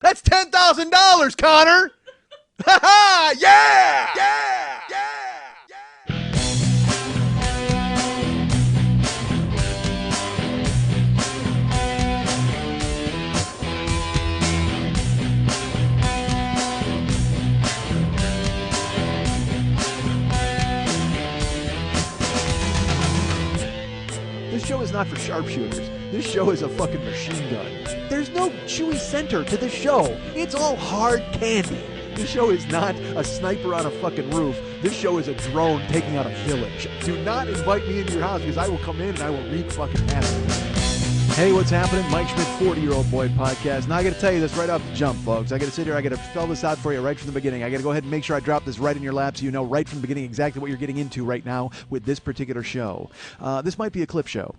That's $10,000, Connor. Ha ha! Yeah! Yeah! Yeah! This show is not for sharpshooters. This show is a fucking machine gun. There's no chewy center to this show. It's all hard candy. This show is not a sniper on a fucking roof. This show is a drone taking out a village. Do not invite me into your house because I will come in and I will wreak fucking havoc. Hey, what's happening? Mike Schmidt, 40-Year-Old Boy Podcast. Now, I got to tell you this right off the jump, folks. I got to sit here. I got to spell this out for you right from the beginning. I got to go ahead and make sure I drop this right in your lap so you know right from the beginning exactly what you're getting into right now with this particular show. This might be a clip show.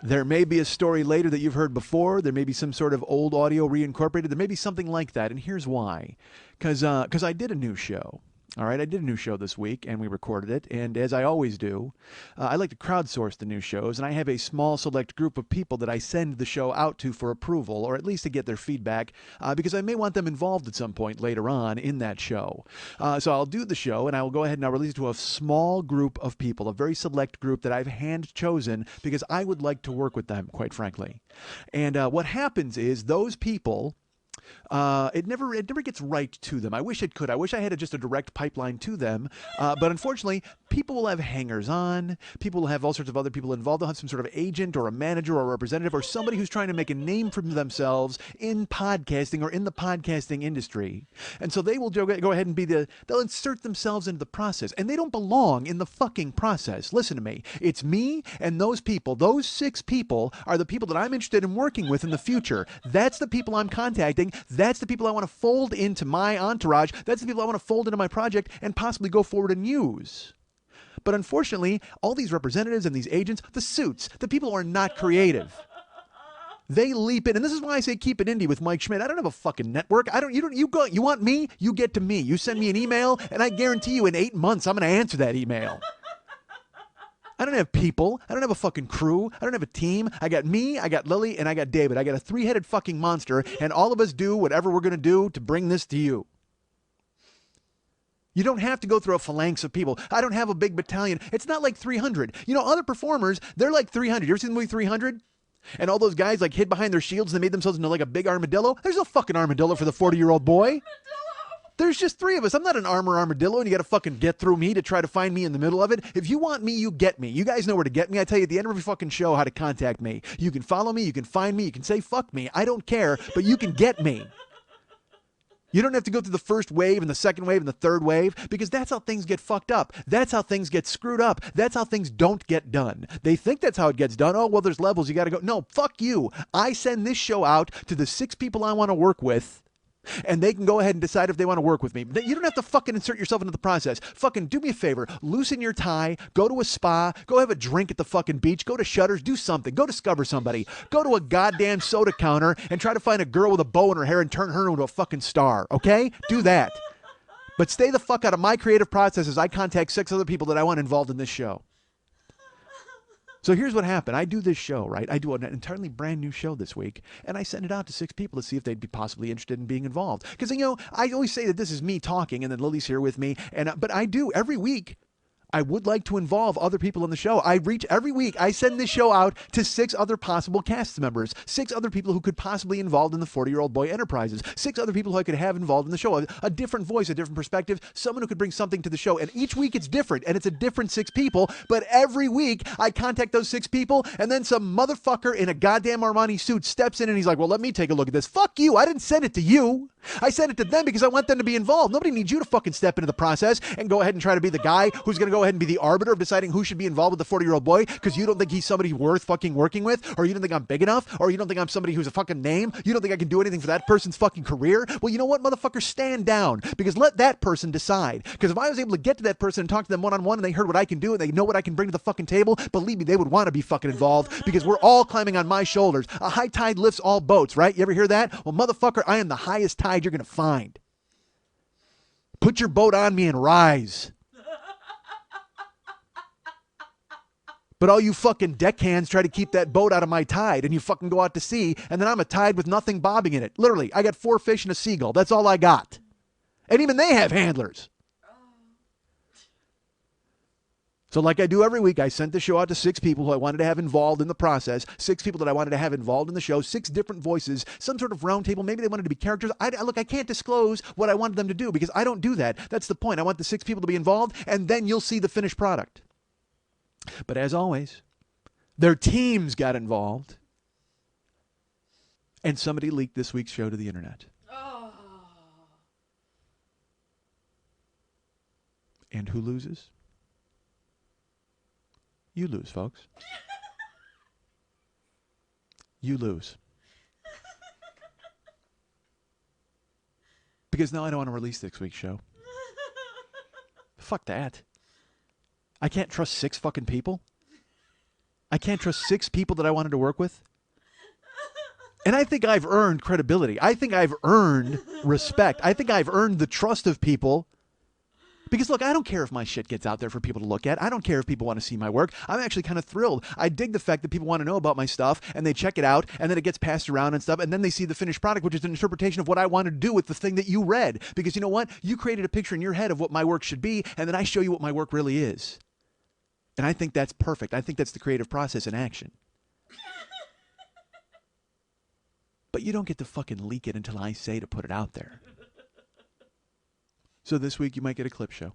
There may be a story later that you've heard before. There may be some sort of old audio reincorporated. There may be something like that, and here's why. Because I did a new show. All right, I did a new show this week, and we recorded it, and as I always do, I like to crowdsource the new shows, and I have a small select group of people that I send the show out to for approval, or at least to get their feedback, because I may want them involved at some point later on in that show. So I'll do the show, and I will go ahead and I'll release it to a small group of people, a very select group that I've hand-chosen, because I would like to work with them, quite frankly. And what happens is those people... It never gets right to them. I wish it could. I wish I had just a direct pipeline to them. But unfortunately, people will have hangers on. People will have all sorts of other people involved. They'll have some sort of agent or a manager or a representative or somebody who's trying to make a name for themselves in podcasting or in the podcasting industry. And so they will go ahead and they'll insert themselves into the process. And they don't belong in the fucking process. Listen to me. It's me and those people. Those 6 people are the people that I'm interested in working with in the future. That's the people I'm contacting. That's the people I want to fold into my entourage. That's the people I want to fold into my project and possibly go forward and use. But unfortunately, all these representatives and these agents, the suits, the people who are not creative, they leap in. And this is why I say keep it indie with Mike Schmidt. I don't have a fucking network. You want me? You get to me. You send me an email, and I guarantee you in 8 months, I'm going to answer that email. I don't have people. I don't have a fucking crew. I don't have a team. I got me, I got Lily, and I got David. I got a 3-headed fucking monster, and all of us do whatever we're going to do to bring this to you. You don't have to go through a phalanx of people. I don't have a big battalion. It's not like 300. You know, other performers, they're like 300. You ever seen the movie 300? And all those guys like hid behind their shields and they made themselves into like a big armadillo? There's no fucking armadillo for the 40-year-old boy. There's just 3 of us. I'm not an armadillo, and you got to fucking get through me to try to find me in the middle of it. If you want me, you get me. You guys know where to get me. I tell you at the end of every fucking show how to contact me. You can follow me. You can find me. You can say fuck me. I don't care, but you can get me. You don't have to go through the first wave and the second wave and the third wave because that's how things get fucked up. That's how things get screwed up. That's how things don't get done. They think that's how it gets done. Oh, well, there's levels. You got to go. No, fuck you. I send this show out to the 6 people I want to work with. And they can go ahead and decide if they want to work with me. You don't have to fucking insert yourself into the process. Fucking do me a favor. Loosen your tie. Go to a spa. Go have a drink at the fucking beach. Go to Shutters. Do something. Go discover somebody. Go to a goddamn soda counter and try to find a girl with a bow in her hair and turn her into a fucking star. Okay? Do that. But stay the fuck out of my creative process as I contact 6 other people that I want involved in this show. So here's what happened. I do this show, right? I do an entirely brand new show this week, and I send it out to 6 people to see if they'd be possibly interested in being involved. Because, you know, I always say that this is me talking, and then Lily's here with me, but I do every week. I would like to involve other people in the show. Every week, I send this show out to 6 other possible cast members, 6 other people who could possibly be involved in the 40-Year-Old Boy Enterprises, 6 other people who I could have involved in the show, a different voice, a different perspective, someone who could bring something to the show. And each week it's different, and it's a different 6 people, but every week I contact those 6 people, and then some motherfucker in a goddamn Armani suit steps in and he's like, well, let me take a look at this. Fuck you. I didn't send it to you. I sent it to them because I want them to be involved. Nobody needs you to fucking step into the process and go ahead and try to be the guy who's going to go ahead and be the arbiter of deciding who should be involved with the 40-year-old boy because you don't think he's somebody worth fucking working with, or you don't think I'm big enough, or you don't think I'm somebody who's a fucking name. You don't think I can do anything for that person's fucking career. Well, you know what, motherfucker? Stand down because let that person decide. Because if I was able to get to that person and talk to them one-on-one and they heard what I can do and they know what I can bring to the fucking table, believe me, they would want to be fucking involved because we're all climbing on my shoulders. A high tide lifts all boats, right? You ever hear that? Well, motherfucker, I am the highest tide you're going to find. Put your boat on me and rise. But all you fucking deckhands try to keep that boat out of my tide, and you fucking go out to sea, and then I'm a tide with nothing bobbing in it. Literally, I got 4 fish and a seagull. That's all I got. And even they have handlers. So like I do every week, I sent the show out to 6 people who I wanted to have involved in the process, 6 people that I wanted to have involved in the show, 6 different voices, some sort of round table. Maybe they wanted to be characters. Look, I can't disclose what I wanted them to do because I don't do that. That's the point. I want the 6 people to be involved, and then you'll see the finished product. But as always, their teams got involved, and somebody leaked this week's show to the internet. Oh. And who loses? You lose, folks. You lose. Because now I don't want to release this week's show. Fuck that. I can't trust 6 fucking people. I can't trust 6 people that I wanted to work with. And I think I've earned credibility. I think I've earned respect. I think I've earned the trust of people. Because, look, I don't care if my shit gets out there for people to look at. I don't care if people want to see my work. I'm actually kind of thrilled. I dig the fact that people want to know about my stuff, and they check it out, and then it gets passed around and stuff, and then they see the finished product, which is an interpretation of what I wanted to do with the thing that you read. Because you know what? You created a picture in your head of what my work should be, and then I show you what my work really is. And I think that's perfect. I think that's the creative process in action. But you don't get to fucking leak it until I say to put it out there. So this week you might get a clip show.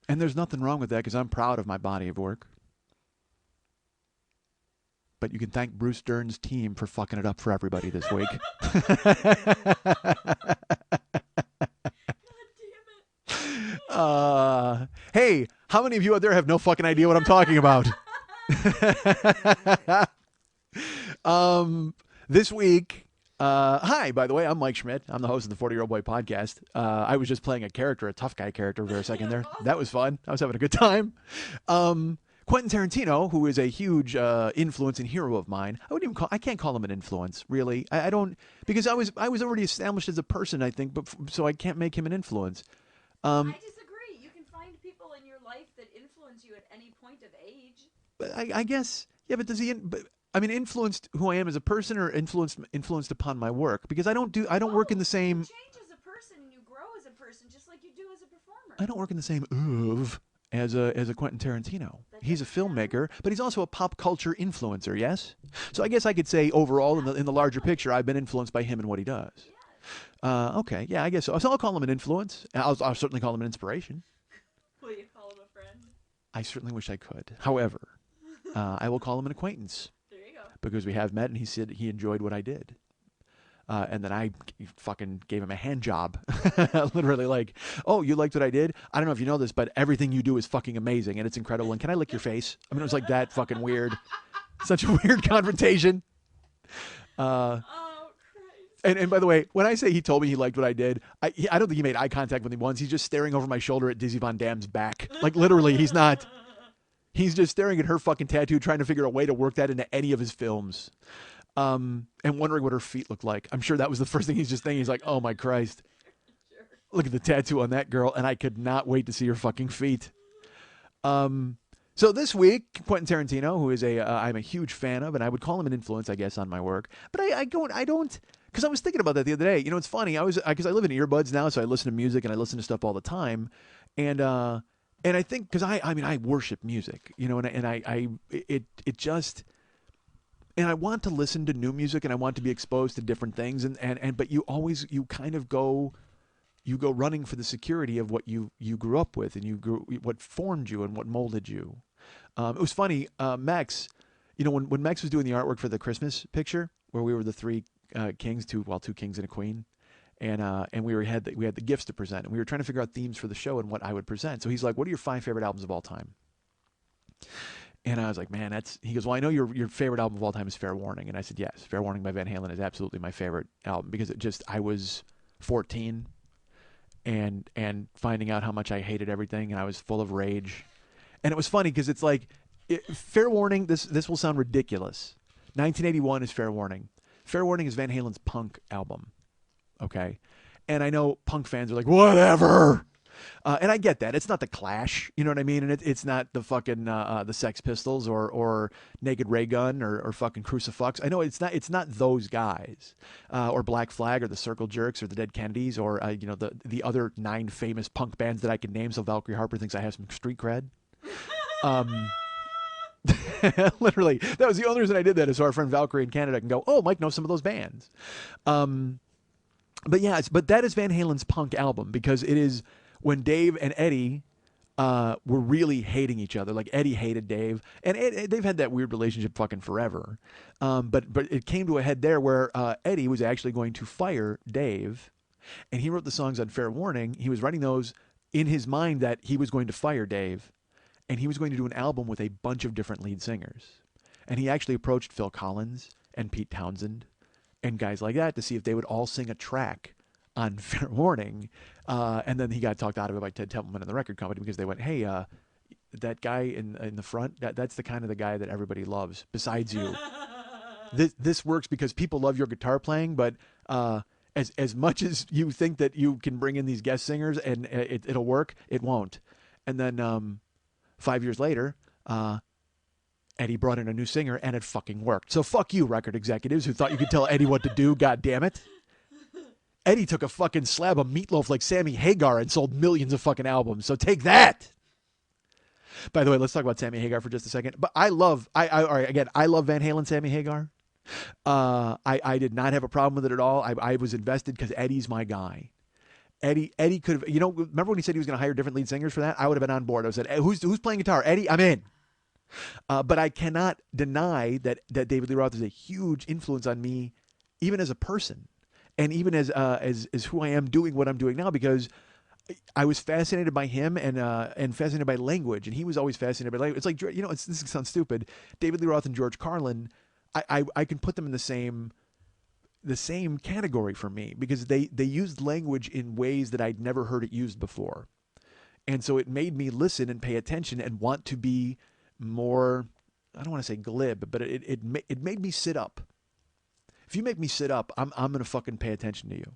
And there's nothing wrong with that because I'm proud of my body of work. But you can thank Bruce Dern's team for fucking it up for everybody this week. Hey, how many of you out there have no fucking idea what I'm talking about? This week... hi, by the way, I'm Mike Schmidt. I'm the host of the 40-Year-Old Boy podcast. I was just playing a tough guy character for a second there. That was fun. I was having a good time. Quentin Tarantino, who is a huge influence and hero of mine, I can't call him an influence, really. I don't, because I was already established as a person, I think, but so I can't make him an influence. I disagree. You can find people in your life that influence you at any point of age. I guess, yeah, but does he? Influenced who I am as a person, or influenced upon my work? Because I don't work in the same. You change as a person, and you grow as a person, just like you do as a performer. I don't work in the same oeuvre as a Quentin Tarantino. He's a filmmaker, but he's also a pop culture influencer. Yes, so I guess I could say overall, in the larger picture, I've been influenced by him and what he does. Yes. Okay, yeah, I guess so. So I'll call him an influence. I'll certainly call him an inspiration. Will you call him a friend? I certainly wish I could. However, I will call him an acquaintance. Because we have met, and he said he enjoyed what I did. And then I fucking gave him a hand job. Literally like, oh, you liked what I did? I don't know if you know this, but everything you do is fucking amazing, and it's incredible. And can I lick your face? I mean, it was like that fucking weird. Such a weird confrontation. Oh, Christ. And by the way, when I say he told me he liked what I did, I don't think he made eye contact with me once. He's just staring over my shoulder at Dizzy Von Dam's back. Like, literally, he's not... He's just staring at her fucking tattoo, trying to figure a way to work that into any of his films. And wondering what her feet look like. I'm sure that was the first thing he's just thinking. He's like, oh my Christ. Look at the tattoo on that girl. And I could not wait to see her fucking feet. So this week, Quentin Tarantino, who is I'm a huge fan of, and I would call him an influence, I guess, on my work. But I don't, because I was thinking about that the other day. You know, it's funny. Because I live in earbuds now, so I listen to music and I listen to stuff all the time. And I think, because I worship music, you know, and I want to listen to new music, and I want to be exposed to different things, but you kind of go running for the security of what you grew up with, and what formed you and what molded you. It was funny, Mex, you know, when Mex was doing the artwork for the Christmas picture, where we were the 3 kings, two kings and a queen. And we had the gifts to present, and we were trying to figure out themes for the show and what I would present. So he's like, "What are your 5 favorite albums of all time?" And I was like, "Man, he goes, well, I know your favorite album of all time is Fair Warning." And I said, "Yes, Fair Warning by Van Halen is absolutely my favorite album, because I was 14 and finding out how much I hated everything, and I was full of rage." And it was funny because it's like, Fair Warning, this will sound ridiculous. 1981 is Fair Warning. Fair Warning is Van Halen's punk album. Okay. And I know punk fans are like, whatever. And I get that. It's not the Clash, you know what I mean? And it's not the fucking the Sex Pistols or Naked Ray Gun or fucking Crucifix. I know it's not those guys or Black Flag or the Circle Jerks or the Dead Kennedys or the other 9 famous punk bands that I can name. So Valkyrie Harper thinks I have some street cred. Um, Literally, that was the only reason I did that is so our friend Valkyrie in Canada can go, oh, Mike knows some of those bands. But yeah, but that is Van Halen's punk album because it is when Dave and Eddie were really hating each other. Like Eddie hated Dave, and they've had that weird relationship fucking forever. But it came to a head there where Eddie was actually going to fire Dave, and he wrote the songs on Fair Warning. He was writing those in his mind that he was going to fire Dave, and he was going to do an album with a bunch of different lead singers. And he actually approached Phil Collins and Pete Townsend and guys like that to see if they would all sing a track on Fair Warning. And then he got talked out of it by Ted Templeman and the record company because they went, hey, that guy in the front, that's the kind of the guy that everybody loves besides you. This works because people love your guitar playing, but as much as you think that you can bring in these guest singers and it'll work, it won't. And then 5 years later, Eddie brought in a new singer, and it fucking worked. So fuck you, record executives who thought you could tell Eddie what to do. God damn it. Eddie took a fucking slab of meatloaf like Sammy Hagar and sold millions of fucking albums. So take that. By the way, let's talk about Sammy Hagar for just a second. But I love Van Halen, Sammy Hagar. I did not have a problem with it at all. I was invested because Eddie's my guy. Eddie could have, remember when he said he was going to hire different lead singers for that? I would have been on board. I said, hey, who's playing guitar? Eddie, I'm in. But I cannot deny that David Lee Roth is a huge influence on me, even as a person, and even as who I am doing what I'm doing now, because I was fascinated by him and fascinated by language, and he was always fascinated by language. It's like this sounds stupid. David Lee Roth and George Carlin, I can put them in the same category for me because they used language in ways that I'd never heard it used before, and so it made me listen and pay attention and want to be more, I don't want to say glib, but it made me sit up. If you make me sit up, I'm going to fucking pay attention to you.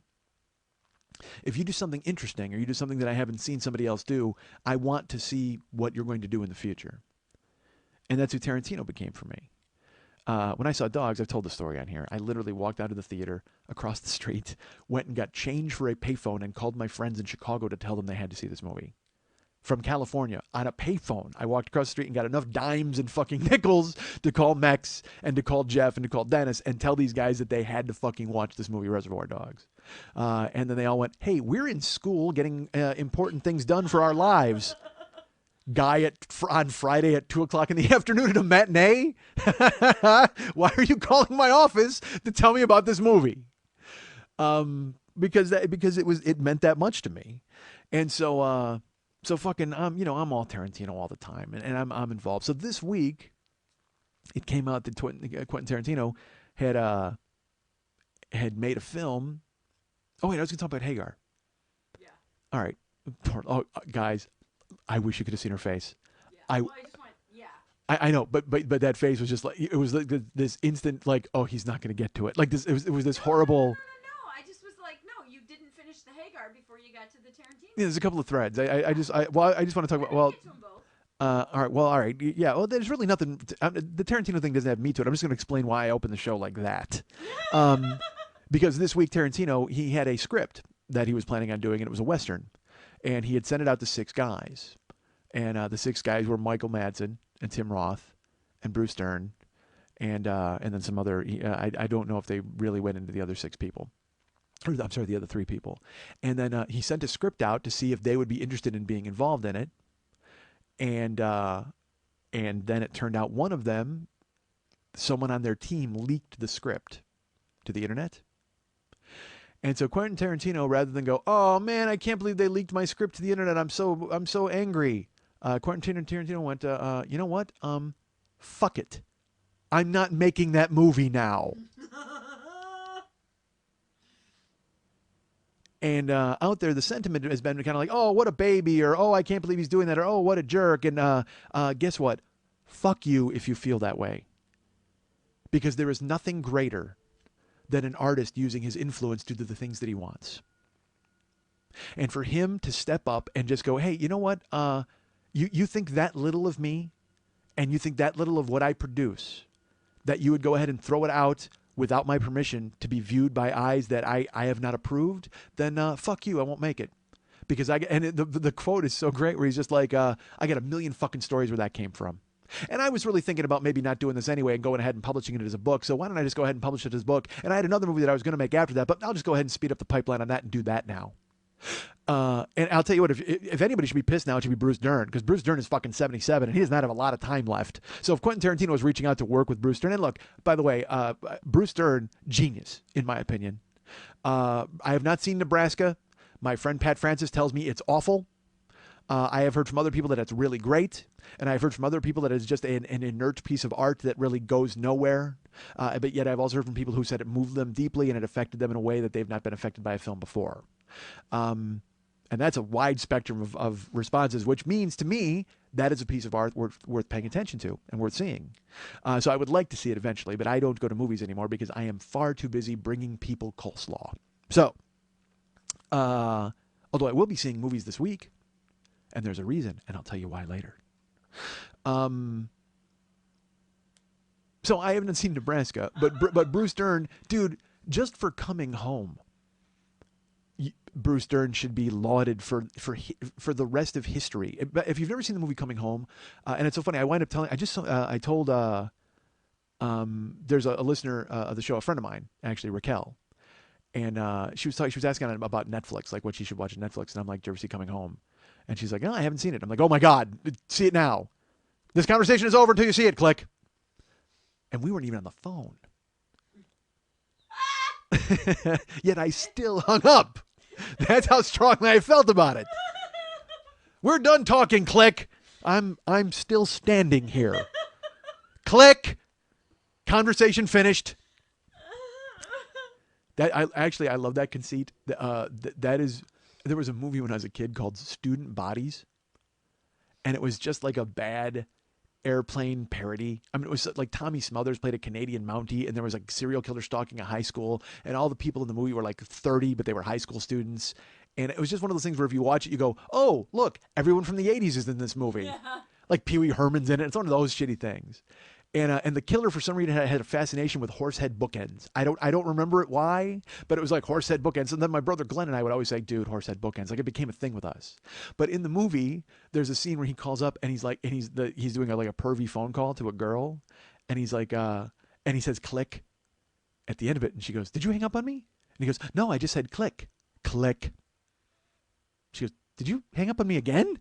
If you do something interesting or you do something that I haven't seen somebody else do, I want to see what you're going to do in the future. And that's who Tarantino became for me. When I saw Dogs, I've told the story on here. I literally walked out of the theater across the street, went and got change for a payphone and called my friends in Chicago to tell them they had to see this movie. From California on a payphone. I walked across the street and got enough dimes and fucking nickels to call Mex and to call Jeff and to call Dennis and tell these guys that they had to fucking watch this movie, Reservoir Dogs. And then they all went, hey, we're in school getting important things done for our lives. Guy on Friday at 2 o'clock in the afternoon at a matinee? Why are you calling my office to tell me about this movie? Because it meant that much to me. And so fucking, I'm all Tarantino all the time, and I'm involved. So this week, it came out that Quentin Tarantino had made a film. Oh wait, I was going to talk about Hagar. Yeah. All right. Oh, guys, I wish you could have seen her face. Yeah. I just went, yeah. I know, but that face was just like, it was like this instant, like, oh, he's not going to get to it. Like this, it was this horrible. No. I just was like, no, you didn't finish the Hagar before you got to the Tarantino. Yeah, there's a couple of threads. I just want to talk about, well, Get to them both. all right. Yeah, well, there's really nothing. The Tarantino thing doesn't have meat to it. I'm just going to explain why I opened the show like that. Because this week, Tarantino, he had a script that he was planning on doing, and it was a Western. And he had sent it out to 6 guys. And the 6 guys were Michael Madsen and Tim Roth and Bruce Dern and then some other, I don't know if they really went into the other 6 people. I'm sorry, the other 3 people. And then he sent a script out to see if they would be interested in being involved in it. And then it turned out one of them, someone on their team, leaked the script to the internet. And so Quentin Tarantino, rather than go, oh man, I can't believe they leaked my script to the internet, I'm so angry. Quentin Tarantino went, you know what? Fuck it. I'm not making that movie now. And out there, the sentiment has been kind of like, oh, what a baby, or oh, I can't believe he's doing that, or oh, what a jerk. And guess what? Fuck you if you feel that way. Because there is nothing greater than an artist using his influence to do the things that he wants. And for him to step up and just go, hey, you know what? You think that little of me and you think that little of what I produce, that you would go ahead and throw it out without my permission to be viewed by eyes that I have not approved, then fuck you, I won't make it. Because the quote is so great where he's just like, I got a million fucking stories where that came from. And I was really thinking about maybe not doing this anyway and going ahead and publishing it as a book. So why don't I just go ahead and publish it as a book? And I had another movie that I was going to make after that, but I'll just go ahead and speed up the pipeline on that and do that now. And I'll tell you what, if anybody should be pissed now, it should be Bruce Dern, because Bruce Dern is fucking 77 and he does not have a lot of time left. So if Quentin Tarantino was reaching out to work with Bruce Dern, and look, by the way, Bruce Dern, genius, in my opinion. I have not seen Nebraska. My friend Pat Francis tells me it's awful. I have heard from other people that it's really great. And I've heard from other people that it's just an inert piece of art that really goes nowhere. But yet I've also heard from people who said it moved them deeply and it affected them in a way that they've not been affected by a film before. And that's a wide spectrum of responses, which means to me that is a piece of art worth paying attention to and worth seeing. So I would like to see it eventually, but I don't go to movies anymore because I am far too busy bringing people coleslaw. So, although I will be seeing movies this week, and there's a reason, and I'll tell you why later. So I haven't seen Nebraska, but Bruce Dern, dude, just for coming home, Bruce Dern should be lauded for the rest of history. If you've never seen the movie Coming Home, and it's so funny, I wind up telling, I told, there's a listener of the show, a friend of mine, actually, Raquel, and she was asking about Netflix, like what she should watch on Netflix, and I'm like, did you ever see Coming Home? And she's like, no, I haven't seen it. I'm like, oh my God, see it now. This conversation is over until you see it, click. And we weren't even on the phone. Yet I still hung up. That's how strongly I felt about it. We're done talking, click. I'm still standing here. Click. Conversation finished. I love that conceit. That is, there was a movie when I was a kid called Student Bodies, and it was just like a bad airplane parody. I mean, it was like Tommy Smothers played a Canadian Mountie, and there was like serial killer stalking a high school, and all the people in the movie were like 30, but they were high school students. And it was just one of those things where if you watch it, you go, oh, look, everyone from the 80s is in this movie. Yeah. Like Pee Wee Herman's in it. It's one of those shitty things. And the killer, for some reason, had a fascination with horsehead bookends. I don't remember it why, but it was like horsehead bookends. And then my brother Glenn and I would always say, dude, horsehead bookends. Like it became a thing with us. But in the movie, there's a scene where he calls up and he's like, and he's doing like a pervy phone call to a girl, and he's like, and he says click at the end of it, and she goes, did you hang up on me? And he goes, no, I just said click, click. She goes, did you hang up on me again?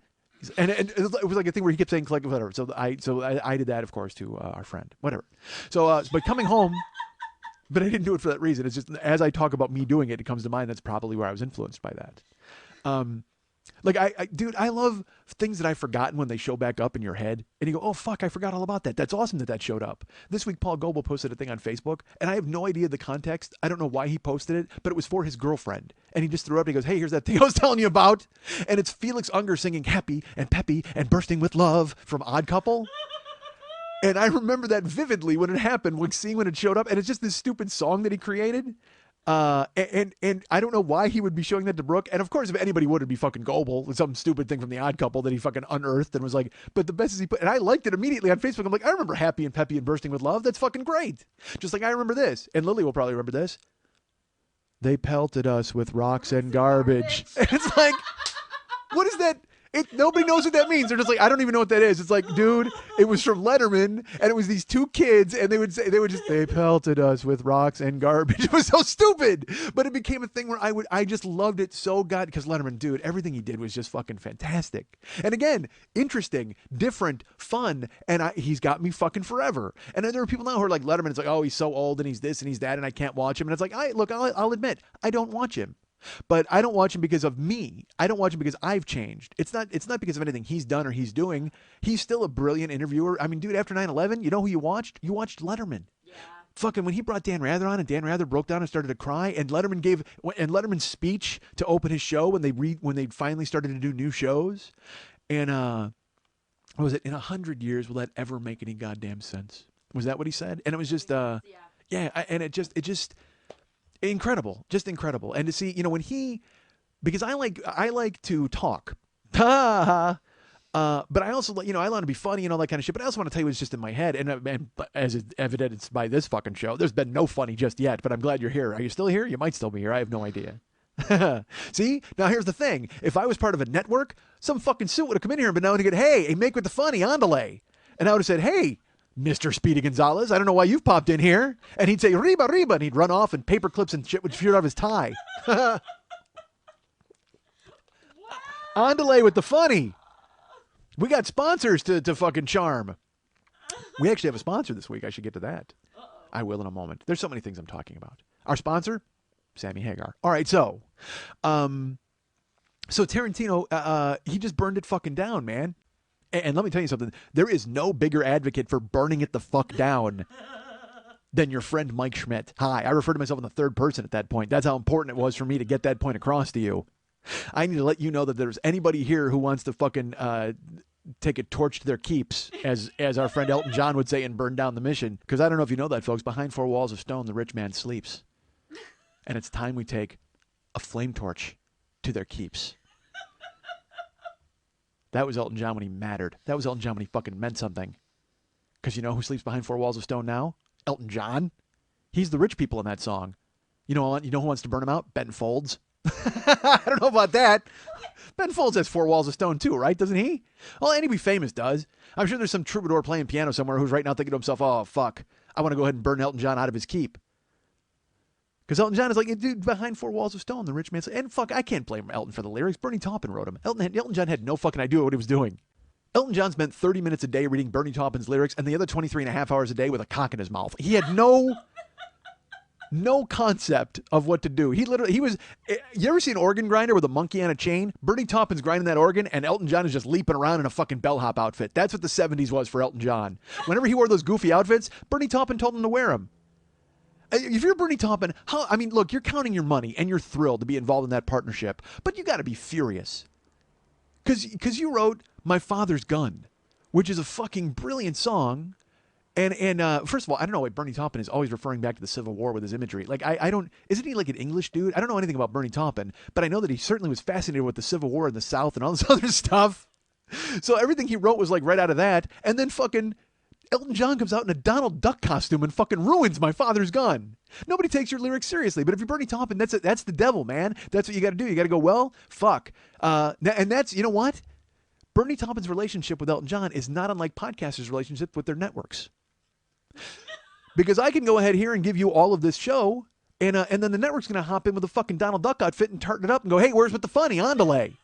And it was like a thing where he kept saying click, whatever. So I did that, of course, to our friend, whatever. So, but coming home, but I didn't do it for that reason. It's just as I talk about me doing it, it comes to mind that's probably where I was influenced by that. Like dude, I love things that I've forgotten when they show back up in your head, and you go, oh fuck, I forgot all about that. That's awesome that showed up. This week, Paul Goebel posted a thing on Facebook, and I have no idea the context. I don't know why he posted it, but it was for his girlfriend, and he just threw it up. And he goes, hey, here's that thing I was telling you about, and it's Felix Unger singing "Happy and Peppy and Bursting with Love" from Odd Couple. And I remember that vividly when it happened, like seeing when it showed up, and it's just this stupid song that he created. And I don't know why he would be showing that to Brooke. And of course, if anybody would, it'd be fucking Goebel, some stupid thing from the Odd Couple that he fucking unearthed and was like, but the best is he put, and I liked it immediately on Facebook. I'm like, I remember Happy and Peppy and Bursting with Love. That's fucking great. Just like I remember this. And Lily will probably remember this. They pelted us with rocks and garbage. And it's like, what is that? Nobody knows what that means. They're just like, I don't even know what that is. It's like, dude, it was from Letterman, and it was these two kids, and they pelted us with rocks and garbage. It was so stupid, but it became a thing where I just loved it so god, because Letterman, dude, everything he did was just fucking fantastic. And again, interesting, different, fun, and he's got me fucking forever. And then there are people now who are like, Letterman, it's like, oh, he's so old and he's this and he's that, and I can't watch him. And it's like, I'll admit, I don't watch him. But I don't watch him because of me. I don't watch him because I've changed. It's not because of anything he's done or he's doing. He's still a brilliant interviewer. I mean, dude, after 9/11, you know who you watched? You watched Letterman. Yeah. Fucking when he brought Dan Rather on and Dan Rather broke down and started to cry, and Letterman's speech to open his show when they finally started to do new shows. And what was it? In 100 years, will that ever make any goddamn sense? Was that what he said? And it was just yeah, and it just incredible, just incredible. And to see, when he because I like to talk. Ha ha. But I also, I want to be funny and all that kind of shit. But I also want to tell you what's just in my head. And as is evidenced by this fucking show, there's been no funny just yet. But I'm glad you're here. Are you still here? You might still be here. I have no idea. See? Now here's the thing. If I was part of a network, some fucking suit would have come in here and been known to get, hey, make with the funny, on delay. And I would have said, hey, Mr. Speedy Gonzalez, I don't know why you've popped in here. And he'd say, Reba, Reba. And he'd run off and paper clips and shit would shoot out of his tie. On delay with the funny. We got sponsors to fucking charm. We actually have a sponsor this week. I should get to that. I will in a moment. There's so many things I'm talking about. Our sponsor, Sammy Hagar. All right, so Tarantino, he just burned it fucking down, man. And let me tell you something. There is no bigger advocate for burning it the fuck down than your friend Mike Schmidt. Hi, I refer to myself in the third person at that point. That's how important it was for me to get that point across to you. I need to let you know that there's anybody here who wants to fucking take a torch to their keeps, as our friend Elton John would say, and burn down the mission. Because I don't know if you know that, folks. Behind four walls of stone, the rich man sleeps. And it's time we take a flame torch to their keeps. That was Elton John when he mattered. That was Elton John when he fucking meant something. Because you know who sleeps behind four walls of stone now? Elton John. He's the rich people in that song. You know who wants to burn him out? Ben Folds. I don't know about that. Ben Folds has four walls of stone too, right? Doesn't he? Well, anybody famous does. I'm sure there's some troubadour playing piano somewhere who's right now thinking to himself, oh, fuck, I want to go ahead and burn Elton John out of his keep. Because Elton John is like, dude, behind four walls of stone, the rich man's... And fuck, I can't blame Elton for the lyrics. Bernie Taupin wrote them. Elton John had no fucking idea what he was doing. Elton John spent 30 minutes a day reading Bernie Taupin's lyrics and the other 23 and a half hours a day with a cock in his mouth. He had no concept of what to do. He was... You ever see an organ grinder with a monkey on a chain? Bernie Taupin's grinding that organ and Elton John is just leaping around in a fucking bellhop outfit. That's what the 70s was for Elton John. Whenever he wore those goofy outfits, Bernie Taupin told him to wear them. If you're Bernie Taupin, look, you're counting your money and you're thrilled to be involved in that partnership, but you got to be furious. Because you wrote My Father's Gun, which is a fucking brilliant song. And first of all, I don't know why Bernie Taupin is always referring back to the Civil War with his imagery. Like, I don't, isn't he like an English dude? I don't know anything about Bernie Taupin, but I know that he certainly was fascinated with the Civil War in the South and all this other stuff. So everything he wrote was like right out of that. And then fucking Elton John comes out in a Donald Duck costume and fucking ruins My Father's Gun. Nobody takes your lyrics seriously, but if you're Bernie Taupin, that's the devil, man. That's what you got to do. You got to go, well, fuck. And that's, you know what? Bernie Taupin's relationship with Elton John is not unlike podcasters' relationship with their networks. Because I can go ahead here and give you all of this show, and then the network's going to hop in with a fucking Donald Duck outfit and tartan it up and go, hey, where's with the funny? On delay.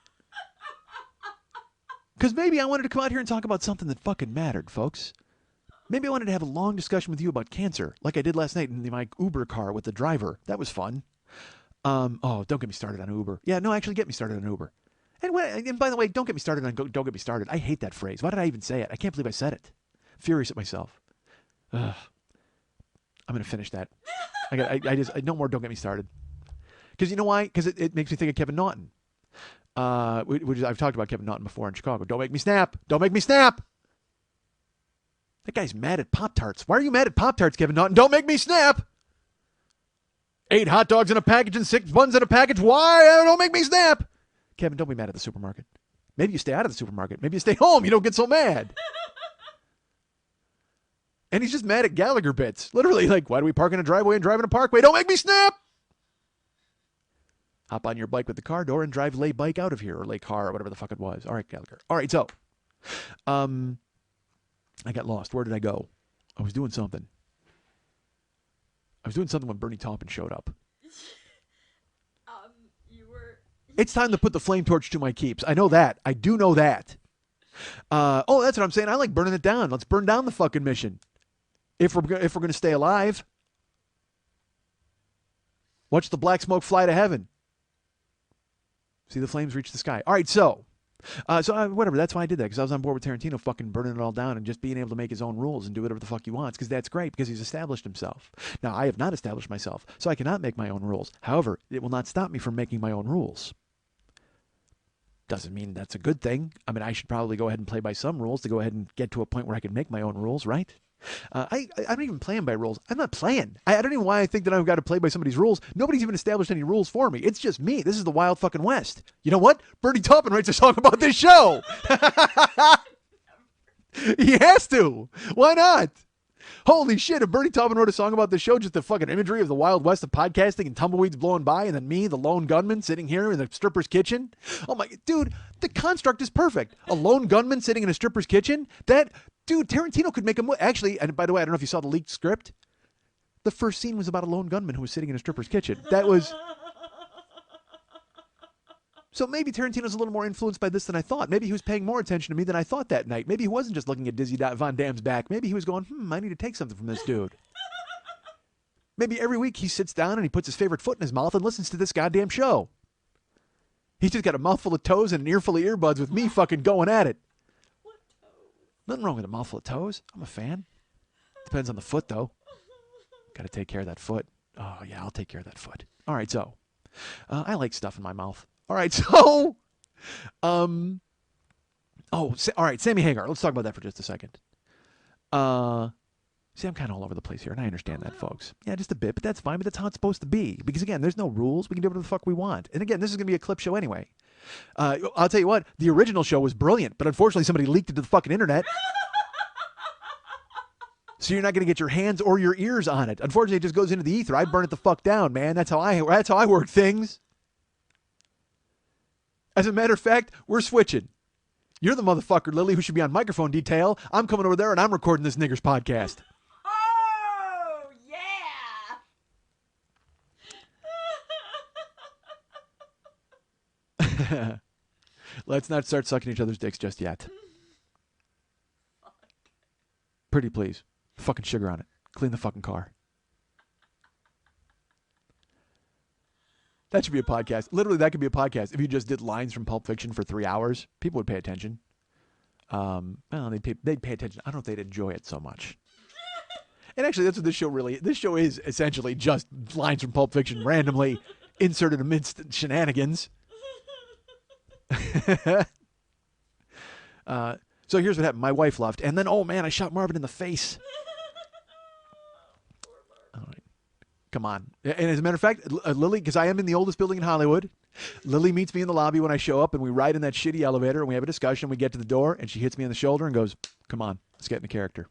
Because maybe I wanted to come out here and talk about something that fucking mattered, folks. Maybe I wanted to have a long discussion with you about cancer, like I did last night in my Uber car with the driver. That was fun. Oh, don't get me started on Uber. Yeah, no, actually get me started on Uber. And by the way, don't get me started on don't get me started. I hate that phrase. Why did I even say it? I can't believe I said it. Furious at myself. Ugh. I'm going to finish that. No more don't get me started. Because you know why? Because it makes me think of Kevin Naughton. I've talked about Kevin Naughton before in Chicago. Don't make me snap. Don't make me snap. That guy's mad at Pop-Tarts. Why are you mad at Pop-Tarts, Kevin Naughton? Don't make me snap. 8 hot dogs in a package and 6 buns in a package. Why? Don't make me snap. Kevin, don't be mad at the supermarket. Maybe you stay out of the supermarket. Maybe you stay home. You don't get so mad. And he's just mad at Gallagher bits. Literally, like, why do we park in a driveway and drive in a parkway? Don't make me snap. Hop on your bike with the car door and drive lay bike out of here, or lay car, or whatever the fuck it was. All right, Gallagher. All right, so, I got lost. Where did I go? I was doing something. When Bernie Taupin showed up. It's time to put the flame torch to my keeps. I know that. I do know that. That's what I'm saying. I like burning it down. Let's burn down the fucking mission. If we're going to stay alive. Watch the black smoke fly to heaven. See the flames reach the sky. All right, so whatever. That's why I did that, because I was on board with Tarantino fucking burning it all down and just being able to make his own rules and do whatever the fuck he wants, because that's great, because he's established himself. Now, I have not established myself, so I cannot make my own rules. However, it will not stop me from making my own rules. Doesn't mean that's a good thing. I mean, I should probably go ahead and play by some rules to go ahead and get to a point where I can make my own rules, right? I don't even play him by rules. I'm not playing. I don't even know why I think that I've got to play by somebody's rules. Nobody's even established any rules for me. It's just me. This is the wild fucking West. You know what? Bernie Taupin writes a song about this show. He has to. Why not? Holy shit, if Bernie Taupin wrote a song about this show, just the fucking imagery of the Wild West of podcasting and tumbleweeds blowing by, and then me, the lone gunman, sitting here in the stripper's kitchen. Oh my, dude, the construct is perfect. A lone gunman sitting in a stripper's kitchen? Dude, Tarantino could make a movie. Actually, and by the way, I don't know if you saw the leaked script. The first scene was about a lone gunman who was sitting in a stripper's kitchen. That was... So maybe Tarantino's a little more influenced by this than I thought. Maybe he was paying more attention to me than I thought that night. Maybe he wasn't just looking at Dizzy Von Dam's back. Maybe he was going, I need to take something from this dude. Maybe every week he sits down and he puts his favorite foot in his mouth and listens to this goddamn show. He's just got a mouthful of toes and an earful of earbuds with me fucking going at it. What toes? Nothing wrong with a mouthful of toes. I'm a fan. Depends on the foot, though. Got to take care of that foot. Oh, yeah, I'll take care of that foot. All right, so I like stuff in my mouth. All right, so, all right, Sammy Hagar. Let's talk about that for just a second. See, I'm kind of all over the place here, and I understand that, folks. Yeah, just a bit, but that's fine, but that's how it's supposed to be. Because, again, there's no rules. We can do whatever the fuck we want. And, again, this is going to be a clip show anyway. I'll tell you what, the original show was brilliant, but unfortunately somebody leaked it to the fucking internet. So you're not going to get your hands or your ears on it. Unfortunately, it just goes into the ether. I burn it the fuck down, man. That's how I work things. As a matter of fact, we're switching. You're the motherfucker, Lily, who should be on microphone detail. I'm coming over there and I'm recording this niggers podcast. Oh, yeah. Let's not start sucking each other's dicks just yet. Pretty please. Fucking sugar on it. Clean the fucking car. That should be a podcast. Literally, that could be a podcast. If you just did lines from Pulp Fiction for 3 hours, people would pay attention. Well, they'd pay attention. I don't know if they'd enjoy it so much. And actually, that's what this show is essentially just lines from Pulp Fiction randomly inserted amidst shenanigans. So here's what happened. My wife left, and then, oh man, I shot Marvin in the face. All right. Come on. And as a matter of fact, Lily, because I am in the oldest building in Hollywood, Lily meets me in the lobby when I show up, and we ride in that shitty elevator, and we have a discussion. We get to the door, and she hits me on the shoulder and goes, come on, let's get in the character.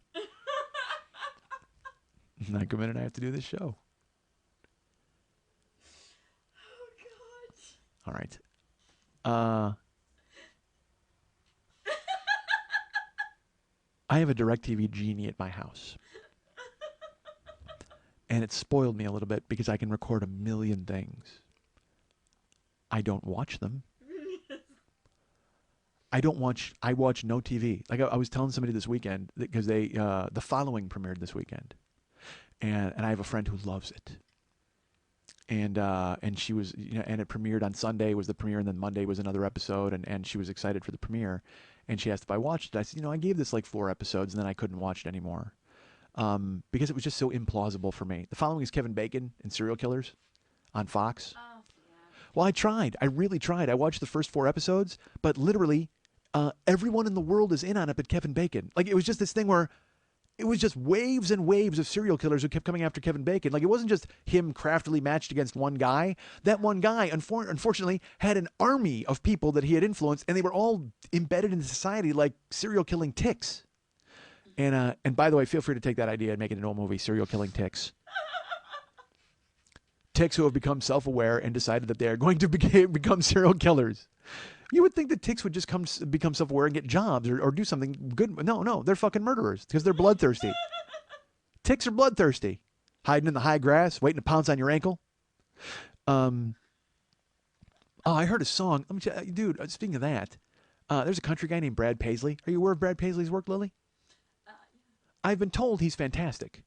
And I come in and I have to do this show. Oh, God. All right. I have a DirecTV Genie at my house. And it spoiled me a little bit because I can record a million things. I don't watch them. I watch no TV. Like I was telling somebody this weekend, because The Following premiered this weekend. And I have a friend who loves it. And she was, and it premiered on Sunday was the premiere, and then Monday was another episode, and she was excited for the premiere. And she asked if I watched it. I said, I gave this like 4 episodes, and then I couldn't watch it anymore. Because it was just so implausible for me. The Following is Kevin Bacon in Serial Killers on Fox. Oh, yeah. Well, I tried. I really tried. I watched the first 4 episodes, but literally everyone in the world is in on it but Kevin Bacon. Like, it was just this thing where it was just waves and waves of serial killers who kept coming after Kevin Bacon. Like, it wasn't just him craftily matched against one guy. That one guy, unfortunately, had an army of people that he had influenced, and they were all embedded in society like serial killing ticks. And by the way, feel free to take that idea and make it into a movie, Serial Killing Ticks. Ticks who have become self-aware and decided that they are going to become serial killers. You would think that ticks would just become self-aware and get jobs or do something good. No, they're fucking murderers because they're bloodthirsty. Ticks are bloodthirsty, hiding in the high grass, waiting to pounce on your ankle. Oh, I heard a song. Let me tell you, dude, speaking of that, there's a country guy named Brad Paisley. Are you aware of Brad Paisley's work, Lily? I've been told he's fantastic.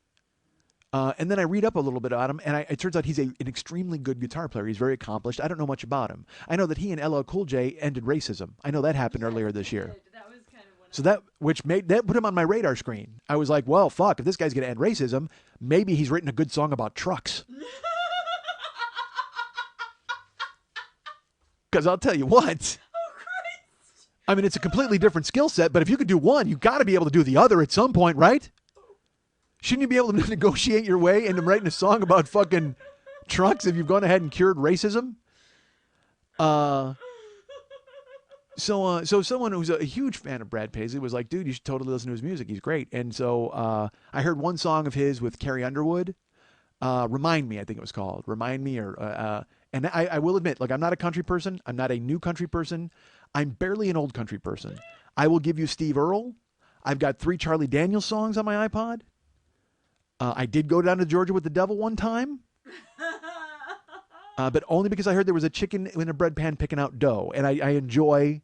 And then I read up a little bit about him, and it turns out he's an extremely good guitar player. He's very accomplished. I don't know much about him. I know that he and LL Cool J ended racism. I know that happened earlier this year. That was kind of so that put him on my radar screen. I was like, well, fuck, if this guy's going to end racism, maybe he's written a good song about trucks. Because I'll tell you what. I mean, it's a completely different skill set, but if you could do one, you got to be able to do the other at some point, right? Shouldn't you be able to negotiate your way into writing a song about fucking trucks if you've gone ahead and cured racism? So someone who's a huge fan of Brad Paisley was like, dude, you should totally listen to his music. He's great. And so I heard one song of his with Carrie Underwood. Remind Me, I think it was called. Remind Me, and I will admit, like, I'm not a country person. I'm not a new country person. I'm barely an old country person. I will give you Steve Earle. I've got 3 Charlie Daniels songs on my iPod. I did go down to Georgia with the devil one time. But only because I heard there was a chicken in a bread pan picking out dough. And I enjoy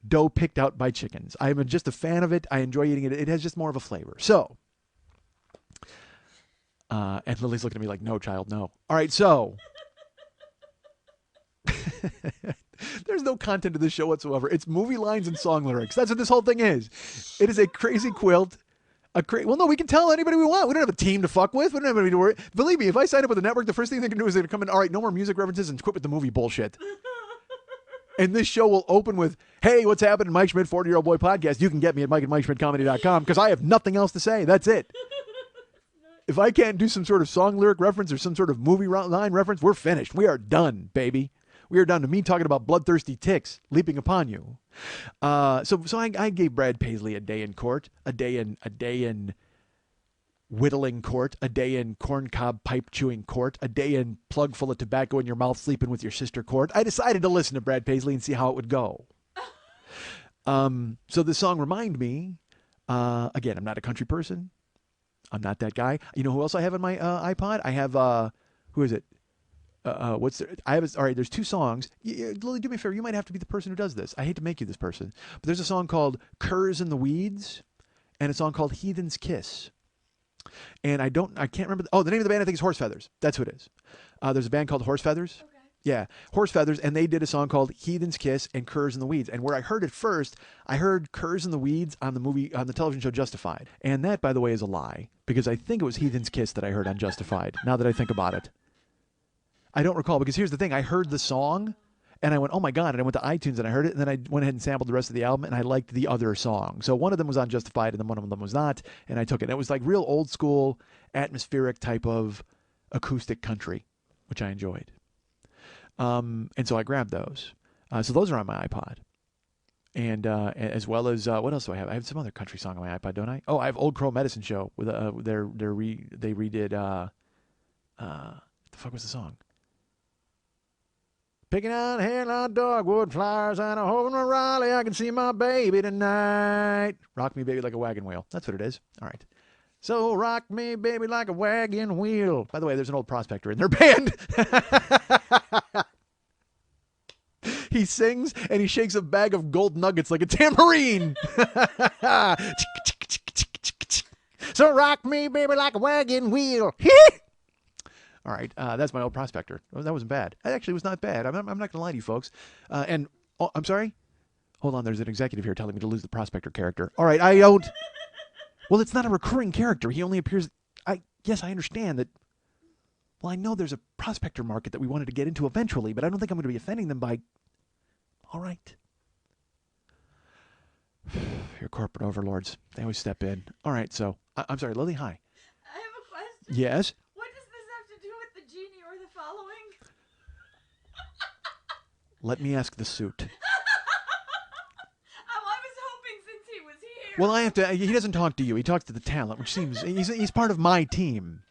dough picked out by chickens. I'm just a fan of it. I enjoy eating it. It has just more of a flavor. So, and Lily's looking at me like, no, child, no. All right, so. There's no content to this show whatsoever. It's movie lines and song lyrics. That's what this whole thing is. It is a crazy quilt. Well, no, we can tell anybody we want. We don't have a team to fuck with. We don't have anybody to worry. Believe me, if I sign up with a network, the first thing they can do is they're going to come in, all right, no more music references and quit with the movie bullshit. And this show will open with, hey, what's happening, Mike Schmidt, 40-Year-Old Boy Podcast. You can get me at mike@MikeSchmidtComedy.com because I have nothing else to say. That's it. If I can't do some sort of song lyric reference or some sort of movie line reference, we're finished. We are done, baby. We are down to me talking about bloodthirsty ticks leaping upon you. So I gave Brad Paisley a day in court, a day in whittling court, a day in corncob pipe chewing court, a day in plug full of tobacco in your mouth sleeping with your sister court. I decided to listen to Brad Paisley and see how it would go. So the song Remind Me, again, I'm not a country person. I'm not that guy. You know who else I have on my iPod? I have, who is it? All right, there's 2 songs. Lily, do me a favor. You might have to be the person who does this. I hate to make you this person. But there's a song called Curs in the Weeds and a song called Heathen's Kiss. And I can't remember. The name of the band I think is Horse Feathers. That's who it is. There's a band called Horse Feathers. Okay. Yeah, Horse Feathers. And they did a song called Heathen's Kiss and Curs in the Weeds. And where I heard it first, I heard Curs in the Weeds on the television show Justified. And that, by the way, is a lie because I think it was Heathen's Kiss that I heard on Justified, now that I think about it. I don't recall because here's the thing. I heard the song and I went, oh my God. And I went to iTunes and I heard it. And then I went ahead and sampled the rest of the album and I liked the other song. So one of them was on Justified and then one of them was not. And I took it. It was like real old school, atmospheric type of acoustic country, which I enjoyed. And so I grabbed those. So those are on my iPod. And as well as, what else do I have? I have some other country song on my iPod, don't I? Oh, I have Old Crow Medicine Show. With they redid, what the fuck was the song? Picking out hairline dogwood flowers and a hoping with Raleigh I can see my baby tonight. Rock me, baby, like a wagon wheel. That's what it is. All right. So rock me, baby, like a wagon wheel. By the way, there's an old prospector in their band. He sings and he shakes a bag of gold nuggets like a tambourine. So rock me, baby, like a wagon wheel. All right, that's my old prospector. Oh, that wasn't bad. It actually was not bad. I'm not going to lie to you folks. I'm sorry? Hold on, there's an executive here telling me to lose the prospector character. All right, I don't... Well, it's not a recurring character. He only appears... Yes, I understand that... Well, I know there's a prospector market that we wanted to get into eventually, but I don't think I'm going to be offending them by... All right. Your corporate overlords. They always step in. All right, so... I'm sorry, Lily, hi. I have a question. Yes? Let me ask the suit. I was hoping since he was here. Well, he doesn't talk to you. He talks to the talent, which seems, he's part of my team.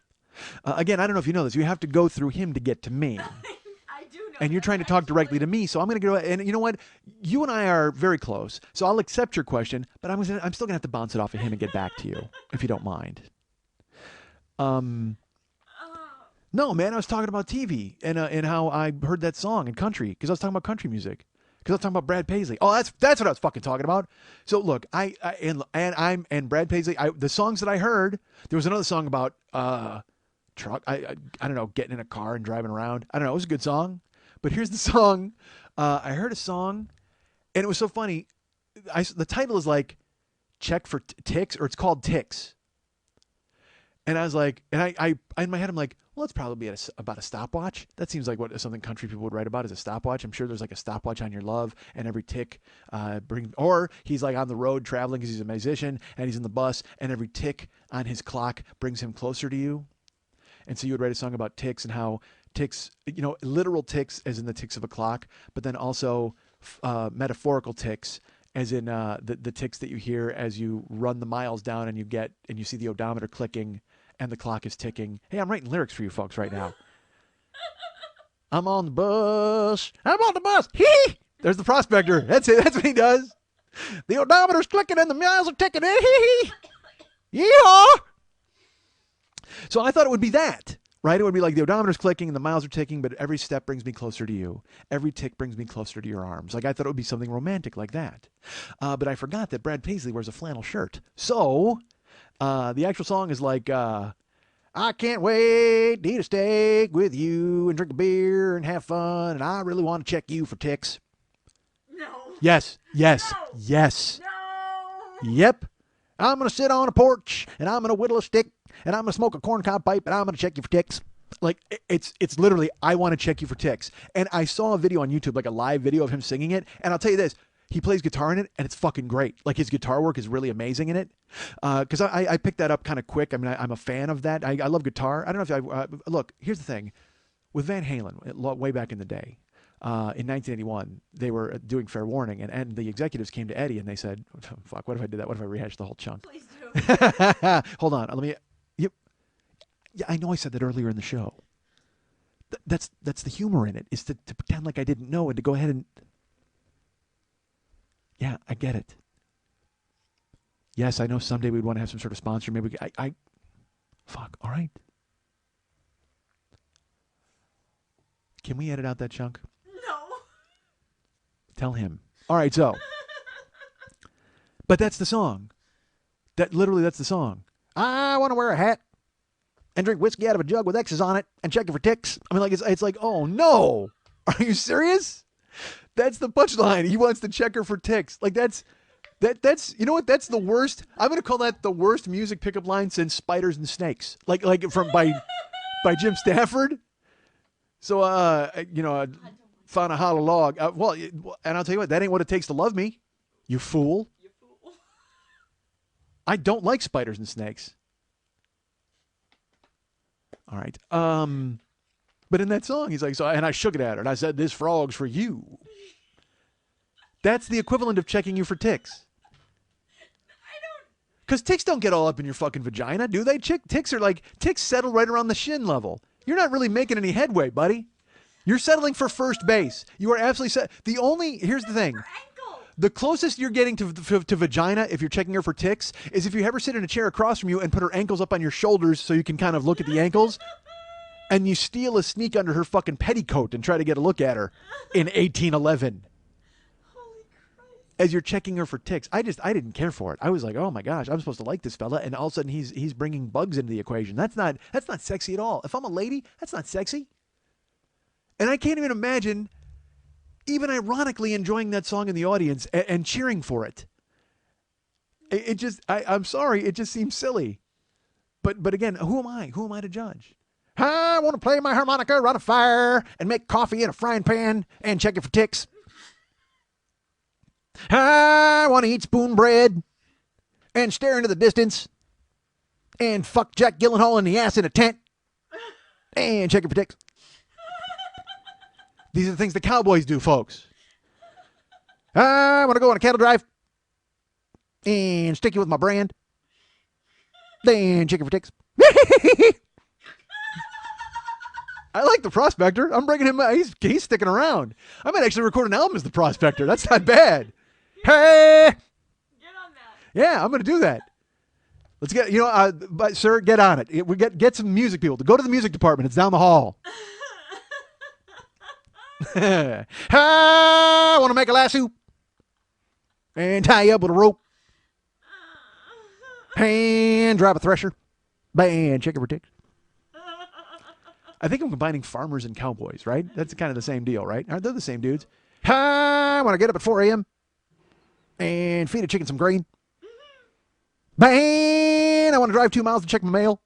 Again, I don't know if you know this. You have to go through him to get to me. I do know. And you're trying to talk directly to me, so I'm going to go, and you know what? You and I are very close, so I'll accept your question, but I'm still going to have to bounce it off of him and get back to you, if you don't mind. No, man, I was talking about TV and how I heard that song in country because I was talking about country music because I was talking about Brad Paisley. Oh, that's what I was fucking talking about. So look, and Brad Paisley. The songs that I heard, there was another song about truck. I don't know, getting in a car and driving around. I don't know. It was a good song, but here's the song. I heard a song, and it was so funny. The title is like "Check for Ticks," or it's called "Ticks." And I was like, and I in my head, I'm like, well, it's probably about a stopwatch. That seems like what something country people would write about is a stopwatch. I'm sure there's like a stopwatch on your love, and every tick or he's like on the road traveling because he's a musician, and he's in the bus, and every tick on his clock brings him closer to you. And so you would write a song about ticks and how ticks, literal ticks as in the ticks of a clock, but then also metaphorical ticks as in the ticks that you hear as you run the miles down and you see the odometer clicking and the clock is ticking. Hey, I'm writing lyrics for you folks right now. I'm on the bus. I'm on the bus. Hee! There's the prospector. That's it. That's what he does. The odometer's clicking and the miles are ticking. Hee! Yeehaw! So I thought it would be that, right? It would be like the odometer's clicking and the miles are ticking, but every step brings me closer to you. Every tick brings me closer to your arms. Like I thought it would be something romantic like that. But I forgot that Brad Paisley wears a flannel shirt. So the actual song is like, I can't wait to eat a steak with you and drink a beer and have fun, and I really want to check you for ticks. No. Yes, yes, No. yes. No. Yep. I'm going to sit on a porch, and I'm going to whittle a stick, and I'm going to smoke a corncob pipe, and I'm going to check you for ticks. Like, it's literally, I want to check you for ticks. And I saw a video on YouTube, like a live video of him singing it, and I'll tell you this, he plays guitar in it, and it's fucking great. Like, his guitar work is really amazing in it. Because I picked that up kind of quick. I mean, I'm a fan of that. I love guitar. I don't know if look, here's the thing. With Van Halen, way back in the day, in 1981, they were doing Fair Warning, and the executives came to Eddie, and they said, fuck, what if I did that? What if I rehashed the whole chunk? Please do. Hold on. Let me... Yeah, I know I said that earlier in the show. That's the humor in it, is to pretend like I didn't know and to go ahead and... Yeah, I get it. Yes, I know someday we'd want to have some sort of sponsor. Maybe fuck, all right. Can we edit out that chunk? No. Tell him. All right, so. But that's the song. That's the song. I want to wear a hat and drink whiskey out of a jug with X's on it and check it for ticks. I mean, like, it's like, oh, no. Are you serious? That's the punchline. He wants to check her for ticks. Like, that's, you know what? That's the worst. I'm going to call that the worst music pickup line since Spiders and Snakes. Like by Jim Stafford. So, found a hollow log. And I'll tell you what, that ain't what it takes to love me. You fool. You fool. I don't like spiders and snakes. All right. But in that song, he's like, so, and I shook it at her, and I said, this frog's for you. That's the equivalent of checking you for ticks. Because ticks don't get all up in your fucking vagina, do they? Ticks settle right around the shin level. You're not really making any headway, buddy. You're settling for first base. You are absolutely set. Here's the thing. The closest you're getting to vagina, if you're checking her for ticks, is if you have her sit in a chair across from you and put her ankles up on your shoulders so you can kind of look at the ankles, and you steal a sneak under her fucking petticoat and try to get a look at her in 1811. As you're checking her for ticks. I didn't care for it. I was like, oh my gosh, I'm supposed to like this fella, and all of a sudden he's bringing bugs into the equation. That's not sexy at all. If I'm a lady, that's not sexy. And I can't even imagine, even ironically, enjoying that song in the audience and cheering for it. I'm sorry, it just seems silly. But again, who am I? Who am I to judge? I want to play my harmonica around a fire and make coffee in a frying pan and check it for ticks. I want to eat spoon bread and stare into the distance and fuck Jack Gyllenhaal in the ass in a tent and check it for ticks. These are the things the cowboys do, folks. I want to go on a cattle drive and stick you with my brand. Then check it for ticks. I like the Prospector. I'm bringing him. He's sticking around. I might actually record an album as the Prospector. That's not bad. Hey! Get on that. Yeah, I'm going to do that. Let's get, but sir, get on it. We get some music people. Go to the music department. It's down the hall. I want to make a lasso and tie you up with a rope and drive a thresher. Bam, check it for ticks. I think I'm combining farmers and cowboys, right? That's kind of the same deal, right? Aren't they the same dudes? I want to get up at 4 a.m. and feed a chicken some grain. Bang! I want to drive 2 miles to check my mail.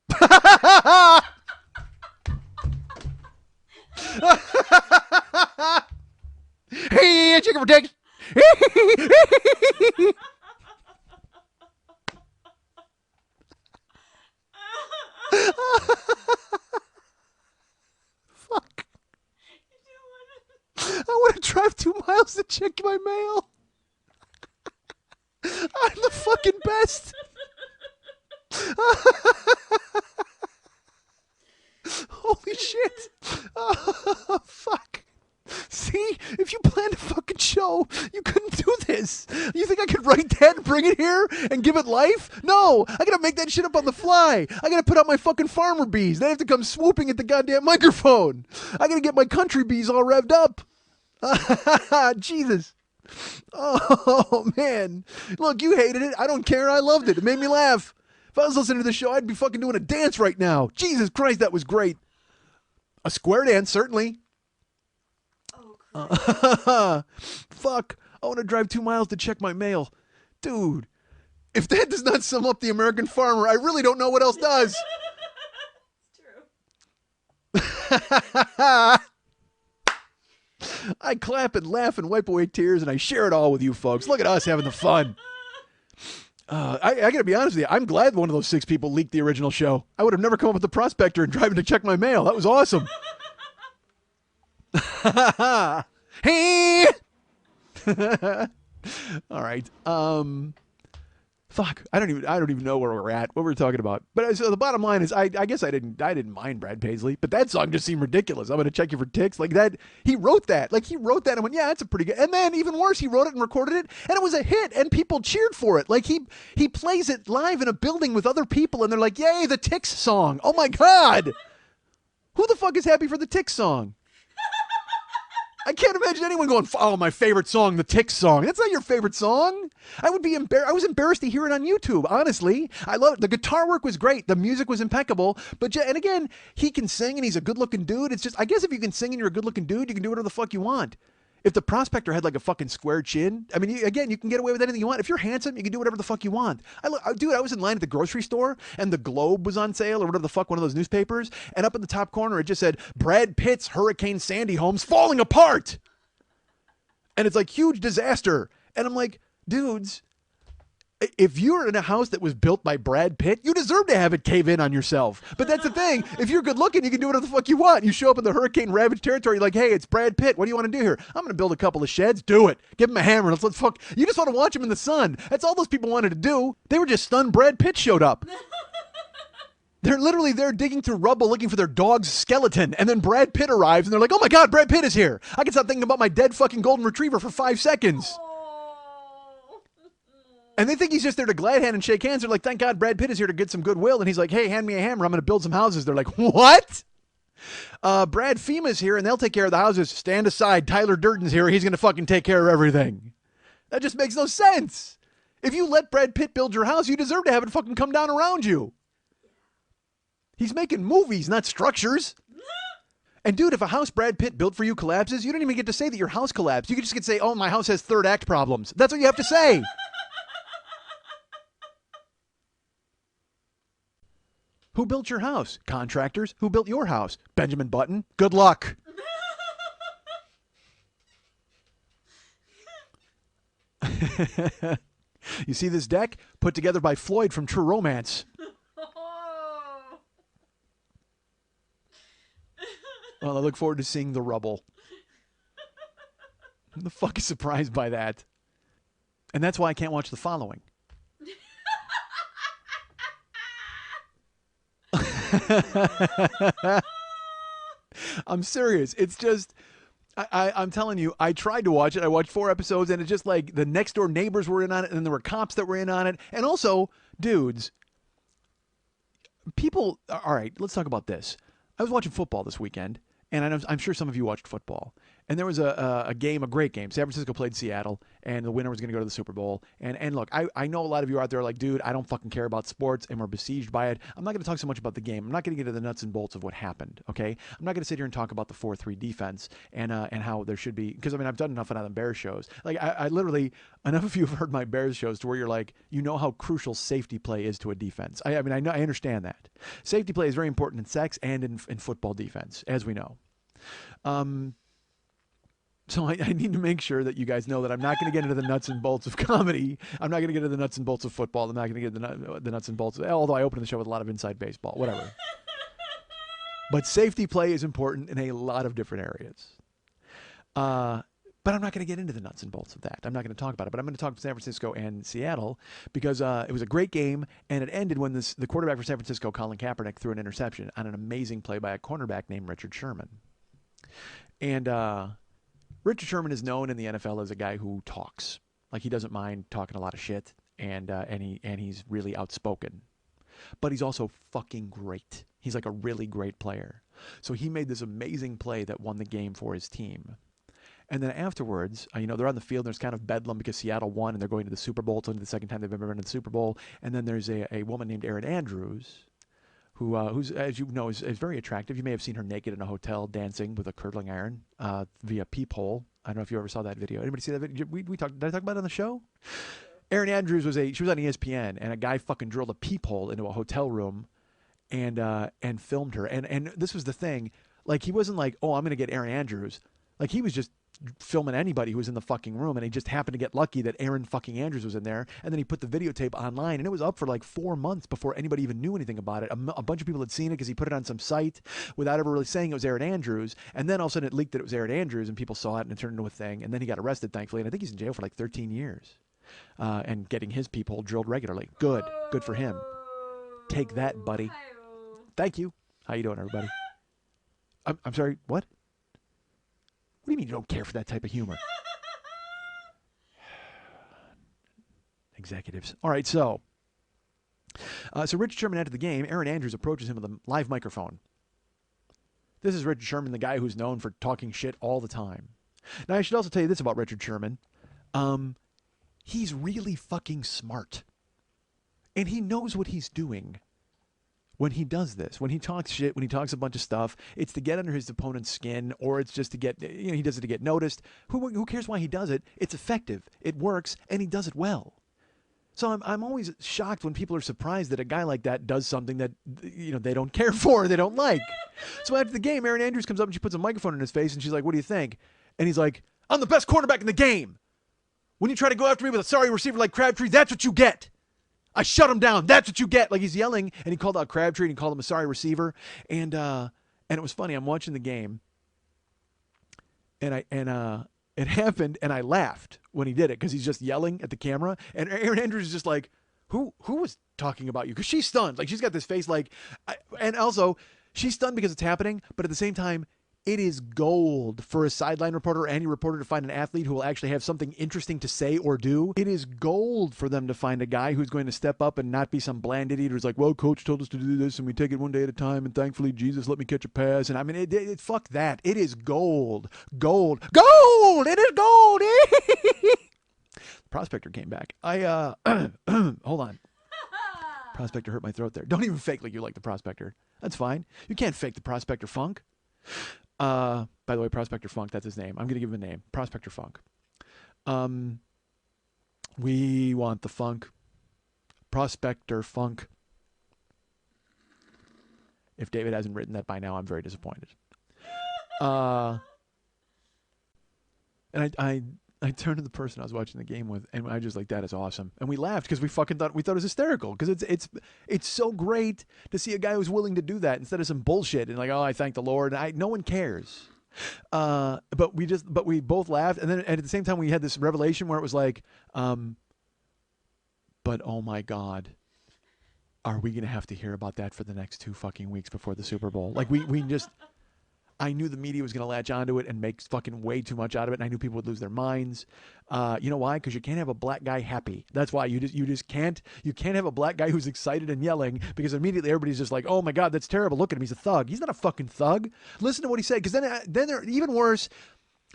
Hey, chicken for Texas. Fuck. I want to drive 2 miles to check my mail. I'm the fucking best. Holy shit. Oh, fuck. See, if you planned a fucking show, you couldn't do this. You think I could write that and bring it here and give it life? No, I gotta make that shit up on the fly. I gotta put out my fucking farmer bees. They have to come swooping at the goddamn microphone. I gotta get my country bees all revved up. Jesus. Oh, man. Look, you hated it. I don't care. I loved it. It made me laugh. If I was listening to the show, I'd be fucking doing a dance right now. Jesus Christ, that was great. A square dance, certainly. Fuck. I want to drive 2 miles to check my mail. Dude, if that does not sum up the American farmer, I really don't know what else does. It's true. I clap and laugh and wipe away tears, and I share it all with you folks. Look at us having the fun. I gotta be honest with you. I'm glad one of those 6 people leaked the original show. I would have never come up with the prospector and driving to check my mail. That was awesome. Hey. All right. Fuck. I don't even know where we're at. What we're talking about. But so the bottom line is, I guess I didn't mind Brad Paisley, but that song just seemed ridiculous. I'm gonna check you for ticks like that. He wrote that. And went, yeah, that's a pretty good. And then even worse, he wrote it and recorded it, and it was a hit, and people cheered for it. Like he plays it live in a building with other people, and they're like, yay, the Ticks song. Oh my god. Who the fuck is happy for the Ticks song? I can't imagine anyone going, oh, my favorite song, the Ticks song. That's not your favorite song. I would be I was embarrassed to hear it on YouTube, honestly. I love it. The guitar work was great. The music was impeccable. And again, he can sing and he's a good-looking dude. It's just, I guess if you can sing and you're a good-looking dude, you can do whatever the fuck you want. If the prospector had like a fucking square chin, I mean, again, you can get away with anything you want. If you're handsome, you can do whatever the fuck you want. Dude, I was in line at the grocery store and the Globe was on sale or whatever the fuck, one of those newspapers. And up in the top corner, it just said, Brad Pitt's Hurricane Sandy home's falling apart. And it's like huge disaster. And I'm like, dudes, if you're in a house that was built by Brad Pitt, you deserve to have it cave in on yourself. But that's the thing. If you're good looking, you can do whatever the fuck you want. You show up in the hurricane ravaged territory, like, hey, it's Brad Pitt. What do you want to do here? I'm going to build a couple of sheds. Do it. Give him a hammer. Let's fuck. You just want to watch him in the sun. That's all those people wanted to do. They were just stunned Brad Pitt showed up. They're literally there digging through rubble looking for their dog's skeleton. And then Brad Pitt arrives and they're like, oh my God, Brad Pitt is here. I can stop thinking about my dead fucking golden retriever for 5 seconds. And they think he's just there to glad hand and shake hands. They're like, thank God Brad Pitt is here to get some goodwill. And he's like, hey, hand me a hammer. I'm going to build some houses. They're like, what? Brad FEMA's here and they'll take care of the houses. Stand aside. Tyler Durden's here. He's going to fucking take care of everything. That just makes no sense. If you let Brad Pitt build your house, you deserve to have it fucking come down around you. He's making movies, not structures. And dude, if a house Brad Pitt built for you collapses, you don't even get to say that your house collapsed. You just get to say, oh, my house has third act problems. That's what you have to say. Who built your house? Contractors. Who built your house? Benjamin Button. Good luck. You see this deck? Put together by Floyd from True Romance. Well, I look forward to seeing the rubble. Who the fuck is surprised by that? And that's why I can't watch the following. I'm serious. It's just, I'm telling you, I tried to watch it. I watched 4 episodes, and it's just like the next door neighbors were in on it, and then there were cops that were in on it. And also, dudes, people, all right, let's talk about this. I was watching football this weekend, and I'm sure some of you watched football. And there was a game, a great game. San Francisco played Seattle, and the winner was going to go to the Super Bowl. And look, I know a lot of you out there are like, dude, I don't fucking care about sports, and we're besieged by it. I'm not going to talk so much about the game. I'm not going to get into the nuts and bolts of what happened, okay? I'm not going to sit here and talk about the 4-3 defense and how there should be, because, I mean, I've done enough on the Bears shows. Like, I literally, enough of you have heard my Bears shows to where you're like, you know how crucial safety play is to a defense. I mean, I understand that. Safety play is very important in sex and in football defense, as we know. So I need to make sure that you guys know that I'm not going to get into the nuts and bolts of comedy. I'm not going to get into the nuts and bolts of football. I'm not going to get into the nuts and bolts, although I open the show with a lot of inside baseball, whatever. But safety play is important in a lot of different areas. But I'm not going to get into the nuts and bolts of that. I'm not going to talk about it. But I'm going to talk about San Francisco and Seattle because it was a great game, and it ended when the quarterback for San Francisco, Colin Kaepernick, threw an interception on an amazing play by a cornerback named Richard Sherman. And Richard Sherman is known in the NFL as a guy who talks. Like, he doesn't mind talking a lot of shit, and he's really outspoken. But he's also fucking great. He's like a really great player. So he made this amazing play that won the game for his team. And then afterwards, they're on the field, and there's kind of bedlam because Seattle won, and they're going to the Super Bowl. It's only the second time they've ever been to the Super Bowl. And then there's a woman named Erin Andrews, who's, as you know, is very attractive. You may have seen her naked in a hotel dancing with a curling iron via peephole. I don't know if you ever saw that video. Anybody see that video? Did I talk about it on the show? Erin Andrews she was on ESPN, and a guy fucking drilled a peephole into a hotel room and filmed her. And this was the thing. Like, he wasn't like, oh, I'm going to get Erin Andrews. Like, he was just filming anybody who was in the fucking room, and he just happened to get lucky that Erin fucking Andrews was in there, and then he put the videotape online, and it was up for like 4 months before anybody even knew anything about it. A bunch of people had seen it because he put it on some site without ever really saying it was Erin Andrews, and then all of a sudden it leaked that it was Erin Andrews, and people saw it, and it turned into a thing, and then he got arrested, thankfully, and I think he's in jail for like 13 years, and getting his peephole drilled regularly. Good for him. Take that, buddy. Thank you. How you doing, everybody? I'm sorry, what? What do you mean you don't care for that type of humor? Executives. All right, so Richard Sherman entered the game. Erin Andrews approaches him with a live microphone. This is Richard Sherman, the guy who's known for talking shit all the time. Now, I should also tell you this about Richard Sherman. He's really fucking smart. And he knows what he's doing when he does this. When he talks shit, when he talks a bunch of stuff, it's to get under his opponent's skin, or it's just to get, he does it to get noticed. Who cares why he does it? It's effective. It works, and he does it well. So I'm always shocked when people are surprised that a guy like that does something that, they don't care for, they don't like. So after the game, Erin Andrews comes up and she puts a microphone in his face, and she's like, what do you think? And he's like, I'm the best cornerback in the game. When you try to go after me with a sorry receiver like Crabtree, that's what you get. I shut him down. That's what you get. Like, he's yelling, and he called out Crabtree, and he called him a sorry receiver. And it was funny. I'm watching the game, and it happened, and I laughed when he did it because he's just yelling at the camera. And Erin Andrews is just like, who was talking about you? Because she's stunned. Like, she's got this face like, and also she's stunned because it's happening, but at the same time, it is gold for a sideline reporter or any reporter to find an athlete who will actually have something interesting to say or do. It is gold for them to find a guy who's going to step up and not be some bland idiot who's like, well, coach told us to do this and we take it one day at a time, and thankfully Jesus let me catch a pass. And I mean, fuck that. It is gold. Gold. Gold! It is gold! The prospector came back. Hold on. Prospector hurt my throat there. Don't even fake like you like the prospector. That's fine. You can't fake the prospector funk. By the way, Prospector Funk, that's his name. I'm going to give him a name. Prospector Funk. We want the funk. Prospector Funk. If David hasn't written that by now, I'm very disappointed. And I turned to the person I was watching the game with, and I just like, that is awesome. And we laughed because we thought it was hysterical, because it's so great to see a guy who's willing to do that instead of some bullshit and like, oh, I thank the Lord. No one cares. But we both laughed, and then at the same time we had this revelation where it was like, but oh my God, are we gonna have to hear about that for the next 2 fucking weeks before the Super Bowl? Like we just. I knew the media was going to latch onto it and make fucking way too much out of it, and I knew people would lose their minds. You know why? Because you can't have a black guy happy. That's why you just can't. You can't have a black guy who's excited and yelling, because immediately everybody's just like, "Oh my God, that's terrible! Look at him. He's a thug. He's not a fucking thug." Listen to what he said, because then they're even worse.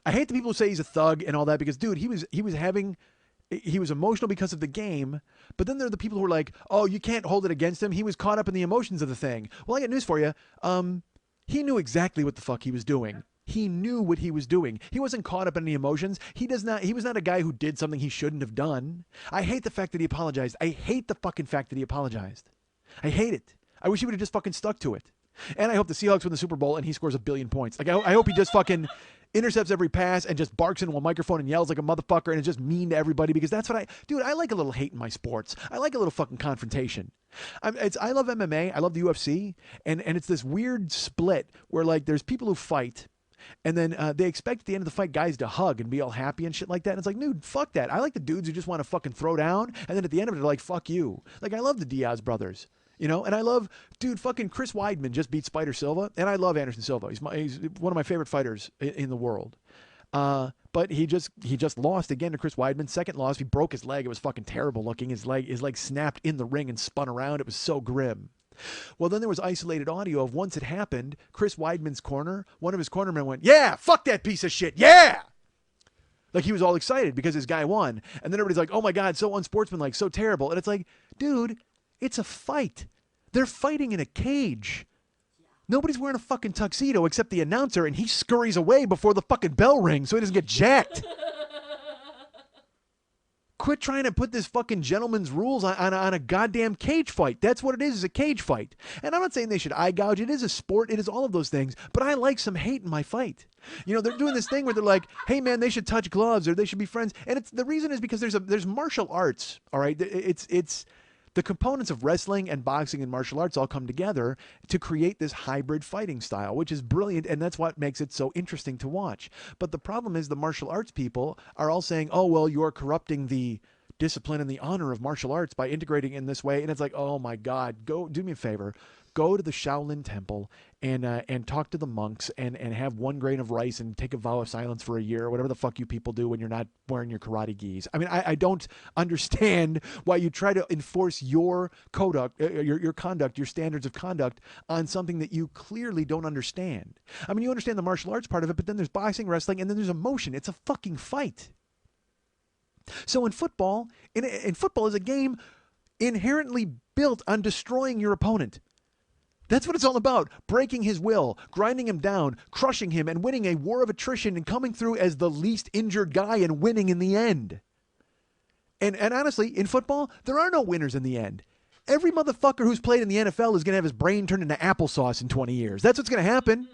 I hate the people who say he's a thug and all that because, dude, he was emotional because of the game, but then there are the people who are like, oh, you can't hold it against him. He was caught up in the emotions of the thing. Well, I got news for you. He knew exactly what the fuck he was doing. He knew what he was doing. He wasn't caught up in any emotions. He was not a guy who did something he shouldn't have done. I hate the fact that he apologized. I hate the fucking fact that he apologized. I hate it. I wish he would have just fucking stuck to it. And I hope the Seahawks win the Super Bowl and he scores 1 billion points. Like, I hope he just fucking intercepts every pass and just barks into a microphone and yells like a motherfucker and is just mean to everybody, because that's what I like a little hate in my sports. I like a little fucking confrontation. I love MMA. I love the UFC. And it's this weird split where, like, there's people who fight and then they expect at the end of the fight guys to hug and be all happy and shit like that. And it's like, dude, fuck that. I like the dudes who just want to fucking throw down. And then at the end of it, they're like, fuck you. Like, I love the Diaz brothers. You know, and I love, dude, fucking Chris Weidman just beat Spider Silva, and I love Anderson Silva. He's one of my favorite fighters in the world. But he just lost again to Chris Weidman. Second loss, he broke his leg. It was fucking terrible looking. His leg snapped in the ring and spun around. It was so grim. Well, then there was isolated audio of once it happened, Chris Weidman's corner, one of his cornermen went, yeah, fuck that piece of shit, yeah! Like, he was all excited because his guy won. And then everybody's like, oh my God, so unsportsmanlike, so terrible. And it's like, dude, it's a fight. They're fighting in a cage. Nobody's wearing a fucking tuxedo except the announcer, and he scurries away before the fucking bell rings so he doesn't get jacked. Quit trying to put this fucking gentleman's rules on a goddamn cage fight. That's what it is a cage fight. And I'm not saying they should eye gouge. It is a sport. It is all of those things. But I like some hate in my fight. You know, they're doing this thing where they're like, hey, man, they should touch gloves or they should be friends. And the reason is because there's martial arts, all right? It's the components of wrestling and boxing and martial arts all come together to create this hybrid fighting style, which is brilliant, and that's what makes it so interesting to watch. But the problem is the martial arts people are all saying, oh, well, you're corrupting the discipline and the honor of martial arts by integrating in this way. And it's like, oh, my God, go do me a favor. Go to the Shaolin Temple and talk to the monks and have 1 grain of rice and take a vow of silence for a year, or whatever the fuck you people do when you're not wearing your karate gis. I mean, I don't understand why you try to enforce your conduct, your conduct, your standards of conduct on something that you clearly don't understand. I mean, you understand the martial arts part of it, but then there's boxing, wrestling, and then there's emotion. It's a fucking fight. So in football is a game inherently built on destroying your opponent. That's what it's all about. Breaking his will, grinding him down, crushing him, and winning a war of attrition and coming through as the least injured guy and winning in the end. And honestly, in football, there are no winners in the end. Every motherfucker who's played in the NFL is going to have his brain turned into applesauce in 20 years. That's what's going to happen.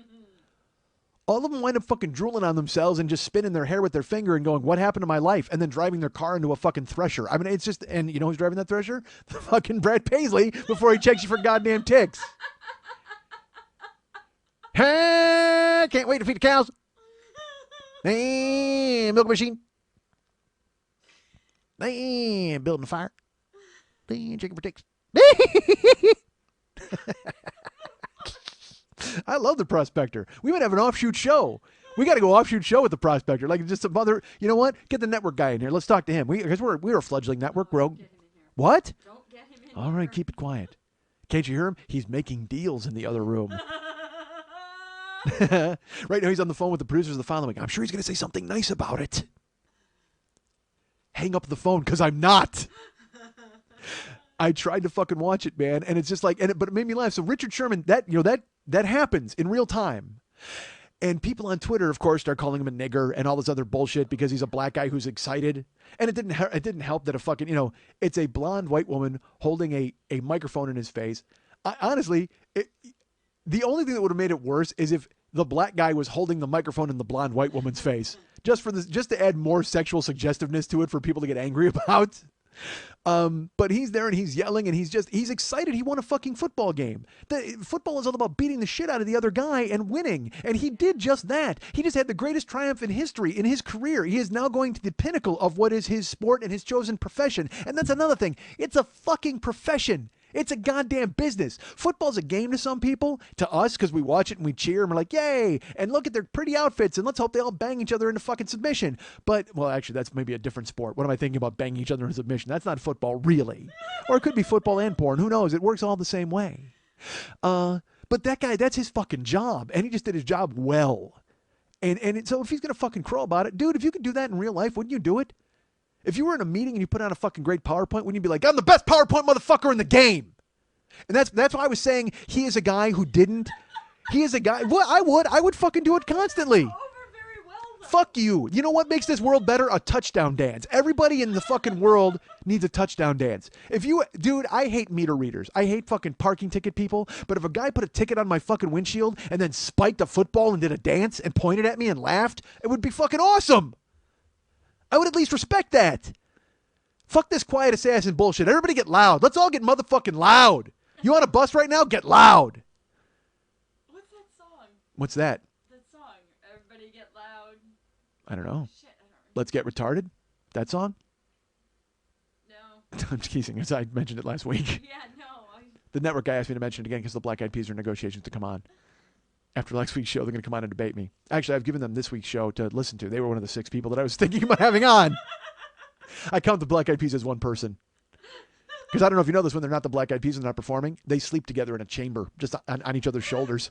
All of them wind up fucking drooling on themselves and just spinning their hair with their finger and going, what happened to my life? And then driving their car into a fucking thresher. I mean, it's just, and you know who's driving that thresher? The fucking Brad Paisley before he checks you for goddamn ticks. Hey, can't wait to feed the cows. Hey, milk machine. Hey, building a fire. Hey, chicken for ticks. I love the Prospector. We might have an offshoot show. We got to go offshoot show with the Prospector. Like, just some other, you know what? Get the network guy in here. Let's talk to him. Because we're a fledgling network. We're, what? Don't get him in All right, keep it quiet. Can't you hear him? He's making deals in the other room. Right now he's on the phone with the producers of the following. I'm sure he's going to say something nice about it. Hang up the phone, because I'm not. I tried to fucking watch it, man, and it's just like, but it made me laugh. So Richard Sherman, that happens in real time. And people on Twitter, of course, start calling him a nigger and all this other bullshit because he's a black guy who's excited. And it didn't help that a fucking, it's a blonde white woman holding a microphone in his face. Honestly, the only thing that would have made it worse is if the black guy was holding the microphone in the blonde white woman's face, just to add more sexual suggestiveness to it for people to get angry about. But he's there and he's yelling and he's excited. He won a fucking football game. Football is all about beating the shit out of the other guy and winning. And he did just that. He just had the greatest triumph in history in his career. He is now going to the pinnacle of what is his sport and his chosen profession. And that's another thing. It's a fucking profession. It's a goddamn business. Football's a game to some people, to us, because we watch it and we cheer and we're like, yay, and look at their pretty outfits and let's hope they all bang each other into fucking submission. But, well, actually, that's maybe a different sport. What am I thinking about banging each other into submission? That's not football, really. Or it could be football and porn. Who knows? It works all the same way. But that guy, that's his fucking job, and he just did his job well. And so if he's going to fucking crow about it, dude, if you could do that in real life, wouldn't you do it? If you were in a meeting and you put on a fucking great PowerPoint, wouldn't you be like, I'm the best PowerPoint motherfucker in the game? And that's why I was saying he is a guy who didn't. He is a guy. Well, I would fucking do it constantly. Over very well, though. Fuck you. You know what makes this world better? A touchdown dance. Everybody in the fucking world needs a touchdown dance. Dude, I hate meter readers. I hate fucking parking ticket people. But if a guy put a ticket on my fucking windshield and then spiked a football and did a dance and pointed at me and laughed, it would be fucking awesome. I would at least respect that. Fuck this quiet assassin bullshit. Everybody get loud. Let's all get motherfucking loud. You on a bus right now? Get loud. What's that song? What's that? That song. Everybody get loud. I don't know. Shit, I don't remember. Let's Get Retarded? That song? No. I'm just teasing, as I mentioned it last week. Yeah, no. The network guy asked me to mention it again because the Black Eyed Peas are in negotiations to come on. After last week's show, they're going to come on and debate me. Actually, I've given them this week's show to listen to. They were one of the 6 people that I was thinking about having on. I count the Black Eyed Peas as one person. Because I don't know if you know this, when they're not the Black Eyed Peas and they're not performing, they sleep together in a chamber, just on each other's shoulders.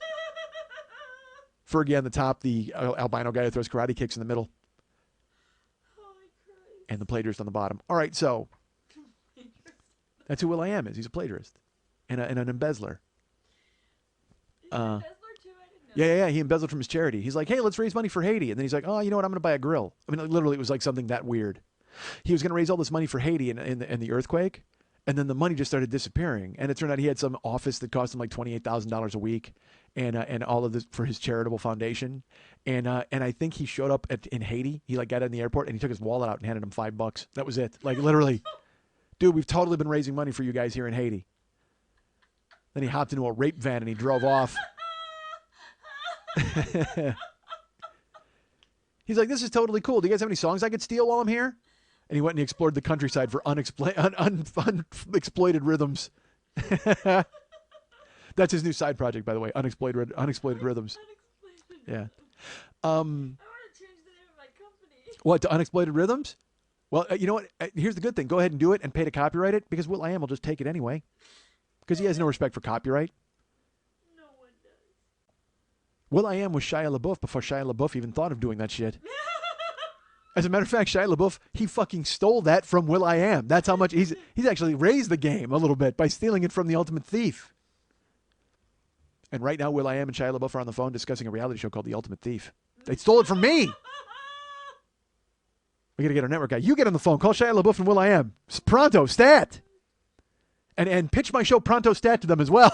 Fergie on the top, the albino guy who throws karate kicks in the middle. Holy Christ. And the plagiarist on the bottom. All right, so that's who Will.i.am is. He's a plagiarist and an embezzler. Is he an embezzler too? I didn't know. Yeah. He embezzled from his charity. He's like, hey, let's raise money for Haiti. And then he's like, oh, you know what? I'm going to buy a grill. I mean, literally, it was like something that weird. He was going to raise all this money for Haiti in the earthquake. And then the money just started disappearing. And it turned out he had some office that cost him like $28,000 a week, and all of this for his charitable foundation. And I think he showed up in Haiti. He like got in the airport and he took his wallet out and handed him $5. That was it. Like literally, dude, we've totally been raising money for you guys here in Haiti. Then he hopped into a rape van and he drove off. He's like, this is totally cool. Do you guys have any songs I could steal while I'm here? And he went and he explored the countryside for unexploited rhythms. That's his new side project, by the way. Unexploited rhythms. Yeah. I want to change the name of my company. What, to Unexploited Rhythms? Well, you know what? Here's the good thing. Go ahead and do it and pay to copyright it, because Will.i.am will just take it anyway. Because he has no respect for copyright. No one does. Will.i.am was Shia LaBeouf before Shia LaBeouf even thought of doing that shit. As a matter of fact, Shia LaBeouf, he fucking stole that from Will.i.am. That's how much he's actually raised the game a little bit by stealing it from the Ultimate Thief. And right now, Will.i.am and Shia LaBeouf are on the phone discussing a reality show called The Ultimate Thief. They stole it from me. We got to get our network guy. You get on the phone. Call Shia LaBeouf and Will.i.am. Pronto, stat. And pitch my show Pronto Stat to them as well.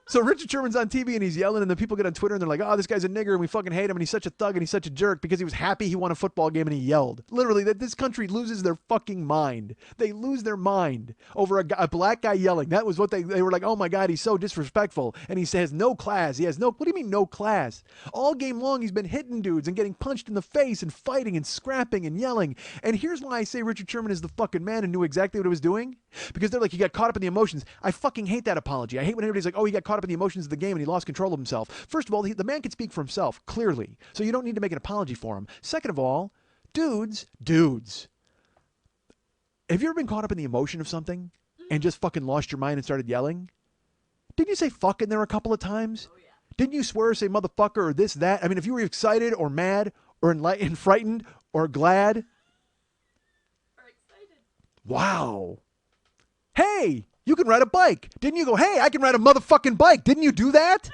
So Richard Sherman's on TV and he's yelling, and then people get on Twitter and they're like, oh, this guy's a nigger and we fucking hate him and he's such a thug and he's such a jerk because he was happy he won a football game and he yelled. Literally, that this country loses their fucking mind. They lose their mind over a black guy yelling. That was what they were like, oh my God, he's so disrespectful. And he says no class. He has no, what do you mean no class? All game long he's been hitting dudes and getting punched in the face and fighting and scrapping and yelling. And here's why I say Richard Sherman is the fucking man and knew exactly what he was doing. Because they're like, he got caught up in the emotions. I fucking hate that apology. I hate when everybody's like, oh, he got caught up in the emotions of the game and he lost control of himself. First of all, the man can speak for himself, clearly. So you don't need to make an apology for him. Second of all, dudes. Have you ever been caught up in the emotion of something and just fucking lost your mind and started yelling? Didn't you say fucking there a couple of times? Oh, yeah. Didn't you swear or say motherfucker or this, that? I mean, if you were excited or mad or enlightened, frightened or glad. Or excited. Wow. Hey, you can ride a bike. Didn't you go, hey, I can ride a motherfucking bike? Didn't you do that?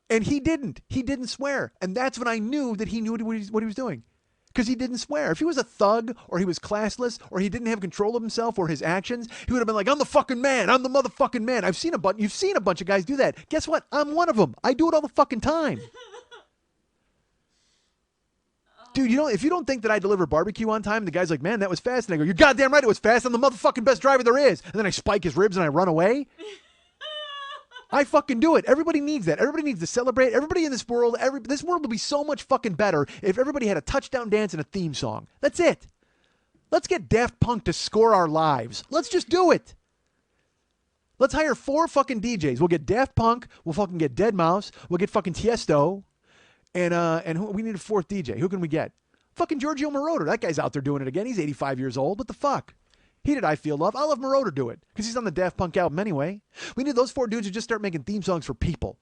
And he didn't. He didn't swear. And that's when I knew that he knew what he was doing. Because he didn't swear. If he was a thug or he was classless or he didn't have control of himself or his actions, he would have been like, I'm the fucking man. I'm the motherfucking man. You've seen a bunch of guys do that. Guess what? I'm one of them. I do it all the fucking time. Dude, you know, if you don't think that I deliver barbecue on time, the guy's like, man, that was fast. And I go, you're goddamn right it was fast. I'm the motherfucking best driver there is. And then I spike his ribs and I run away. I fucking do it. Everybody needs that. Everybody needs to celebrate. Everybody in this world, this world would be so much fucking better if everybody had a touchdown dance and a theme song. That's it. Let's get Daft Punk to score our lives. Let's just do it. Let's hire 4 fucking DJs. We'll get Daft Punk. We'll fucking get Deadmau5. We'll get fucking Tiesto. And we need a 4th DJ. Who can we get? Fucking Giorgio Moroder. That guy's out there doing it again. He's 85 years old. What the fuck? He did I Feel Love. I'll have Moroder do it because he's on the Daft Punk album anyway. We need those 4 dudes who just start making theme songs for people.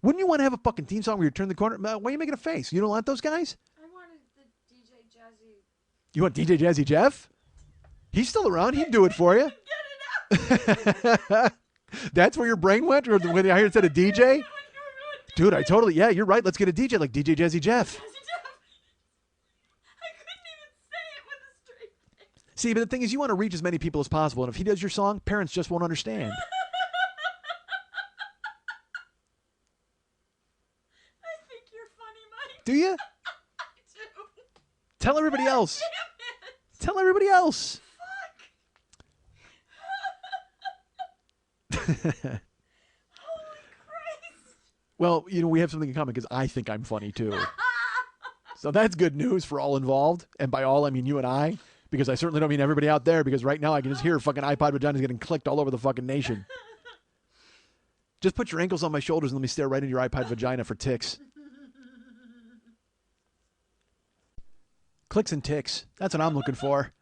Wouldn't you want to have a fucking theme song where you turn the corner? Why are you making a face? You don't want those guys? I wanted the DJ Jazzy. You want DJ Jazzy Jeff? He's still around. He'd do it for you. Get it out. That's where your brain went when I heard it said a DJ? Dude, I totally, yeah, you're right. Let's get a DJ like DJ Jazzy Jeff. Jazzy Jeff. I couldn't even say it with a straight face. See, but the thing is, you want to reach as many people as possible. And if he does your song, parents just won't understand. I think you're funny, Mike. Do you? I do. Tell everybody else. Damn it. Tell everybody else. Holy Christ. Well, we have something in common because I think I'm funny too. So that's good news for all involved. And by all, I mean you and I, because I certainly don't mean everybody out there, because right now I can just hear fucking iPod vaginas getting clicked all over the fucking nation. Just put your ankles on my shoulders and let me stare right into your iPod vagina for ticks. Clicks and ticks. That's what I'm looking for.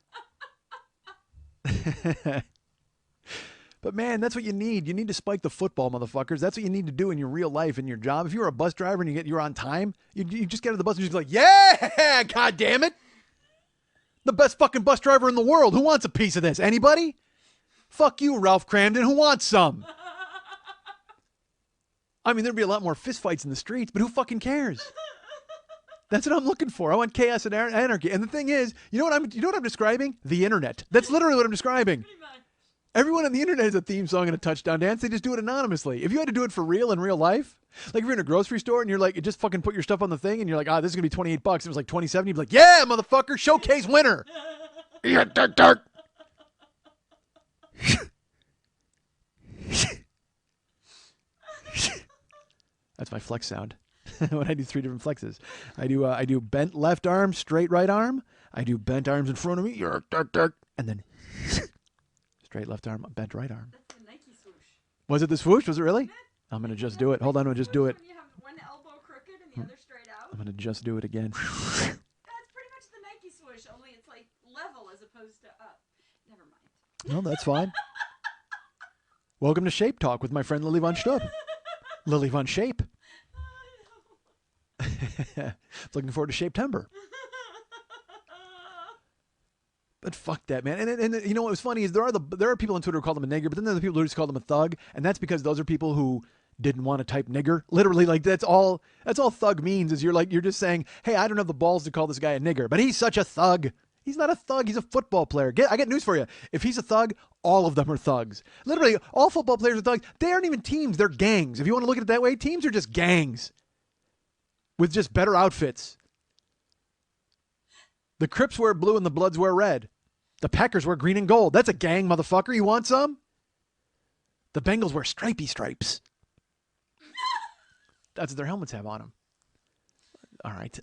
But man, that's what you need. You need to spike the football, motherfuckers. That's what you need to do in your real life, in your job. If you're a bus driver and you're on time, you just get to the bus and just be like, yeah, god damn it. The best fucking bus driver in the world. Who wants a piece of this? Anybody? Fuck you, Ralph Cramden. Who wants some? I mean, there'd be a lot more fistfights in the streets, but who fucking cares? That's what I'm looking for. I want chaos and anarchy. And the thing is, you know what I'm describing? The internet. That's literally what I'm describing. Pretty much. Everyone on the internet has a theme song and a touchdown dance. They just do it anonymously. If you had to do it for real in real life, like if you're in a grocery store and you're like, you just fucking put your stuff on the thing and you're like, this is going to be $28. It was like 27. You'd be like, yeah, motherfucker, showcase winner. Yeah, dirt, dirt. That's my flex sound. When I do 3 different flexes. I do bent left arm, straight right arm. I do bent arms in front of me. And then straight left arm, bent right arm. That's the Nike swoosh. Was it the swoosh? Was it really? I'm going to just do it. Hold on, I'm going to just do it. When you have one elbow crooked and the other straight out. I'm going to just do it again. That's pretty much the Nike swoosh, only it's like level as opposed to up. Never mind. No, that's fine. Welcome to Shape Talk with my friend Lily Von Stubb. Lily Von Shape. Looking forward to Shape-tember. But fuck that, man. And you know what was funny is there are people on Twitter who call them a nigger, but then there are the people who just call them a thug, and that's because those are people who didn't want to type nigger. Literally, like that's all thug means is you're just saying, hey, I don't have the balls to call this guy a nigger, but he's such a thug. He's not a thug. He's a football player. I got news for you. If he's a thug, all of them are thugs. Literally, all football players are thugs. They aren't even teams. They're gangs. If you want to look at it that way, teams are just gangs with just better outfits. The Crips wear blue and the Bloods wear red. The Packers wear green and gold. That's a gang, motherfucker. You want some? The Bengals wear stripy stripes. That's what their helmets have on them. All right.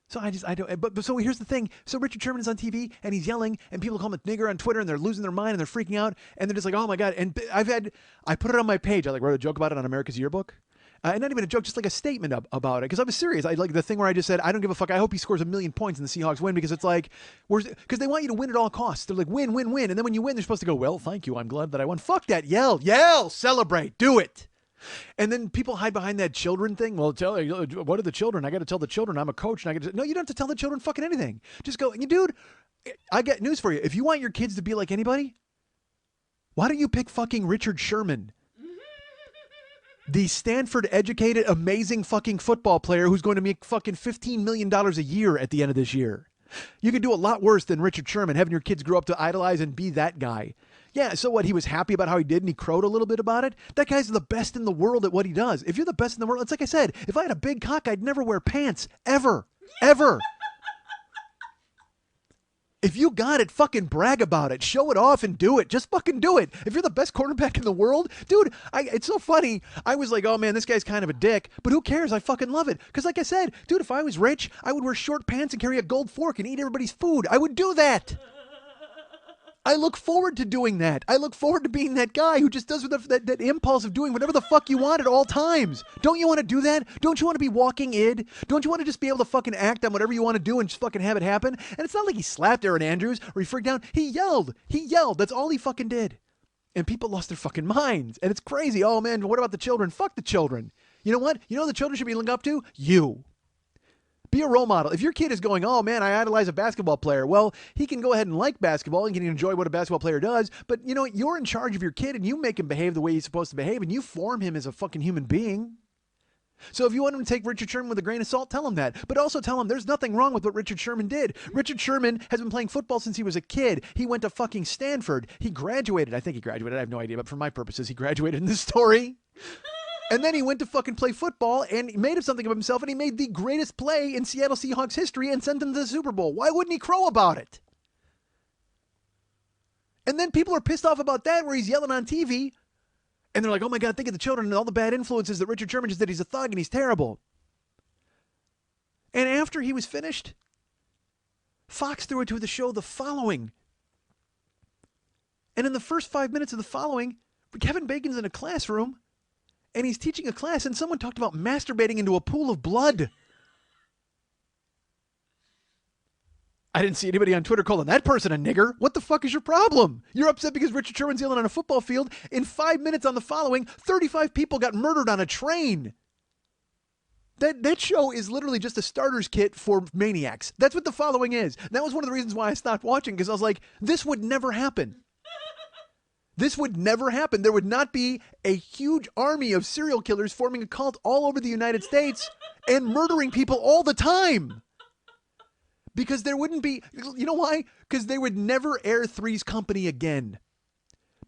So I don't, but so here's the thing. So Richard Sherman is on TV and he's yelling and people call him a nigger on Twitter and they're losing their mind and they're freaking out and they're just like, oh my God. And I put it on my page. I wrote a joke about it on America's Yearbook. And not even a joke, just like a statement about it. Because I was serious. I like the thing where I just said, I don't give a fuck. I hope he scores 1,000,000 points and the Seahawks win because it's like, because they want you to win at all costs. They're like, win, win, win. And then when you win, they're supposed to go, well, thank you. I'm glad that I won. Fuck that. Yell, celebrate, do it. And then people hide behind that children thing. Well, what are the children? I got to tell the children I'm a coach. And no, you don't have to tell the children fucking anything. Just go, dude, I got news for you. If you want your kids to be like anybody, why don't you pick fucking Richard Sherman? The Stanford-educated, amazing fucking football player who's going to make fucking $15 million a year at the end of this year. You could do a lot worse than Richard Sherman, having your kids grow up to idolize and be that guy. Yeah, so what? He was happy about how he did and he crowed a little bit about it. That guy's the best in the world at what he does. If you're the best in the world, it's like I said, if I had a big cock, I'd never wear pants. Ever. Ever. If you got it, fucking brag about it. Show it off and do it. Just fucking do it. If you're the best quarterback in the world, dude, it's so funny. I was like, oh man, this guy's kind of a dick, but who cares? I fucking love it. Because like I said, dude, if I was rich, I would wear short pants and carry a gold fork and eat everybody's food. I would do that. I look forward to doing that. I look forward to being that guy who just does that impulse of doing whatever the fuck you want at all times. Don't you want to do that? Don't you want to be walking id? Don't you want to just be able to fucking act on whatever you want to do and just fucking have it happen? And it's not like he slapped Aaron Andrews or he freaked out. He yelled. He yelled. That's all he fucking did. And people lost their fucking minds. And it's crazy. Oh man, what about the children? Fuck the children. You know what? You know the children should be looking up to? You. Be a role model. If your kid is going, oh man, I idolize a basketball player, well, he can go ahead and like basketball and can enjoy what a basketball player does, but you know, you're in charge of your kid and you make him behave the way he's supposed to behave and you form him as a fucking human being. So if you want him to take Richard Sherman with a grain of salt, tell him that. But also tell him there's nothing wrong with what Richard Sherman did. Richard Sherman has been playing football since he was a kid. He went to fucking Stanford. He graduated. I think he graduated. I have no idea, but for my purposes, he graduated in this story. And then he went to fucking play football and he made something of himself and he made the greatest play in Seattle Seahawks history and sent them to the Super Bowl. Why wouldn't he crow about it? And then people are pissed off about that where he's yelling on TV and they're like, oh my God, think of the children and all the bad influences that Richard Sherman just did. He's a thug and he's terrible. And after he was finished, Fox threw it to the show The Following. And in the first 5 minutes of The Following, Kevin Bacon's in a classroom and he's teaching a class and someone talked about masturbating into a pool of blood. I didn't see anybody on Twitter calling that person a nigger. What the fuck is your problem? You're upset because Richard Sherman's yelling on a football field. In 5 minutes on The Following, 35 people got murdered on a train. That show is literally just a starter's kit for maniacs. That's what The Following is. And that was one of the reasons why I stopped watching because I was like, this would never happen. This would never happen. There would not be a huge army of serial killers forming a cult all over the United States and murdering people all the time. Because there wouldn't be, you know why? Because they would never air Three's Company again.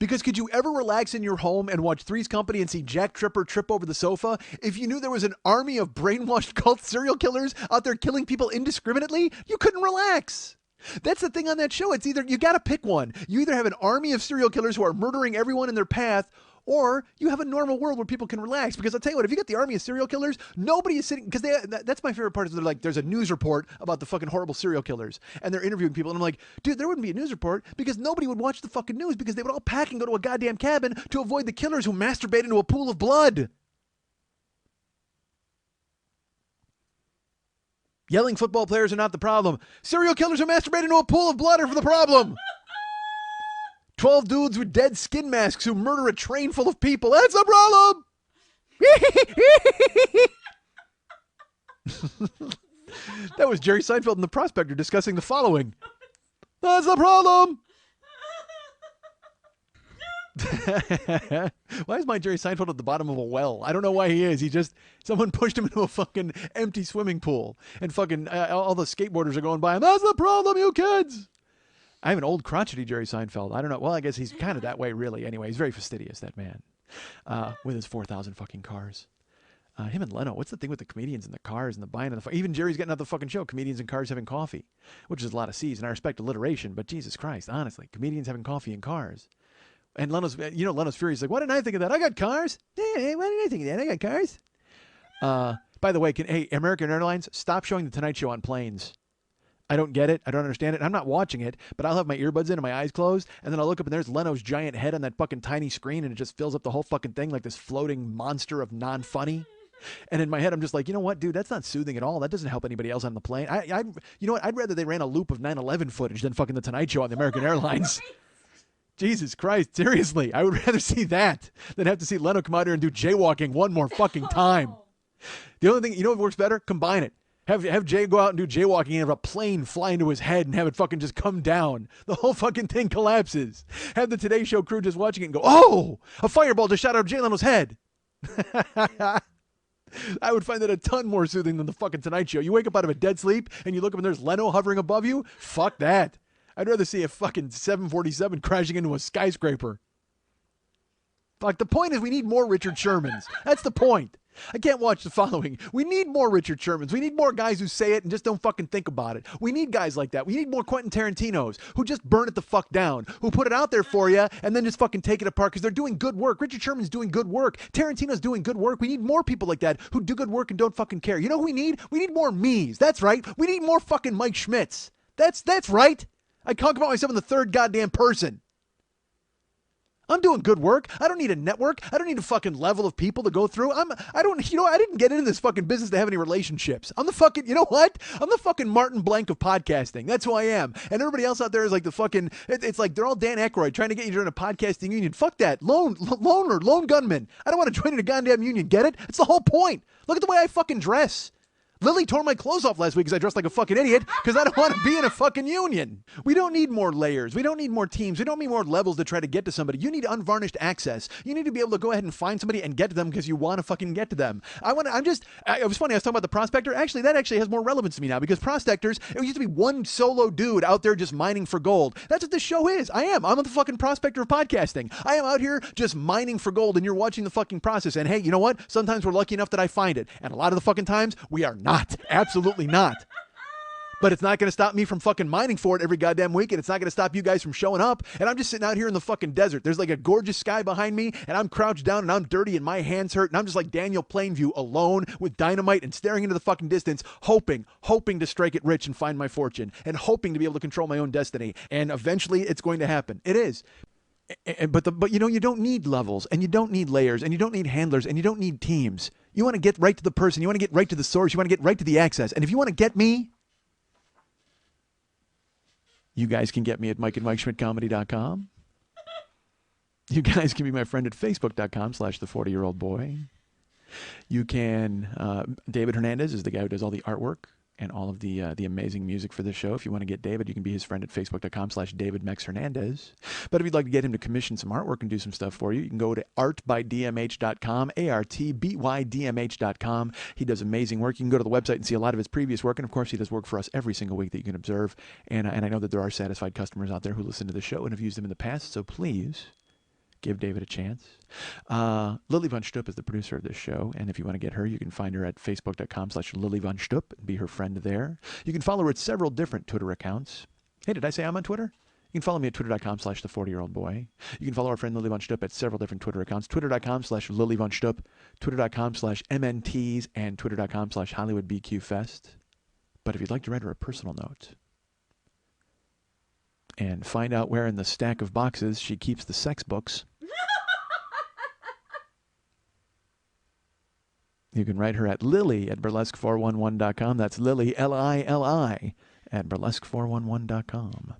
Because could you ever relax in your home and watch Three's Company and see Jack Tripper trip over the sofa if you knew there was an army of brainwashed cult serial killers out there killing people indiscriminately? You couldn't relax. That's the thing on that show. It's either, you got to pick one. You either have an army of serial killers who are murdering everyone in their path, or you have a normal world where people can relax. Because I'll tell you what, if you got the army of serial killers, nobody is sitting, because that's my favorite part is they're like, there's a news report about the fucking horrible serial killers. And they're interviewing people. And I'm like, dude, there wouldn't be a news report because nobody would watch the fucking news because they would all pack and go to a goddamn cabin to avoid the killers who masturbate into a pool of blood. Yelling football players are not the problem. Serial killers who masturbate into a pool of blood are the problem. 12 dudes with dead skin masks who murder a train full of people. That's the problem. That was Jerry Seinfeld in The Prospector discussing The Following. That's the problem. Why is my Jerry Seinfeld at the bottom of a well? I don't know why he is. Someone pushed him into a fucking empty swimming pool and fucking all the skateboarders are going by him. That's the problem, you kids. I have an old crotchety Jerry Seinfeld. I don't know. Well, I guess he's kind of that way, really. Anyway, he's very fastidious, that man, with his 4,000 fucking cars. Him and Leno. What's the thing with the comedians and the cars and the buying of the... Even Jerry's getting out the fucking show. Comedians and cars having coffee, which is a lot of C's. And I respect alliteration, but Jesus Christ, honestly, comedians having coffee in cars. And Leno's furious. Like, why didn't I think of that? I got cars. Hey, why didn't I think of that? I got cars. By the way, hey, American Airlines, stop showing The Tonight Show on planes. I don't get it. I don't understand it. I'm not watching it, but I'll have my earbuds in and my eyes closed, and then I'll look up and there's Leno's giant head on that fucking tiny screen, and it just fills up the whole fucking thing like this floating monster of non-funny. And in my head, I'm just like, you know what, dude? That's not soothing at all. That doesn't help anybody else on the plane. You know what? I'd rather they ran a loop of 9/11 footage than fucking The Tonight Show on the American Airlines. Jesus Christ, seriously. I would rather see that than have to see Leno come out here and do jaywalking one more fucking time. The only thing, you know what works better? Combine it. Have Jay go out and do jaywalking and have a plane fly into his head and have it fucking just come down. The whole fucking thing collapses. Have the Today Show crew just watching it and go, oh, a fireball just shot out of Jay Leno's head. I would find that a ton more soothing than the fucking Tonight Show. You wake up out of a dead sleep and you look up and there's Leno hovering above you. Fuck that. I'd rather see a fucking 747 crashing into a skyscraper. Fuck, the point is we need more Richard Shermans. That's the point. I can't watch The Following. We need more Richard Shermans. We need more guys who say it and just don't fucking think about it. We need guys like that. We need more Quentin Tarantinos who just burn it the fuck down, who put it out there for you and then just fucking take it apart because they're doing good work. Richard Sherman's doing good work. Tarantino's doing good work. We need more people like that who do good work and don't fucking care. You know who we need? We need more me's. That's right. We need more fucking Mike Schmitz. That's right. I talk about myself in the third goddamn person. I'm doing good work. I don't need a network. I don't need a fucking level of people to go through. I didn't get into this fucking business to have any relationships. I'm the fucking, you know what? I'm the fucking Martin Blank of podcasting. That's who I am. And everybody else out there is like the fucking, it's like they're all Dan Aykroyd trying to get you to join a podcasting union. Fuck that. Lone gunman. I don't want to join in a goddamn union. Get it? It's the whole point. Look at the way I fucking dress. Lily tore my clothes off last week because I dressed like a fucking idiot because I don't want to be in a fucking union. We don't need more layers. We don't need more teams. We don't need more levels to try to get to somebody. You need unvarnished access. You need to be able to go ahead and find somebody and get to them because you want to fucking get to them. It was funny. I was talking about the prospector. Actually, that actually has more relevance to me now because prospectors, it used to be one solo dude out there just mining for gold. That's what this show is. I'm the fucking prospector of podcasting. I am out here just mining for gold and you're watching the fucking process. And hey, you know what? Sometimes we're lucky enough that I find it. And a lot of the fucking times we are not. Absolutely not. But it's not going to stop me from fucking mining for it every goddamn week, and it's not going to stop you guys from showing up. And I'm just sitting out here in the fucking desert. There's like a gorgeous sky behind me, and I'm crouched down, and I'm dirty, and my hands hurt, and I'm just like Daniel Plainview alone with dynamite and staring into the fucking distance, hoping to strike it rich and find my fortune, and hoping to be able to control my own destiny. And eventually, it's going to happen. It is. But you know, you don't need levels, and you don't need layers, and you don't need handlers, and you don't need teams. You want to get right to the person. You want to get right to the source. You want to get right to the access. And if you want to get me, you guys can get me at mikeandmikeschmidtcomedy.com. You guys can be my friend at facebook.com/the40year-old-boy. You can, David Hernandez is the guy who does all the artwork and all of the amazing music for this show. If you want to get David, you can be his friend at facebook.com/DavidMexHernandez. But if you'd like to get him to commission some artwork and do some stuff for you, you can go to artbydmh.com, artbydmh.com. He does amazing work. You can go to the website and see a lot of his previous work. And of course, he does work for us every single week that you can observe. And I know that there are satisfied customers out there who listen to the show and have used him in the past. So please give David a chance. Lily Von Stupp is the producer of this show, and if you want to get her, you can find her at facebook.com/Lily Von Stupp and be her friend there. You can follow her at several different Twitter accounts. Hey, did I say I'm on Twitter? You can follow me at twitter.com/the40year-old-boy. You can follow our friend Lily Von Stupp at several different Twitter accounts. Twitter.com/Lily Von Stupp, Twitter.com/MNTs, and Twitter.com/HollywoodBQFest. But if you'd like to write her a personal note and find out where in the stack of boxes she keeps the sex books, you can write her at Lily at burlesque411.com. That's Lily, Lili, at burlesque411.com.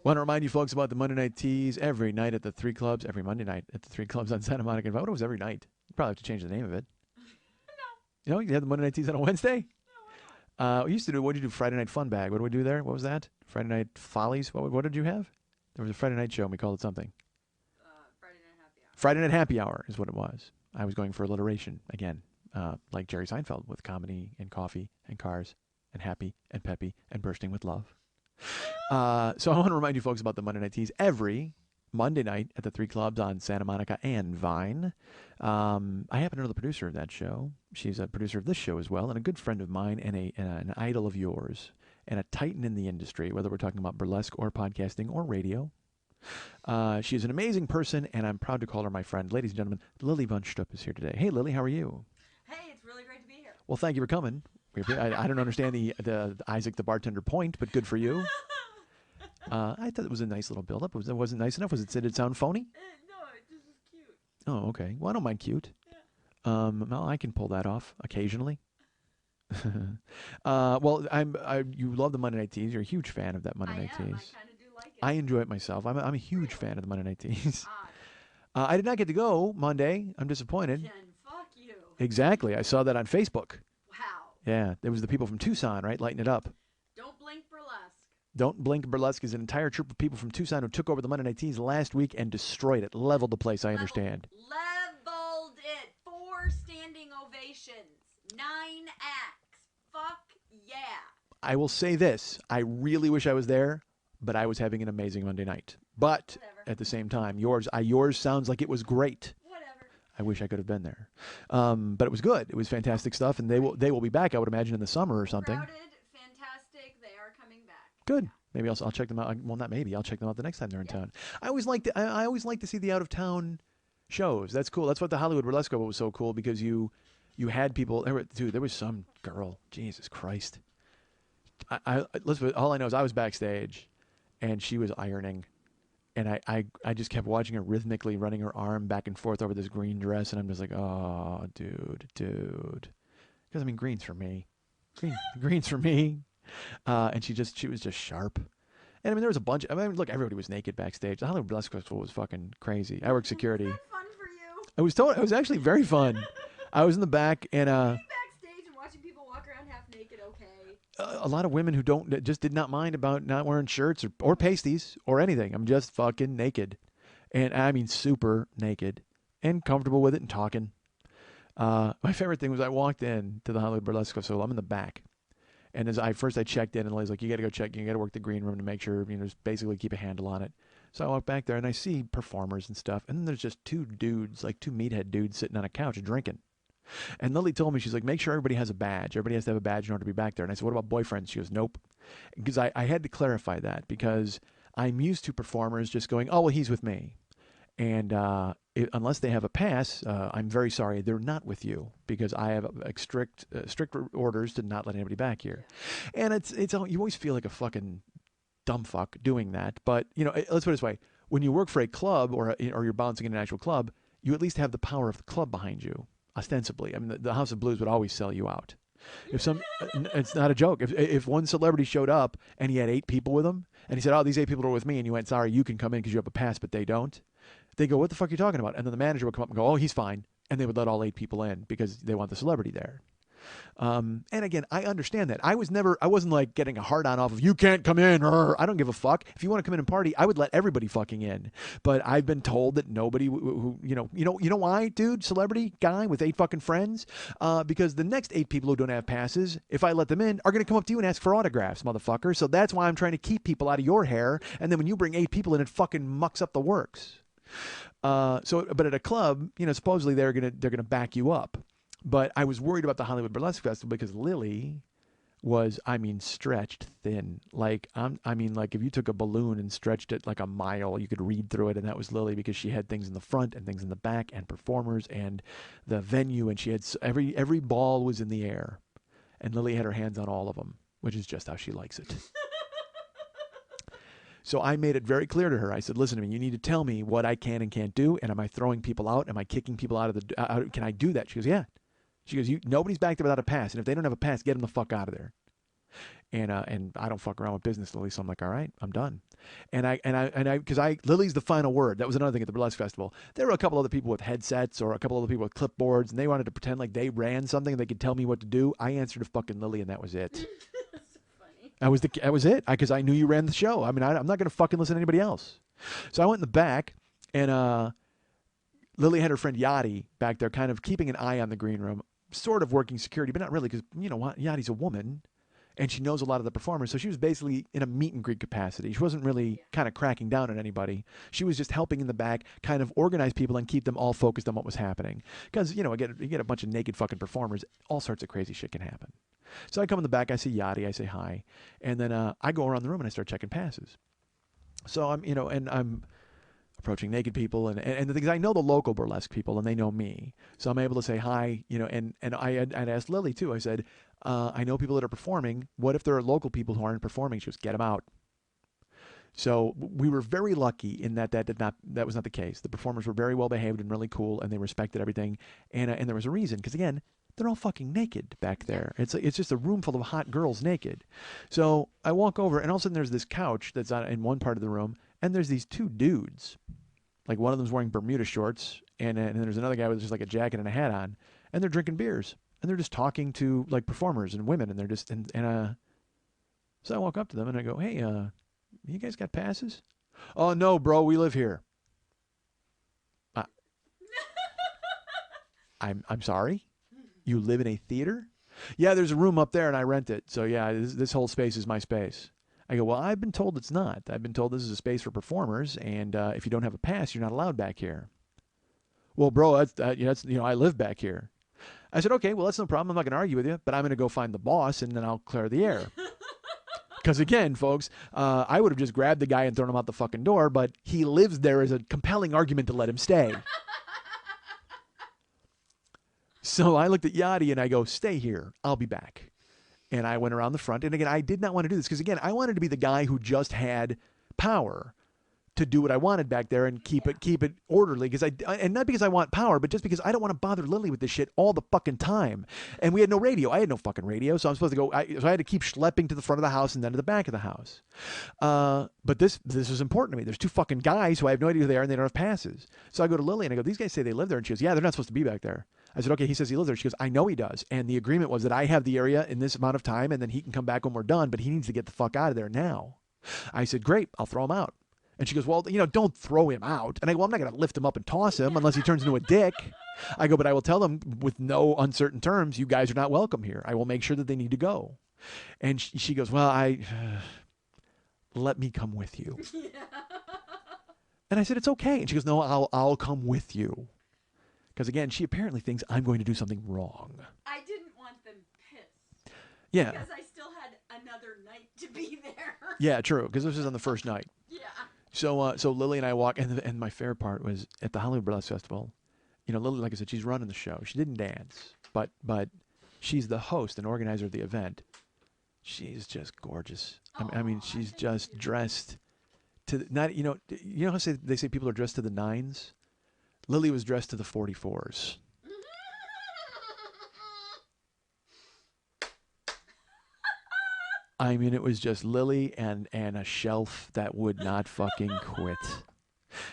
Want to remind you folks about the Monday Night Teas every night at the 3 Clubs, every Monday night at the 3 Clubs on Santa Monica. If I thought it was every night, you probably have to change the name of it. No. You know, you have the Monday Night Teas on a Wednesday? No. We used to do, what did you do, Friday Night Fun Bag. What did we do there? What was that? Friday Night Follies? What did you have? There was a Friday night show and we called it something. Friday Night Happy Hour. Friday Night Happy Hour is what it was. I was going for alliteration again, like Jerry Seinfeld with comedy and coffee and cars and happy and peppy and bursting with love. So I want to remind you folks about the Monday Night Teas every Monday night at the 3 Clubs on Santa Monica and Vine. I happen to know the producer of that show. She's a producer of this show as well, and a good friend of mine and an idol of yours, and a titan in the industry, whether we're talking about burlesque or podcasting or radio. She's an amazing person, and I'm proud to call her my friend. Ladies and gentlemen, Lily Von Stupp is here today. Hey, Lily, how are you? Hey, it's really great to be here. Well, thank you for coming. I don't understand the Isaac the bartender point, but good for you. I thought it was a nice little build-up. It wasn't nice enough. Did it sound phony? No, it just was cute. Oh, okay. Well, I don't mind cute. Well, I can pull that off occasionally. Well, you love the Monday Night Teas. You're a huge fan of that Monday I Night am. I Teas. kind of do like it. I enjoy it myself. I'm a huge Really? fan of the Monday Night Teas. Odd. I did not get to go Monday. I'm disappointed. Then fuck you. Exactly. I saw that on Facebook. Wow. Yeah, there was the people from Tucson, right, lighting it up. Don't blink burlesque. Don't Blink Burlesque is an entire troop of people from Tucson who took over the Monday Night Teas last week and destroyed it, leveled the place. I understand. Leveled it. 4 standing ovations. 9 acts. Fuck yeah. I will say this: I really wish I was there, but I was having an amazing Monday night. But Whatever. at the same time, yours sounds like it was great. Whatever. I wish I could have been there, but it was good. It was fantastic stuff, and they will be back. I would imagine in the summer or something. Crowded, fantastic. They are coming back. Good. Maybe I'll check them out. Well, not maybe. I'll check them out the next time they're in town. I always like to see the out of town shows. That's cool. That's what the Hollywood Burlesque was so cool because you had people. There was some girl. Jesus Christ. Listen. All I know is I was backstage, and she was ironing, and I just kept watching her rhythmically running her arm back and forth over this green dress, and I'm just like, oh, dude, because I mean, green's for me, green's for me, and she was just sharp, and I mean, there was a bunch. I mean, look, everybody was naked backstage. The Hollywood Burlesque Festival was fucking crazy. I worked security. Was that fun for you? It was actually very fun. I was in the back, and Being backstage and watching people walk around half naked, okay. a lot of women that just did not mind about not wearing shirts or pasties or anything. I'm just fucking naked. And I mean super naked and comfortable with it and talking. My favorite thing was I walked in to the Hollywood Burlesque Festival. I'm in the back. And as I checked in and Lily's like, you got to go check. You got to work the green room to make sure, just basically keep a handle on it. So I walk back there and I see performers and stuff. And then there's just 2 dudes, like 2 meathead dudes sitting on a couch drinking. And Lily told me, she's like, make sure everybody has a badge. Everybody has to have a badge in order to be back there. And I said, what about boyfriends? She goes, nope. Because I had to clarify that because I'm used to performers just going, oh, well, he's with me. And unless they have a pass, I'm very sorry, they're not with you because I have strict orders to not let anybody back here. And it's you always feel like a fucking dumb fuck doing that. But, let's put it this way. When you work for a club or you're bouncing in an actual club, you at least have the power of the club behind you. Ostensibly, I mean, the House of Blues would always sell you out. It's not a joke. If one celebrity showed up and he had 8 people with him, and he said, "Oh, these 8 people are with me," and you went, "Sorry, you can come in because you have a pass, but they don't," they go, "What the fuck are you talking about?" And then the manager would come up and go, "Oh, he's fine," and they would let all 8 people in because they want the celebrity there. And again, I understand that. I wasn't like getting a hard on off of you can't come in or I don't give a fuck. If you want to come in and party, I would let everybody fucking in. But I've been told that nobody who you know why, dude, celebrity guy with 8 fucking friends, because the next 8 people who don't have passes, if I let them in, are going to come up to you and ask for autographs, motherfucker. So that's why I'm trying to keep people out of your hair. And then when you bring 8 people in, it fucking mucks up the works. But at a club, supposedly they're gonna back you up. But I was worried about the Hollywood Burlesque Festival because Lily was, stretched thin. Like, like if you took a balloon and stretched it like a mile, you could read through it. And that was Lily because she had things in the front and things in the back and performers and the venue. And she had every ball was in the air. And Lily had her hands on all of them, which is just how she likes it. So I made it very clear to her. I said, listen to me, you need to tell me what I can and can't do. And am I throwing people out? Am I kicking people out of the, can I do that? She goes, yeah. She goes, nobody's back there without a pass. And if they don't have a pass, get them the fuck out of there. And I don't fuck around with business, Lily. So I'm like, all right, I'm done. Because Lily's the final word. That was another thing at the Burlesque Festival. There were a couple other people with headsets or a couple other people with clipboards, and they wanted to pretend like they ran something and they could tell me what to do. I answered to fucking Lily, and that was it. That's so funny. That was it. Because I knew you ran the show. I mean, I'm not going to fucking listen to anybody else. So I went in the back, and Lily had her friend Yachty back there, kind of keeping an eye on the green room, sort of working security, but not really, because Yachty's a woman. And she knows a lot of the performers, so she was basically in a meet and greet capacity. She wasn't really kind of cracking down on anybody. She was just helping in the back, kind of organize people and keep them all focused on what was happening. Because, you get a bunch of naked fucking performers, all sorts of crazy shit can happen. So I come in the back, I see Yachty, I say hi, and then I go around the room and I start checking passes. So I'm approaching naked people and the things. I know the local burlesque people and they know me, so I'm able to say hi. And I'd asked Lily too. I said, I know people that are performing. What if there are local people who aren't performing? She goes, get them out. So we were very lucky in that that was not the case. The performers were very well behaved and really cool, and they respected everything. And there was a reason, because again, they're all fucking naked back there. It's just a room full of hot girls naked. So I walk over, and all of a sudden there's this couch that's in one part of the room, and there's these two dudes. Like one of them's wearing Bermuda shorts, and there's another guy with just like a jacket and a hat on, and they're drinking beers, and they're just talking to like performers and women, and they're just So I walk up to them and I go, "Hey, you guys got passes?" "Oh no, bro, we live here." Uh, I'm sorry. You live in a theater? "Yeah, there's a room up there and I rent it. So yeah, this whole space is my space." I go, "Well, I've been told it's not. I've been told this is a space for performers, and if you don't have a pass, you're not allowed back here." "Well, bro, that's I live back here." I said, "Okay, well, that's no problem. I'm not going to argue with you, but I'm going to go find the boss, and then I'll clear the air." Because again, folks, I would have just grabbed the guy and thrown him out the fucking door, but he lives there as a compelling argument to let him stay. So I looked at Yachty and I go, "Stay here. I'll be back." And I went around the front. And again, I did not want to do this because, again, I wanted to be the guy who just had power to do what I wanted back there and keep it orderly. And not because I want power, but just because I don't want to bother Lily with this shit all the fucking time. And we had no radio. I had no fucking radio, so I'm supposed to go. So I had to keep schlepping to the front of the house and then to the back of the house. But this is important to me. There's two fucking guys who I have no idea who they are and they don't have passes. So I go to Lily and I go, "These guys say they live there." And she goes, "Yeah, they're not supposed to be back there." I said, "Okay, he says he lives there." She goes, "I know he does. And the agreement was that I have the area in this amount of time and then he can come back when we're done, but he needs to get the fuck out of there now." I said, "Great, I'll throw him out." And she goes, "Well, don't throw him out." And I go, "Well, I'm not going to lift him up and toss him unless he turns into a dick." I go, "But I will tell them with no uncertain terms, you guys are not welcome here. I will make sure that they need to go." And she goes, "Well, let me come with you." And I said, "It's okay." And she goes, "No, I'll come with you." Because again, she apparently thinks I'm going to do something wrong. I didn't want them pissed. Yeah. Because I still had another night to be there. Yeah, true. Because this was on the first night. Yeah. So Lily and I walk, and my favorite part was at the Hollywood Burlesque Festival. Lily, like I said, she's running the show. She didn't dance, but she's the host and organizer of the event. She's just gorgeous. I mean, she's just dressed to not. How they say people are dressed to the nines. Lily was dressed to the 44s. I mean, it was just Lily and a shelf that would not fucking quit.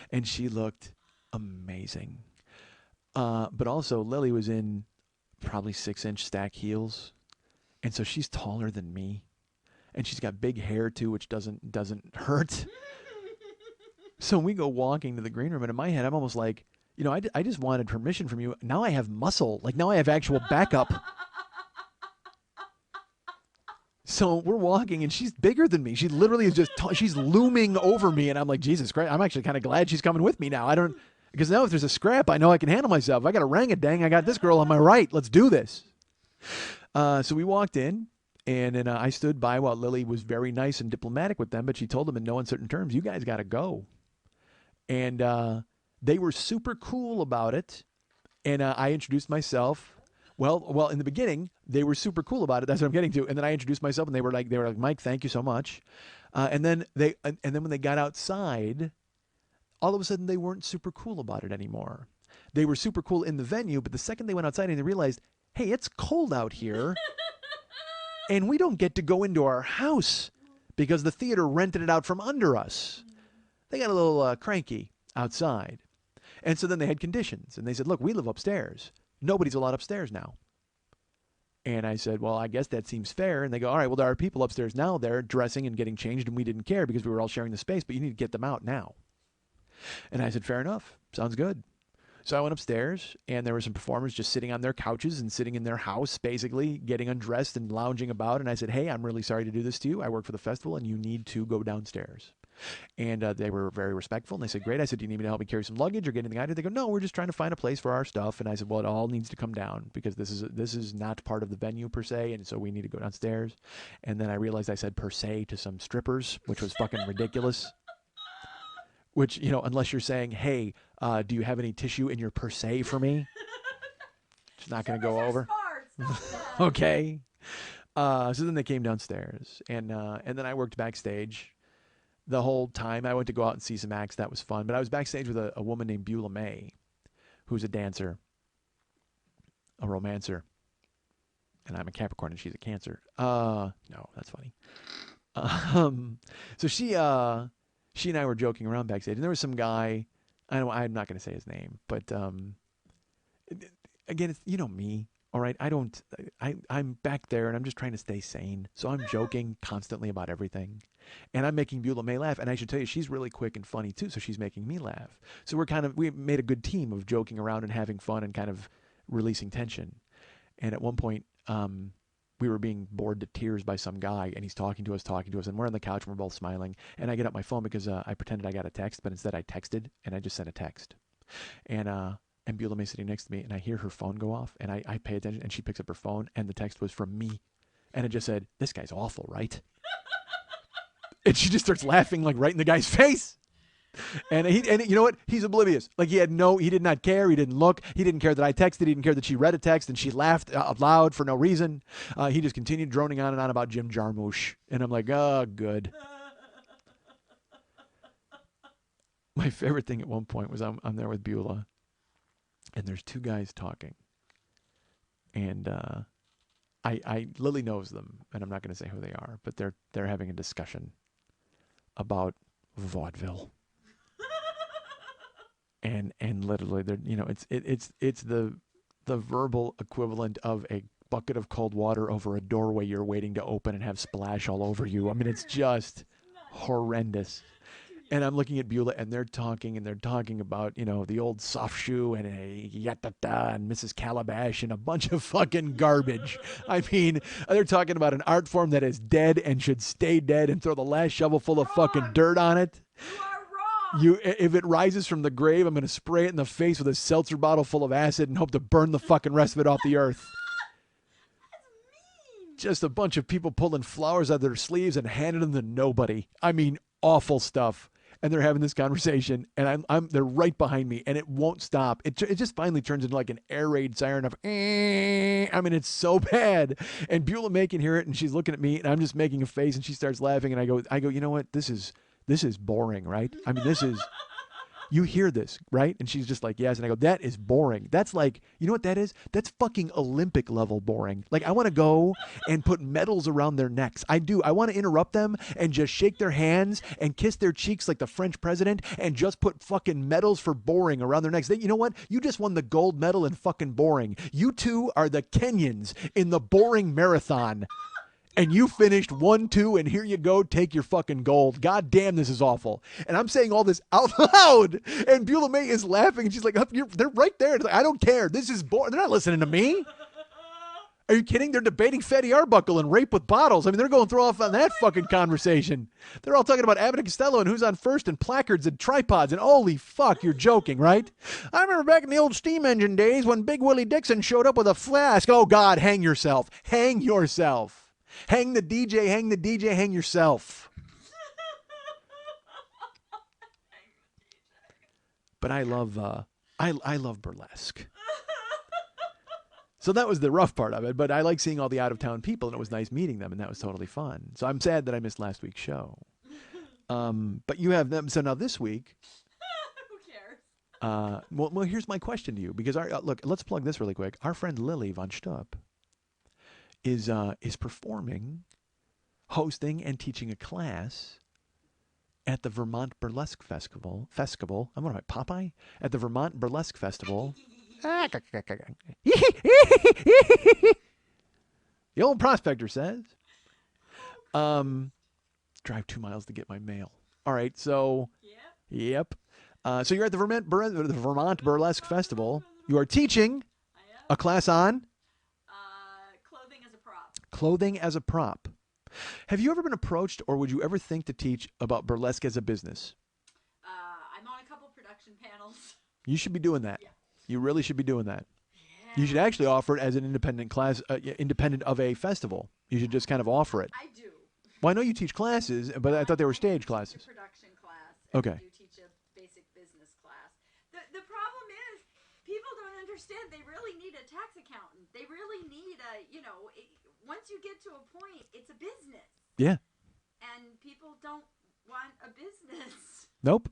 And she looked amazing. But also, Lily was in probably 6-inch stack heels. And so she's taller than me. And she's got big hair, too, which doesn't hurt. So we go walking to the green room, and in my head, I'm almost like, I just wanted permission from you. Now I have muscle. Like, now I have actual backup. So we're walking, and she's bigger than me. She literally is just, she's looming over me, and I'm like, Jesus Christ, I'm actually kind of glad she's coming with me now. Because now if there's a scrap, I know I can handle myself. If I got a rang-a-dang, I got this girl on my right. Let's do this. So we walked in, and then I stood by while Lily was very nice and diplomatic with them, but she told them in no uncertain terms, "You guys got to go." And they were super cool about it, and I introduced myself. Well, in the beginning, they were super cool about it. That's what I'm getting to. And then I introduced myself, and they were like, "Mike, thank you so much." And then when they got outside, all of a sudden they weren't super cool about it anymore. They were super cool in the venue, but the second they went outside and they realized, hey, it's cold out here, and we don't get to go into our house because the theater rented it out from under us. They got a little cranky outside. And so then they had conditions, and they said, "Look, we live upstairs. Nobody's allowed upstairs now." And I said, "Well, I guess that seems fair." And they go, "All right, well, there are people upstairs now. They're dressing and getting changed, and we didn't care because we were all sharing the space, but you need to get them out now." And I said, "Fair enough. Sounds good." So I went upstairs, and there were some performers just sitting on their couches and sitting in their house, basically getting undressed and lounging about. And I said, "Hey, I'm really sorry to do this to you. I work for the festival, and you need to go downstairs." And they were very respectful. And they said, "Great." I said, "Do you need me to help me carry some luggage or get anything out of it?" They go, "No, we're just trying to find a place for our stuff." And I said, "Well, it all needs to come down because this is not part of the venue per se, and so we need to go downstairs." And then I realized I said "per se" to some strippers, which was fucking ridiculous. Which, unless you're saying, "Hey, do you have any tissue in your per se for me?" It's not going to go over. Okay. So then they came downstairs, and then I worked backstage. the whole time. I went to go out and see some acts. That was fun. But I was backstage with a woman named Beulah May, who's a dancer, a romancer. And I'm a Capricorn and she's a Cancer. No, that's funny. Um, so she and I were joking around backstage, and there was some guy. I'm not going to say his name, but again, it's, you know me. All right, I'm back there and I'm just trying to stay sane. So I'm joking constantly about everything. And I'm making Beulah May laugh. And I should tell you, she's really quick and funny too. So she's making me laugh. So we made a good team of joking around and having fun and kind of releasing tension. And at one point, we were being bored to tears by some guy, and he's talking to us, and we're on the couch and we're both smiling. And I get up my phone because I pretended I got a text, but instead I texted, and I just sent a text. And Beulah May's sitting next to me, and I hear her phone go off, and I pay attention, and she picks up her phone, and the text was from me. And it just said, "This guy's awful, right?" And she just starts laughing, like right in the guy's face. And you know what? He's oblivious. Like he did not care. He didn't look. He didn't care that I texted. He didn't care that she read a text and she laughed out loud for no reason. He just continued droning on and on about Jim Jarmusch. And I'm like, oh, good. My favorite thing at one point was I'm there with Beulah, and there's two guys talking. And Lily knows them, and I'm not going to say who they are, but they're having a discussion about vaudeville. And literally, they're, you know, it's the verbal equivalent of a bucket of cold water over a doorway you're waiting to open and have splash all over you. I mean, it's just horrendous. And I'm looking at Beulah, and they're talking about, you know, the old soft shoe and a yatata and Mrs. Calabash and a bunch of fucking garbage. I mean, they're talking about an art form that is dead and should stay dead and throw the last shovelful of fucking dirt on it. If it rises from the grave, I'm going to spray it in the face with a seltzer bottle full of acid and hope to burn the fucking rest of it off the earth. That's mean. Just a bunch of people pulling flowers out of their sleeves and handing them to nobody. I mean, awful stuff. And they're having this conversation, and they're right behind me, and it won't stop. It just finally turns into like an air raid siren of, I mean, it's so bad. And Beulah May can hear it, and she's looking at me, and I'm just making a face, and she starts laughing, and I go, you know what? This is boring, right? I mean, you hear this, right? And she's just like, yes. And I go, that is boring. That's like, you know what that is? That's fucking Olympic level boring. Like, I want to go and put medals around their necks. I do. I want to interrupt them and just shake their hands and kiss their cheeks like the French president and just put fucking medals for boring around their necks. You know what? You just won the gold medal in fucking boring. You two are the Kenyans in the boring marathon. And you finished 1-2, and here you go, take your fucking gold. God damn, this is awful. And I'm saying all this out loud, and Beulah May is laughing, and she's like, they're right there. Like, I don't care. This is boring. They're not listening to me. Are you kidding? They're debating Fatty Arbuckle and rape with bottles. I mean, they're going through off on that fucking conversation. They're all talking about Abbott and Costello and who's on first and placards and tripods, and holy fuck, you're joking, right? I remember back in the old steam engine days when Big Willie Dixon showed up with a flask. Oh, God, hang yourself. Hang yourself. Hang the DJ, hang yourself. But I love burlesque. So that was the rough part of it, but I like seeing all the out-of-town people, and it was nice meeting them, and that was totally fun. So I'm sad that I missed last week's show. But you have them. So now this week... Who cares? Well, here's my question to you, because look, let's plug this really quick. Our friend Lily von Stupp is performing, hosting, and teaching a class at the Vermont Burlesque Festival. I'm going to Popeye? At the Vermont Burlesque Festival. The old prospector says. Drive 2 miles to get my mail. All right, so. Yep. So you're at the Vermont Burlesque Festival. You are teaching a class on? Clothing as a prop. Have you ever been approached, or would you ever think to teach about burlesque as a business? I'm on a couple production panels. You should be doing that. Yeah. You really should be doing that. Yeah. You should actually offer it as an independent class, independent of a festival. You should just kind of offer it. I do. Well, I know you teach classes, but I thought they were stage classes. I teach a production class. And Okay. I do teach a basic business class. The problem is, people don't understand. They really need a tax accountant. They really need once you get to a point, it's a business. Yeah. And people don't want a business. Nope.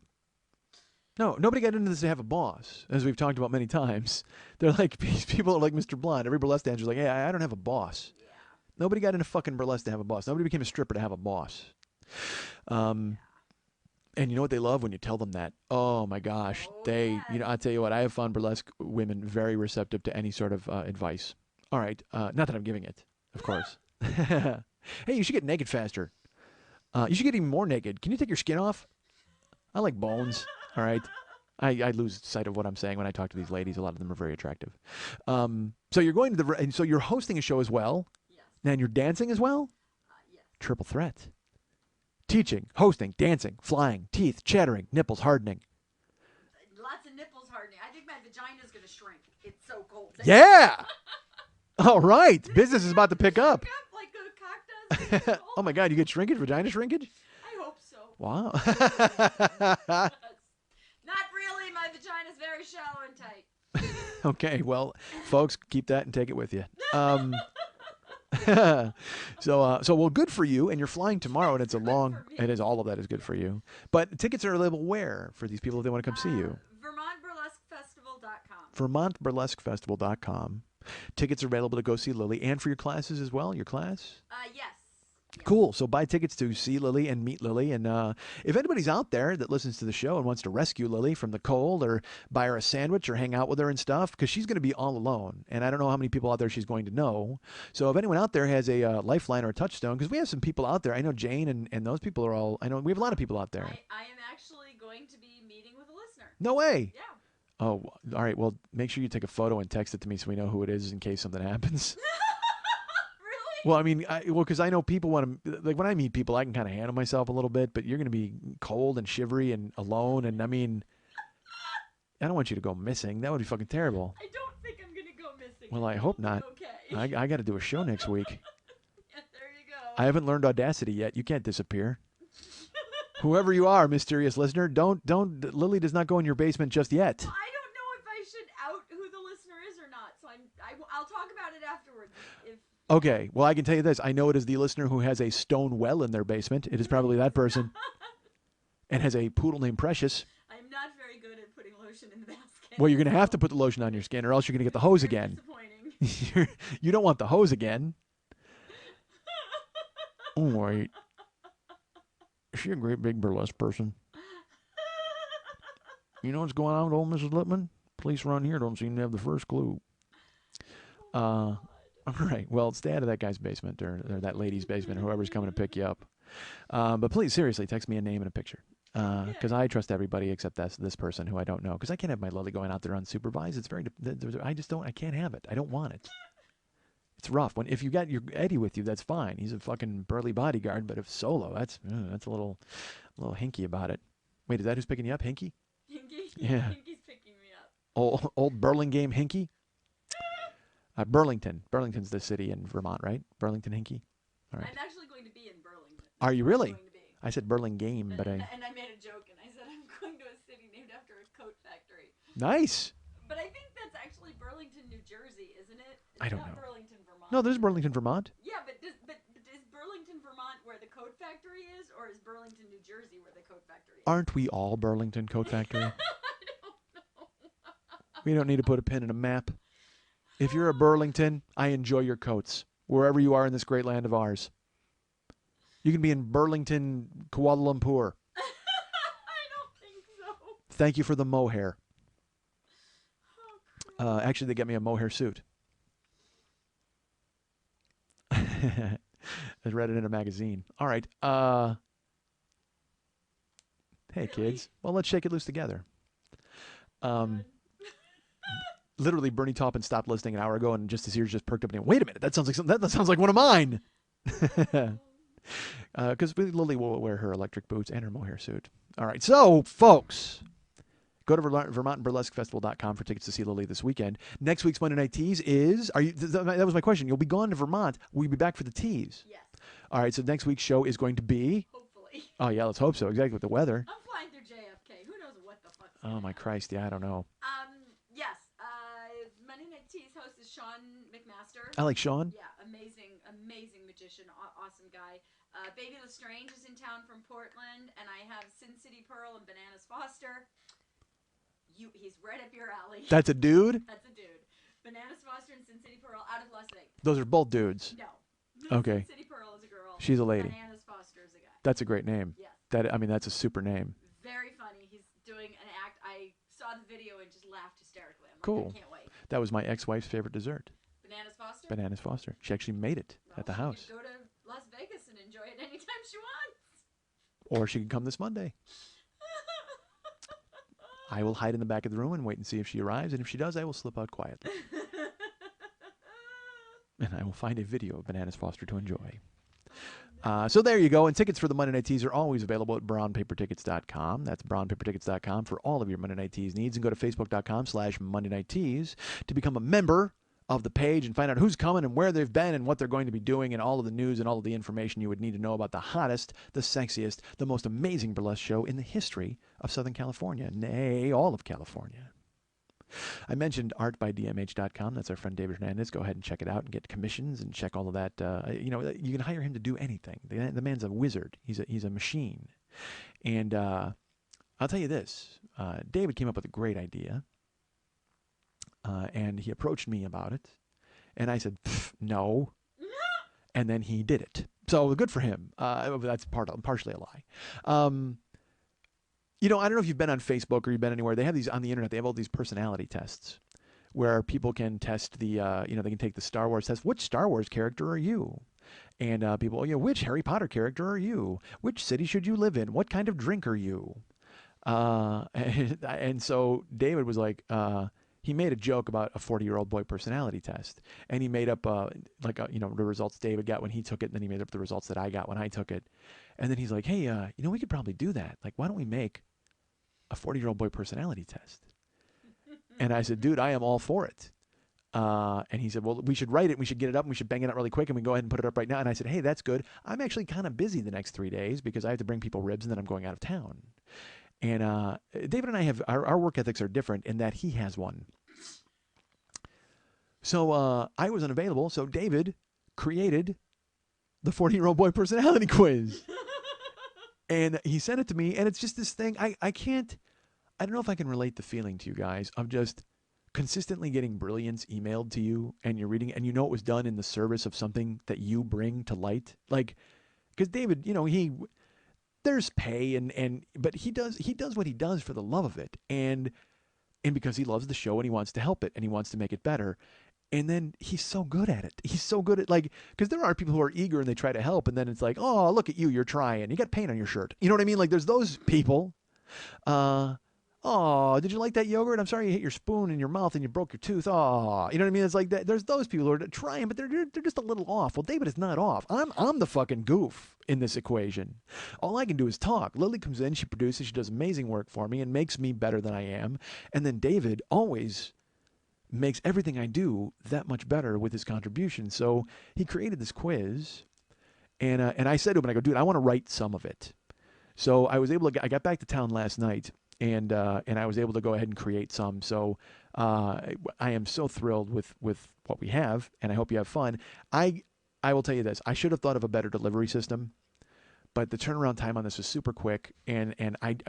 No, nobody got into this to have a boss, as we've talked about many times. They're like, people are like Mr. Blonde. Every burlesque dancer's like, hey, I don't have a boss. Yeah. Nobody got into fucking burlesque to have a boss. Nobody became a stripper to have a boss. And you know what they love when you tell them that? Oh my gosh, I'll tell you what, I have found burlesque women very receptive to any sort of advice. All right, not that I'm giving it, of course. Hey, you should get naked faster. You should get even more naked. Can you take your skin off? I like bones. All right. I lose sight of what I'm saying when I talk to these ladies. A lot of them are very attractive. So you're going to and so you're hosting a show as well. Yes. And you're dancing as well. Yes. Triple threat. Teaching, hosting, dancing, flying, teeth, chattering, nipples hardening. Lots of nipples hardening. I think my vagina's gonna shrink. It's so cold. Yeah. All right. Business is about to pick up. Like a cock does. Oh my God, you get shrinkage, vagina shrinkage? I hope so. Wow. Not really. My vagina's very shallow and tight. Okay, well, folks, keep that and take it with you. Well, good for you, and you're flying tomorrow, and it's a long. It is all of that is good for you. But tickets are available where for these people if they want to come see you? VermontBurlesqueFestival.com. VermontBurlesqueFestival.com. Tickets are available to go see Lily, and for your classes as well. Your class. Yes. Cool. So buy tickets to see Lily and meet Lily. And if anybody's out there that listens to the show and wants to rescue Lily from the cold or buy her a sandwich or hang out with her and stuff, because she's going to be all alone. And I don't know how many people out there she's going to know. So if anyone out there has a lifeline or a touchstone, because we have some people out there. I know Jane and those people are all, I know we have a lot of people out there. I am actually going to be meeting with a listener. No way. Yeah. Oh, all right. Well, make sure you take a photo and text it to me so we know who it is in case something happens. Well, I mean, because I know people want to, like when I meet people, I can kind of handle myself a little bit, but you're going to be cold and shivery and alone. And I mean, I don't want you to go missing. That would be fucking terrible. I don't think I'm going to go missing. Well, I hope not. Okay. I got to do a show next week. Yeah, there you go. I haven't learned Audacity yet. You can't disappear. Whoever you are, mysterious listener, Lily does not go in your basement just yet. Well, I don't know if I should out who the listener is or not, so I'll talk about it afterwards. Okay, well, I can tell you this. I know it is the listener who has a stone well in their basement. It is probably that person. And has a poodle named Precious. I'm not very good at putting lotion in the basket. Well, you're going to have to put the lotion on your skin or else you're going to get the hose again. Disappointing. You don't want the hose again. Oh, wait. Is she a great big burlesque person? You know what's going on with old Mrs. Lippman? Police around here don't seem to have the first clue. All right. Well, stay out of that guy's basement or that lady's basement or whoever's coming to pick you up. But please, seriously, text me a name and a picture. Because I trust everybody except this person who I don't know. Because I can't have my Lily going out there unsupervised. It's very, I can't have it. I don't want it. It's rough. If you got your Eddie with you, that's fine. He's a fucking burly bodyguard. But if solo, that's a little hinky about it. Wait, is that who's picking you up, Hinky? Hinky? Yeah. Hinky's picking me up. Old Burlingame Hinky? Burlington. Burlington's the city in Vermont, right? Burlington Hinky? All right. I'm actually going to be in Burlington. Are you really? I'm going to be. I said Burlingame, but And I made a joke and I said I'm going to a city named after a coat factory. Nice. But I think that's actually Burlington, New Jersey, isn't it? I don't not know. Burlington, Vermont. No, there's Burlington, Vermont. Yeah, but is Burlington, Vermont where the coat factory is, or is Burlington, New Jersey where the coat factory is? Aren't we all Burlington Coat Factory? I don't know. We don't need to put a pin in a map. If you're a Burlington, I enjoy your coats, wherever you are in this great land of ours. You can be in Burlington, Kuala Lumpur. I don't think so. Thank you for the mohair. Actually, they got me a mohair suit. I read it in a magazine. All right. Hey, kids. Well, let's shake it loose together. Literally, Bernie Taupin stopped listening an hour ago, and just his ears just perked up. And wait a minute, that sounds like that sounds like one of mine. Because Lily will wear her electric boots and her mohair suit. All right, so folks, go to VermontBurlesqueFestival.com for tickets to see Lily this weekend. Next week's Monday Night Tease is. That was my question. You'll be gone to Vermont. Will you be back for the tease? Yes. All right, so next week's show is going to be. Hopefully. Oh yeah, let's hope so. Exactly with the weather. I'm flying through JFK. Who knows what the fuck? Oh my Christ! Yeah, I don't know. Yes. Monday Night Tease host is Sean McMaster. I like Sean. Yeah, amazing magician. musician, awesome guy. Baby Lestrange is in town from Portland, and I have Sin City Pearl and Bananas Foster. He's right up your alley. That's a dude? That's a dude. Bananas Foster and Sin City Pearl out of Las Vegas. Those are both dudes. No. Okay. Sin City Pearl is a girl. She's a lady. Bananas Foster is a guy. That's a great name. Yes. That's a super name. Very funny. He's doing an act. I saw the video and just laughed hysterically. I'm like, Cool. I can't wait. That was my ex-wife's favorite dessert. Bananas Foster? Bananas Foster. She actually made it at the house. She could go to Las Vegas and enjoy it anytime she wants. Or she could come this Monday. I will hide in the back of the room and wait and see if she arrives. And if she does, I will slip out quietly. And I will find a video of Bananas Foster to enjoy. So there you go. And tickets for the Monday Night Teas are always available at brownpapertickets.com. That's brownpapertickets.com for all of your Monday Night Teas needs. And go to facebook.com/Monday Night Teas to become a member of the page and find out who's coming and where they've been and what they're going to be doing and all of the news and all of the information you would need to know about the hottest, the sexiest, the most amazing burlesque show in the history of Southern California, nay, all of California. I mentioned artbydmh.com. That's our friend David Hernandez. Go ahead and check it out and get commissions and check all of that. You can hire him to do anything. The man's a wizard. He's a machine. And I'll tell you this. David came up with a great idea. And he approached me about it. And I said, no. And then he did it. So good for him. That's partially a lie. I don't know if you've been on Facebook or you've been anywhere. They have these on the internet. They have all these personality tests where people can test the, they can take the Star Wars test. Which Star Wars character are you? And people, which Harry Potter character are you? Which city should you live in? What kind of drink are you? And so David was like, he made a joke about a 40-year-old boy personality test. And he made up, the results David got when he took it. And then he made up the results that I got when I took it. And then he's like, hey, we could probably do that. Like, why don't we make a 40-year-old boy personality test? And I said, dude, I am all for it. And he said, well, we should write it. We should get it up. And we should bang it out really quick. And we can go ahead and put it up right now. And I said, hey, that's good. I'm actually kind of busy the next 3 days because I have to bring people ribs and then I'm going out of town. And David and I have, our work ethics are different in that he has one. So I was unavailable. So David created the 40-year-old boy personality quiz. And he sent it to me. And it's just this thing. I don't know if I can relate the feeling to you guys of just consistently getting brilliance emailed to you and you're reading and it was done in the service of something that you bring to light. Like, because David, there's pay but he does what he does for the love of it and because he loves the show and he wants to help it and he wants to make it better. And then he's so good at it. He's so good at because there are people who are eager and they try to help and then it's like, oh, look at you, you're trying. You got paint on your shirt. You know what I mean? Like there's those people. Oh, did you like that yogurt? I'm sorry you hit your spoon in your mouth and you broke your tooth. Oh, you know what I mean? It's like that. There's those people who are trying, but they're just a little off. Well, David is not off. I'm the fucking goof in this equation. All I can do is talk. Lily comes in, she produces, she does amazing work for me and makes me better than I am. And then David always makes everything I do that much better with his contribution. So he created this quiz, and I said to him, I go, dude, I want to write some of it. So I got back to town last night. And I was able to go ahead and create some. So I am so thrilled with what we have, and I hope you have fun. I will tell you this. I should have thought of a better delivery system, but the turnaround time on this was super quick, and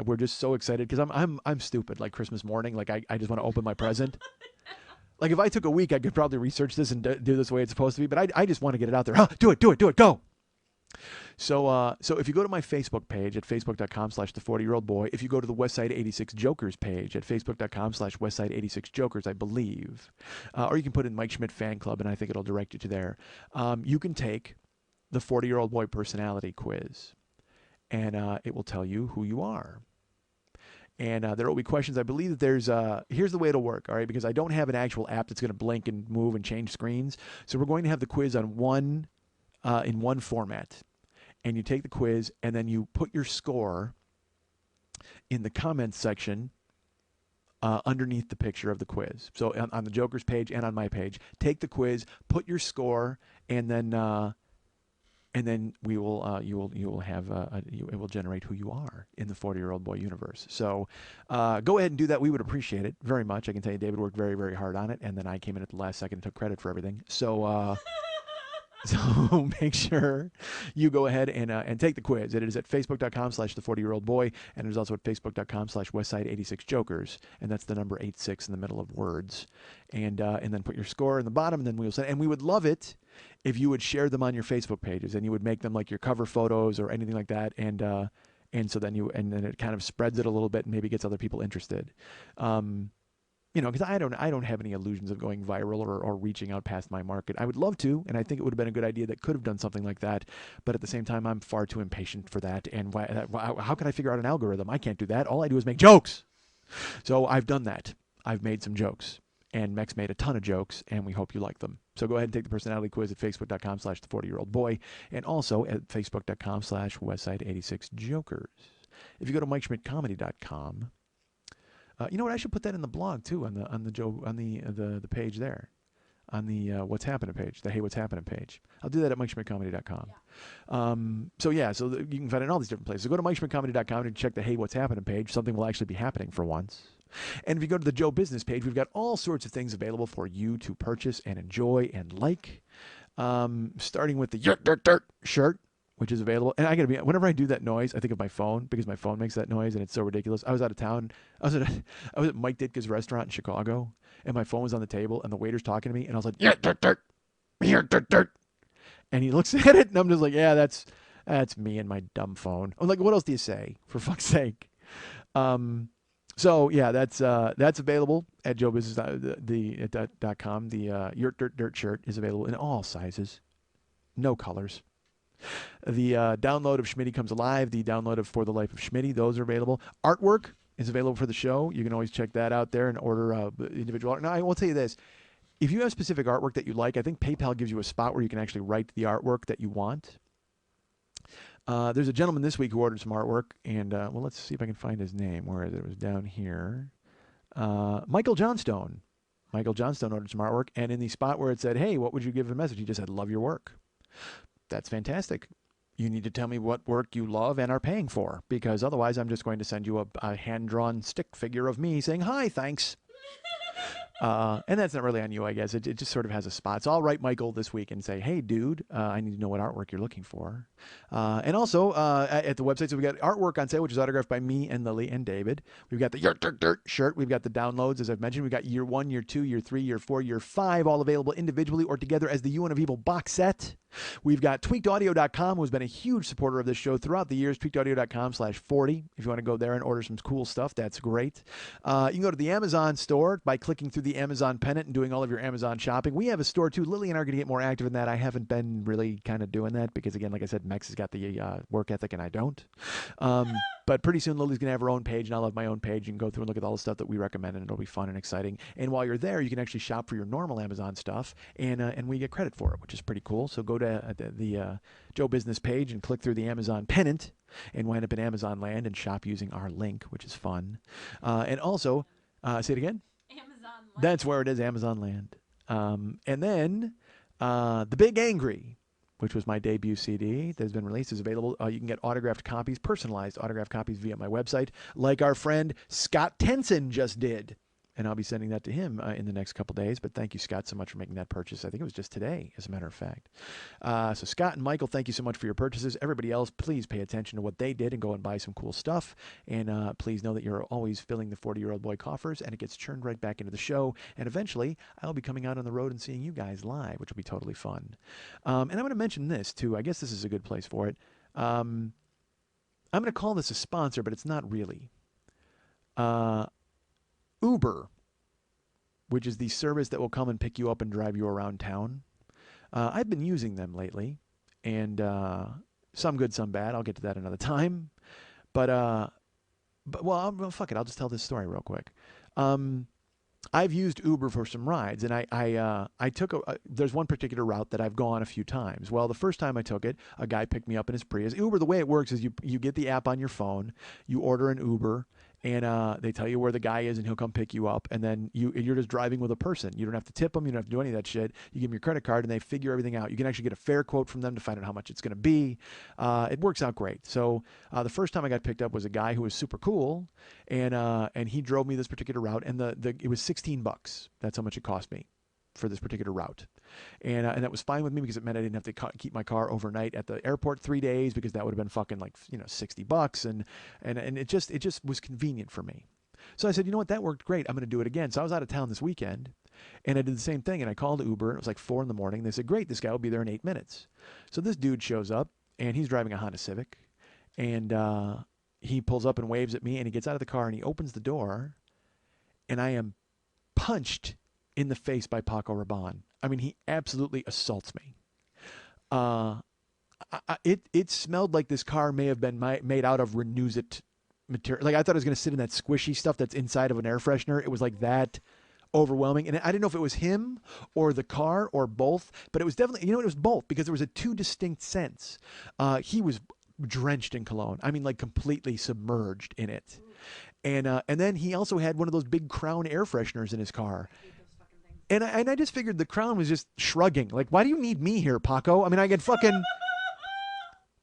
we're just so excited because I'm stupid like Christmas morning. Like I just want to open my present. Like if I took a week, I could probably research this and do this the way it's supposed to be. But I just want to get it out there. Oh, do it, go. So if you go to my Facebook page at facebook.com/the40year-old-boy, if you go to the Westside 86 Jokers page at facebook.com/Westside 86 Jokers, I believe, or you can put in Mike Schmidt Fan Club, and I think it'll direct you to there. You can take the 40-year-old boy personality quiz, and it will tell you who you are. And there will be questions. I believe that there's here's the way it'll work, all right, because I don't have an actual app that's going to blink and move and change screens. So we're going to have the quiz on in one format. And you take the quiz, and then you put your score in the comments section underneath the picture of the quiz. So on the Joker's page and on my page, take the quiz, put your score, and then we will you will have it will generate who you are in the 40-year-old boy universe. So go ahead and do that. We would appreciate it very much. I can tell you, David worked very, very hard on it, and then I came in at the last second and took credit for everything. So. So make sure you go ahead and take the quiz. It is at facebook.com/the 40-year-old boy, and it is also at facebook.com/westside86jokers, and that's the number 86 in the middle of words. And then put your score in the bottom, and then we'll send. And we would love it if you would share them on your Facebook pages, and you would make them like your cover photos or anything like that, and so then then it kind of spreads it a little bit and maybe gets other people interested. Because I don't have any illusions of going viral or reaching out past my market. I would love to, and I think it would have been a good idea that could have done something like that. But at the same time, I'm far too impatient for that. And how can I figure out an algorithm? I can't do that. All I do is make jokes. So I've done that. I've made some jokes. And Mex made a ton of jokes, and we hope you like them. So go ahead and take the personality quiz at facebook.com/the 40-year-old boy, and also at facebook.com/westside86jokers. If you go to MikeSchmidtComedy.com, you know what? I should put that in the blog too, on the page there, on the What's Happening page, the Hey What's Happening page. I'll do that at MikeSchmidtComedy.com. Yeah. So you can find it in all these different places. So go to MikeSchmidtComedy.com and check the Hey What's Happening page. Something will actually be happening for once. And if you go to the Joe Business page, we've got all sorts of things available for you to purchase and enjoy and like. Starting with the Yurt Dirt Dirt shirt, which is available. And I gotta be, whenever I do that noise, I think of my phone, because my phone makes that noise and it's so ridiculous. I was out of town. I was at Mike Ditka's restaurant in Chicago, and my phone was on the table, and the waiter's talking to me, and I was like, Yurt Dirt Dirt, Yurt Dirt Dirt. And he looks at it, and I'm just like, yeah, that's me and my dumb phone. I'm like, what else do you say? For fuck's sake. So yeah, that's available at joebusiness.com. The Yurt Dirt Dirt shirt is available in all sizes, no colors. The download of Schmitty Comes Alive, the download of For the Life of Schmitty, those are available. Artwork is available for the show. You can always check that out there and order individual art. Now, I will tell you this. If you have specific artwork that you like, I think PayPal gives you a spot where you can actually write the artwork that you want. There's a gentleman this week who ordered some artwork, and well, let's see if I can find his name. Where is it? It was down here. Michael Johnstone. Michael Johnstone ordered some artwork, and in the spot where it said, hey, what would you give a message? He just said, love your work. That's fantastic. You need to tell me what work you love and are paying for, because otherwise I'm just going to send you a hand-drawn stick figure of me saying, hi, thanks. And that's not really on you, I guess. It just sort of has a spot. So I'll write Michael this week and say, hey, dude, I need to know what artwork you're looking for. And also at the website, so we got artwork on sale, which is autographed by me and Lily and David. We've got the Yurt Dirt Dirt shirt. We've got the downloads, as I've mentioned. We've got year 1, year 2, year 3, year 4, year 5, all available individually or together as the UN of Evil box set. We've got tweakedaudio.com, who's been a huge supporter of this show throughout the years. tweakedaudio.com/40. If you want to go there and order some cool stuff, that's great. You can go to the Amazon store by clicking through the Amazon pennant and doing all of your Amazon shopping. We have a store too. Lily and I are going to get more active in that. I haven't been really kind of doing that because, again, like I said, Mex has got the work ethic and I don't. But pretty soon Lily's going to have her own page and I'll have my own page. You can go through and look at all the stuff that we recommend, and it'll be fun and exciting. And while you're there, you can actually shop for your normal Amazon stuff, and we get credit for it, which is pretty cool. So go to the Joe Business page and click through the Amazon pennant and wind up in Amazon land and shop using our link, which is fun. And also, say it again. Amazon Land. That's where it is, Amazon land. And then The Big Angry, which was my debut CD that has been released, is available. You can get autographed copies, personalized autographed copies via my website, like our friend Scott Tenson just did. And I'll be sending that to him in the next couple days. But thank you, Scott, so much for making that purchase. I think it was just today, as a matter of fact. So Scott and Michael, thank you so much for your purchases. Everybody else, please pay attention to what they did and go and buy some cool stuff. And please know that you're always filling the 40-year-old boy coffers, and it gets churned right back into the show. And eventually, I'll be coming out on the road and seeing you guys live, which will be totally fun. And I'm going to mention this, too. I guess this is a good place for it. I'm going to call this a sponsor, but it's not really. Uber, which is the service that will come and pick you up and drive you around town. I've been using them lately, and some good, some bad. I'll get to that another time. But fuck it. I'll just tell this story real quick. I've used Uber for some rides, and I took there's one particular route that I've gone a few times. Well, the first time I took it, a guy picked me up in his Prius. Uber, the way it works is you get the app on your phone, you order an Uber, and they tell you where the guy is, and he'll come pick you up, and then you're just driving with a person. You don't have to tip them, you don't have to do any of that shit. You give them your credit card, and they figure everything out. You can actually get a fair quote from them to find out how much it's going to be. It works out great. So the first time I got picked up was a guy who was super cool, and he drove me this particular route, and it was $16. That's how much it cost me for this particular route. And that was fine with me because it meant I didn't have to keep my car overnight at the airport 3 days, because that would have been fucking like, $60, and it just was convenient for me. So I said, you know what, that worked great. I'm going to do it again. So I was out of town this weekend, and I did the same thing, and I called Uber. It was like 4 a.m. They said, great, this guy will be there in 8 minutes. So this dude shows up, and he's driving a Honda Civic, and he pulls up and waves at me, and he gets out of the car, and he opens the door, and I am punched in the face by Paco Rabanne. I mean, he absolutely assaults me. It smelled like this car may have been made out of Renewsit material. Like, I thought it was going to sit in that squishy stuff that's inside of an air freshener. It was like that overwhelming. And I didn't know if it was him or the car or both, but it was definitely, it was both, because there was a two distinct scents. He was drenched in cologne. I mean, like completely submerged in it. And then he also had one of those big Crown air fresheners in his car. And I just figured the Crown was just shrugging. Like, why do you need me here, Paco? I mean, I get fucking...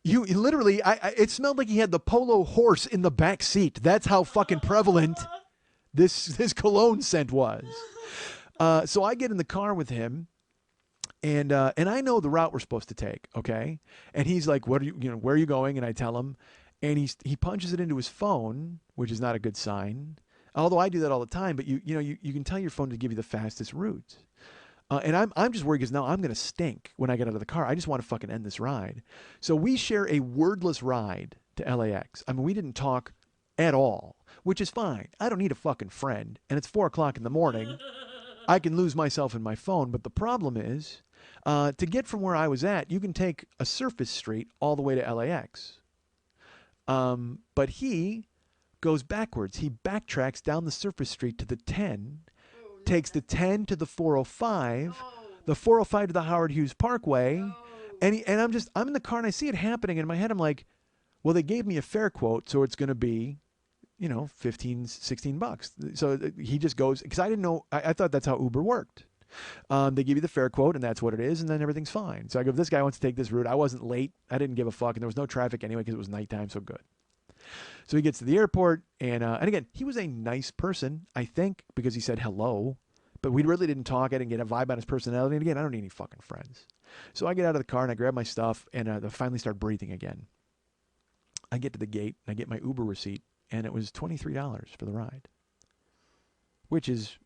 You literally, it smelled like he had the polo horse in the back seat. That's how fucking prevalent this cologne scent was. So I get in the car with him, and I know the route we're supposed to take, okay? And he's like, "What are where are you going?" And I tell him, and he punches it into his phone, which is not a good sign. Although I do that all the time, but you can tell your phone to give you the fastest route. And I'm just worried because now I'm going to stink when I get out of the car. I just want to fucking end this ride. So we share a wordless ride to LAX. I mean, we didn't talk at all, which is fine. I don't need a fucking friend. And it's 4 o'clock in the morning. I can lose myself in my phone. But the problem is, to get from where I was at, you can take a surface street all the way to LAX. But he goes backwards. He backtracks down the surface street to the 10, takes the 10 to the 405, the 405 to the Howard Hughes Parkway, and I'm in the car and I see it happening, and in my head I'm like, well, they gave me a fare quote, so it's going to be, $15-16. So he just goes, because I didn't know, I thought that's how Uber worked. They give you the fare quote, and that's what it is, and then everything's fine. So I go, if this guy wants to take this route, I wasn't late, I didn't give a fuck, and there was no traffic anyway because it was nighttime, so good. So he gets to the airport, and again, he was a nice person, I think, because he said hello, but we really didn't talk. I didn't get a vibe on his personality, and again, I don't need any fucking friends. So I get out of the car, and I grab my stuff, and I finally start breathing again. I get to the gate, and I get my Uber receipt, and it was $23 for the ride, which is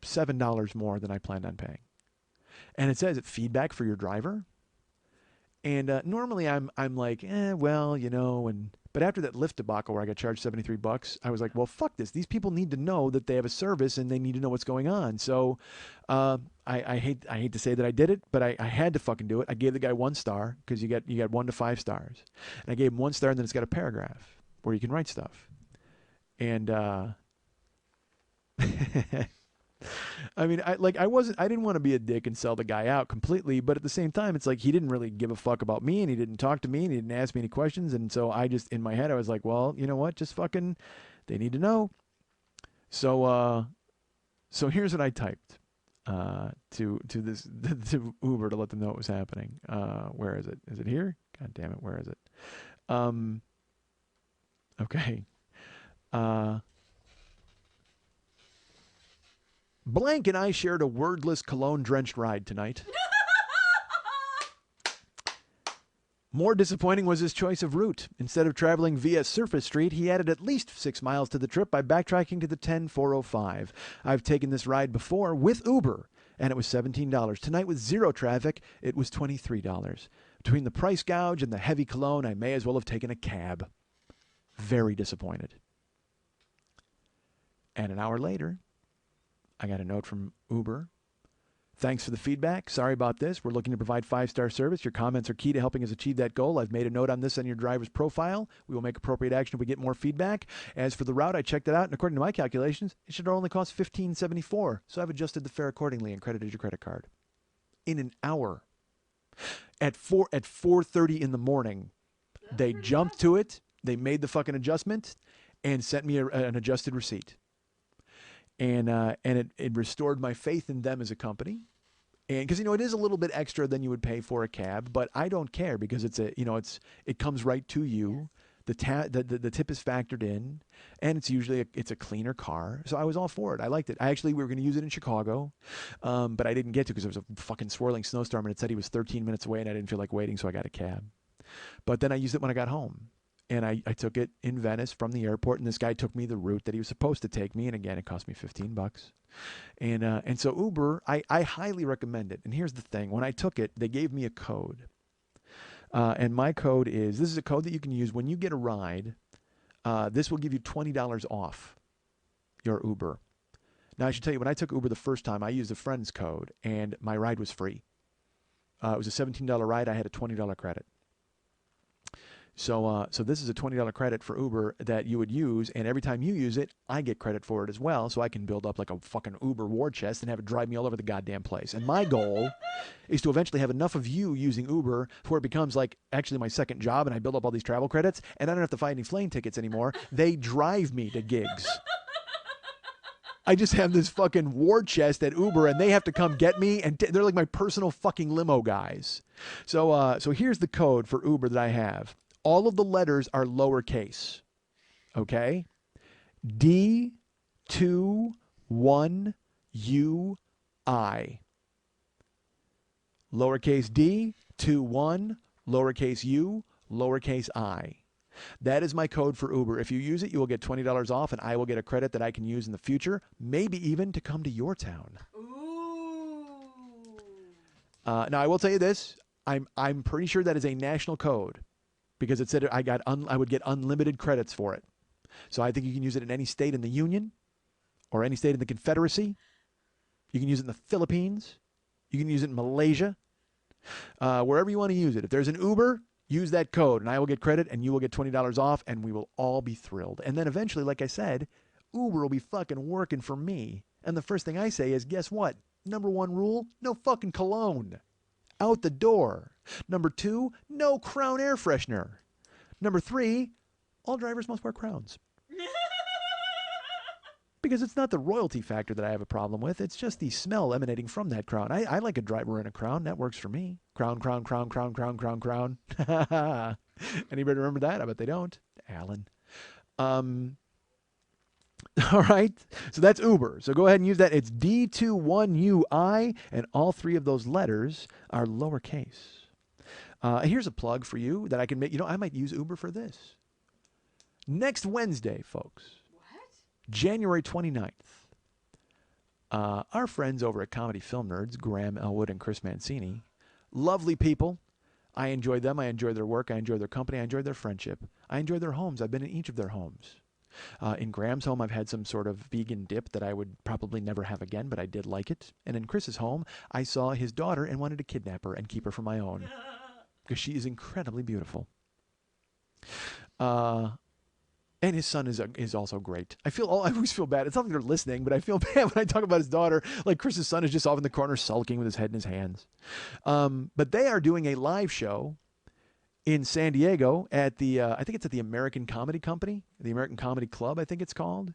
$7 more than I planned on paying. And it says, feedback for your driver. And normally I'm like, well, but after that Lyft debacle where I got charged $73, I was like, well, fuck this. These people need to know that they have a service, and they need to know what's going on. So I hate to say that I did it, but I had to fucking do it. I gave the guy 1 star, because you got 1 to 5 stars. And I gave him 1 star, and then it's got a paragraph where you can write stuff. And I mean, I didn't want to be a dick and sell the guy out completely, but at the same time, it's like he didn't really give a fuck about me, and he didn't talk to me, and he didn't ask me any questions, and so I just, in my head, I was like, well, you know what, just fucking, they need to know. So here's what I typed to Uber to let them know what was happening. Where is it? Is it here? God damn it, where is it? Okay. Blank and I shared a wordless cologne-drenched ride tonight. More disappointing was his choice of route. Instead of traveling via Surface Street, he added at least 6 miles to the trip by backtracking to the 10405. I've taken this ride before with Uber, and it was $17. Tonight, with zero traffic, it was $23. Between the price gouge and the heavy cologne, I may as well have taken a cab. Very disappointed. And an hour later, I got a note from Uber. Thanks for the feedback. Sorry about this. We're looking to provide 5-star service. Your comments are key to helping us achieve that goal. I've made a note on this on your driver's profile. We will make appropriate action if we get more feedback. As for the route, I checked it out, and according to my calculations, it should only cost $15.74. So I've adjusted the fare accordingly and credited your credit card. In an hour. At 4:30 in the morning, they jumped to it. They made the fucking adjustment and sent me an adjusted receipt. And it restored my faith in them as a company. And because, it is a little bit extra than you would pay for a cab, but I don't care because it comes right to you. The tip is factored in, and it's usually it's a cleaner car. So I was all for it. I liked it. We were going to use it in Chicago, but I didn't get to because there was a fucking swirling snowstorm, and it said he was 13 minutes away, and I didn't feel like waiting, so I got a cab. But then I used it when I got home. And I took it in Venice from the airport, and this guy took me the route that he was supposed to take me. And again, it cost me $15. And so Uber, I highly recommend it. And here's the thing. When I took it, they gave me a code. And my code this is a code that you can use when you get a ride. This will give you $20 off your Uber. Now, I should tell you, when I took Uber the first time, I used a friend's code, and my ride was free. It was a $17 ride. I had a $20 credit. So this is a $20 credit for Uber that you would use, and every time you use it, I get credit for it as well, so I can build up like a fucking Uber war chest and have it drive me all over the goddamn place. And my goal is to eventually have enough of you using Uber where it becomes like actually my second job, and I build up all these travel credits, and I don't have to find any plane tickets anymore. They drive me to gigs. I just have this fucking war chest at Uber, and they have to come get me, and they're like my personal fucking limo guys. So here's the code for Uber that I have. All of the letters are lowercase, okay? D21UI. Lowercase d, 21, lowercase u, lowercase I. That is my code for Uber. If you use it, you will get $20 off, and I will get a credit that I can use in the future, maybe even to come to your town. Ooh. Now, I will tell you this. I'm pretty sure that is a national code, because it said I would get unlimited credits for it. So I think you can use it in any state in the Union or any state in the Confederacy. You can use it in the Philippines. You can use it in Malaysia. Wherever you want to use it. If there's an Uber, use that code, and I will get credit, and you will get $20 off, and we will all be thrilled. And then eventually, like I said, Uber will be fucking working for me. And the first thing I say is, guess what? Number one rule, no fucking cologne. Out the door. Number 2, no Crown air freshener. Number 3, all drivers must wear crowns. Because it's not the royalty factor that I have a problem with. It's just the smell emanating from that crown. I like a driver in a crown. That works for me. Crown, crown, crown, crown, crown, crown, crown. Anybody remember that? I bet they don't. Alan. All right. So that's Uber. So go ahead and use that. It's D21UI, and all 3 of those letters are lowercase. Here's a plug for you that I can make. I might use Uber for this. Next Wednesday, folks. January 29th, our friends over at Comedy Film Nerds, Graham Elwood and Chris Mancini, lovely people. I enjoy them. I enjoy their work. I enjoy their company. I enjoy their friendship. I enjoy their homes. I've been in each of their homes. In Graham's home, I've had some sort of vegan dip that I would probably never have again, but I did like it. And in Chris's home, I saw his daughter and wanted to kidnap her and keep her for my own, because she is incredibly beautiful. And his son is also great. I always feel bad. It's not like they're listening, but I feel bad when I talk about his daughter. Like Chris's son is just off in the corner sulking with his head in his hands. But they are doing a live show in San Diego at the, I think it's at the American Comedy Company, the American Comedy Club, I think it's called.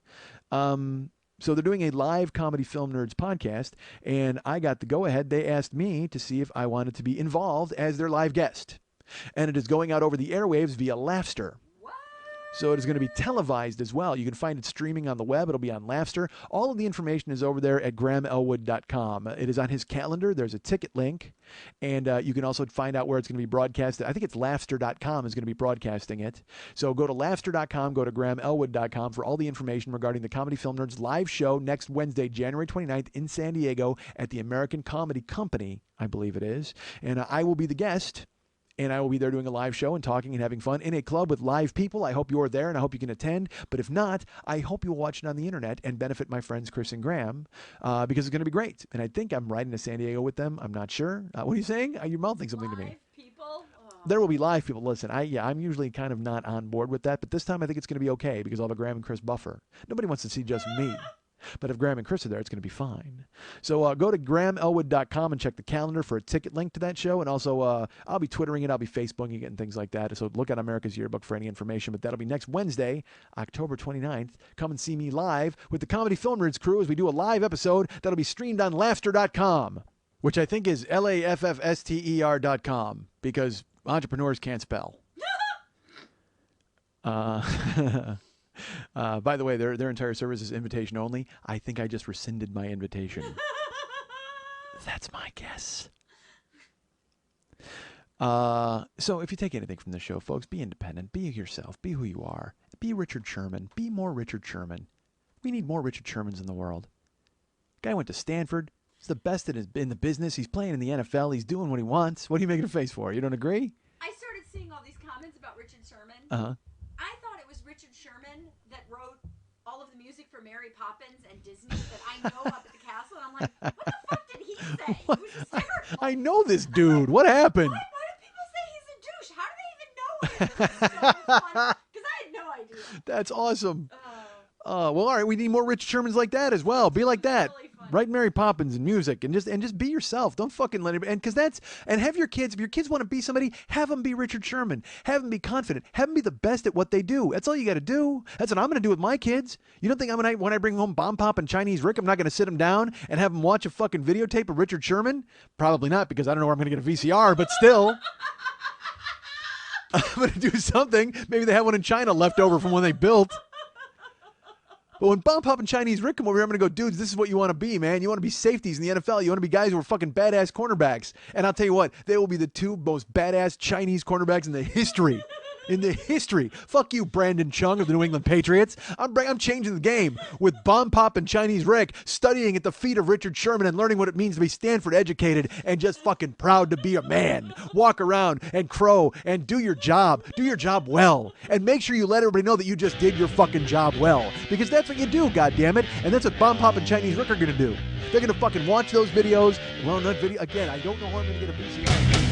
So they're doing a live Comedy Film Nerds podcast, and I got the go-ahead. They asked me to see if I wanted to be involved as their live guest. And it is going out over the airwaves via Laughster. So it is going to be televised as well. You can find it streaming on the web. It'll be on Laughster. All of the information is over there at grahamelwood.com. It is on his calendar. There's a ticket link. And you can also find out where it's going to be broadcasted. I think it's laughster.com is going to be broadcasting it. So go to laughster.com, go to grahamelwood.com for all the information regarding the Comedy Film Nerds live show next Wednesday, January 29th in San Diego at the American Comedy Company, I believe it is. And I will be the guest. And I will be there doing a live show and talking and having fun in a club with live people. I hope you're there, and I hope you can attend. But if not, I hope you'll watch it on the internet and benefit my friends Chris and Graham, because it's going to be great. And I think I'm riding to San Diego with them. I'm not sure. What are you saying? You're mouthing something to me. Live people? Oh. There will be live people. Listen, I'm usually kind of not on board with that, but this time I think it's going to be okay because I'll have a Graham and Chris buffer. Nobody wants to see just me. But if Graham and Chris are there, it's going to be fine. So go to grahamelwood.com and check the calendar for a ticket link to that show. And also, I'll be Twittering it. I'll be Facebooking it and things like that. So look at America's Yearbook for any information. But that'll be next Wednesday, October 29th. Come and see me live with the Comedy Film Nerds crew as we do a live episode that'll be streamed on Laughster.com, which I think is LAFFSTER.com, because entrepreneurs can't spell. By the way, their entire service is invitation only. I think I just rescinded my invitation. That's my guess. So if you take anything from the show, folks, be independent, be yourself, be who you are, be Richard Sherman, be more Richard Sherman. We need more Richard Shermans in the world. Guy went to Stanford. He's the best in the business. He's playing in the NFL. He's doing what he wants. What are you making a face for? You don't agree? I started seeing all these comments about Richard Sherman. Uh-huh. I thought it was Richard Sherman that wrote all of the music for Mary Poppins and Disney that I know up at the castle. And I'm like, what the fuck did he say? It was hysterical. I know this dude. What happened? Why do people say he's a douche? How do they even know him? Because I had no idea. That's awesome. Well, all right. We need more Richard Shermans like that as well. Be like that. Really funny. Write Mary Poppins and music, and just be yourself. Don't fucking let it. And have your kids. If your kids want to be somebody, have them be Richard Sherman. Have them be confident. Have them be the best at what they do. That's all you got to do. That's what I'm going to do with my kids. You don't think when I bring home Bomb Pop and Chinese Rick, I'm not going to sit them down and have them watch a fucking videotape of Richard Sherman? Probably not, because I don't know where I'm going to get a VCR. But still, I'm going to do something. Maybe they have one in China left over from when they built. But when Bomb Pop and Chinese Rick come over here, I'm going to go, dudes, this is what you want to be, man. You want to be safeties in the NFL. You want to be guys who are fucking badass cornerbacks. And I'll tell you what, they will be the two most badass Chinese cornerbacks in the history. In the history. Fuck you, Brandon Chung of the New England Patriots. I'm changing the game with Bomb Pop and Chinese Rick studying at the feet of Richard Sherman and learning what it means to be Stanford educated and just fucking proud to be a man. Walk around and crow and do your job. Do your job well. And make sure you let everybody know that you just did your fucking job well. Because that's what you do, goddammit. And that's what Bomb Pop and Chinese Rick are going to do. They're going to fucking watch those videos. Well, not video. Again, I don't know how I'm going to get a VCR.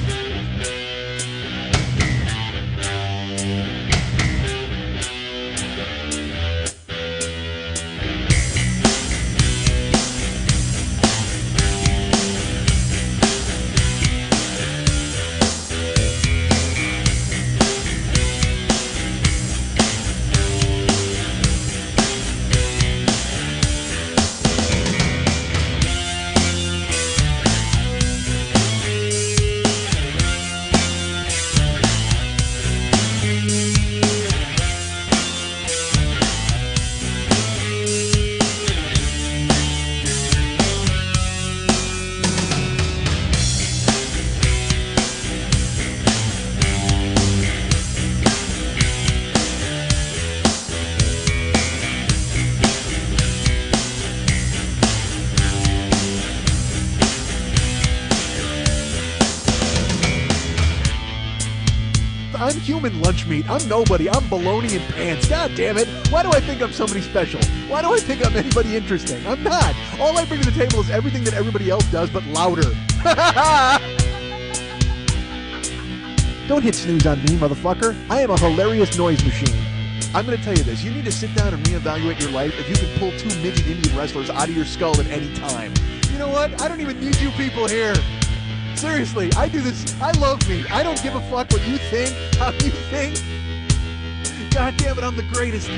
I'm human lunch meat. I'm nobody. I'm baloney in pants. God damn it. Why do I think I'm somebody special? Why do I think I'm anybody interesting? I'm not. All I bring to the table is everything that everybody else does, but louder. Don't hit snooze on me, motherfucker. I am a hilarious noise machine. I'm going to tell you this. You need to sit down and reevaluate your life if you can pull 2 midget Indian wrestlers out of your skull at any time. You know what? I don't even need you people here. Seriously, I do this. I love me. I don't give a fuck what you think, how you think. God damn it, I'm the greatest.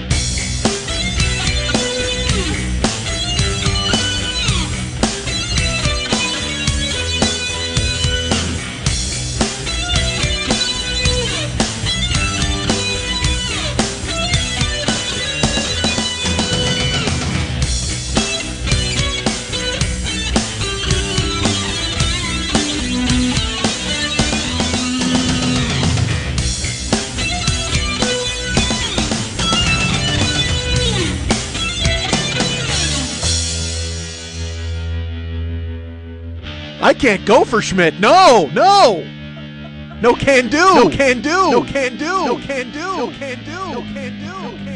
I can't go for Schmidt. No, no. No can do. No can do. No can do. No can do. No can do. No can do. No can do.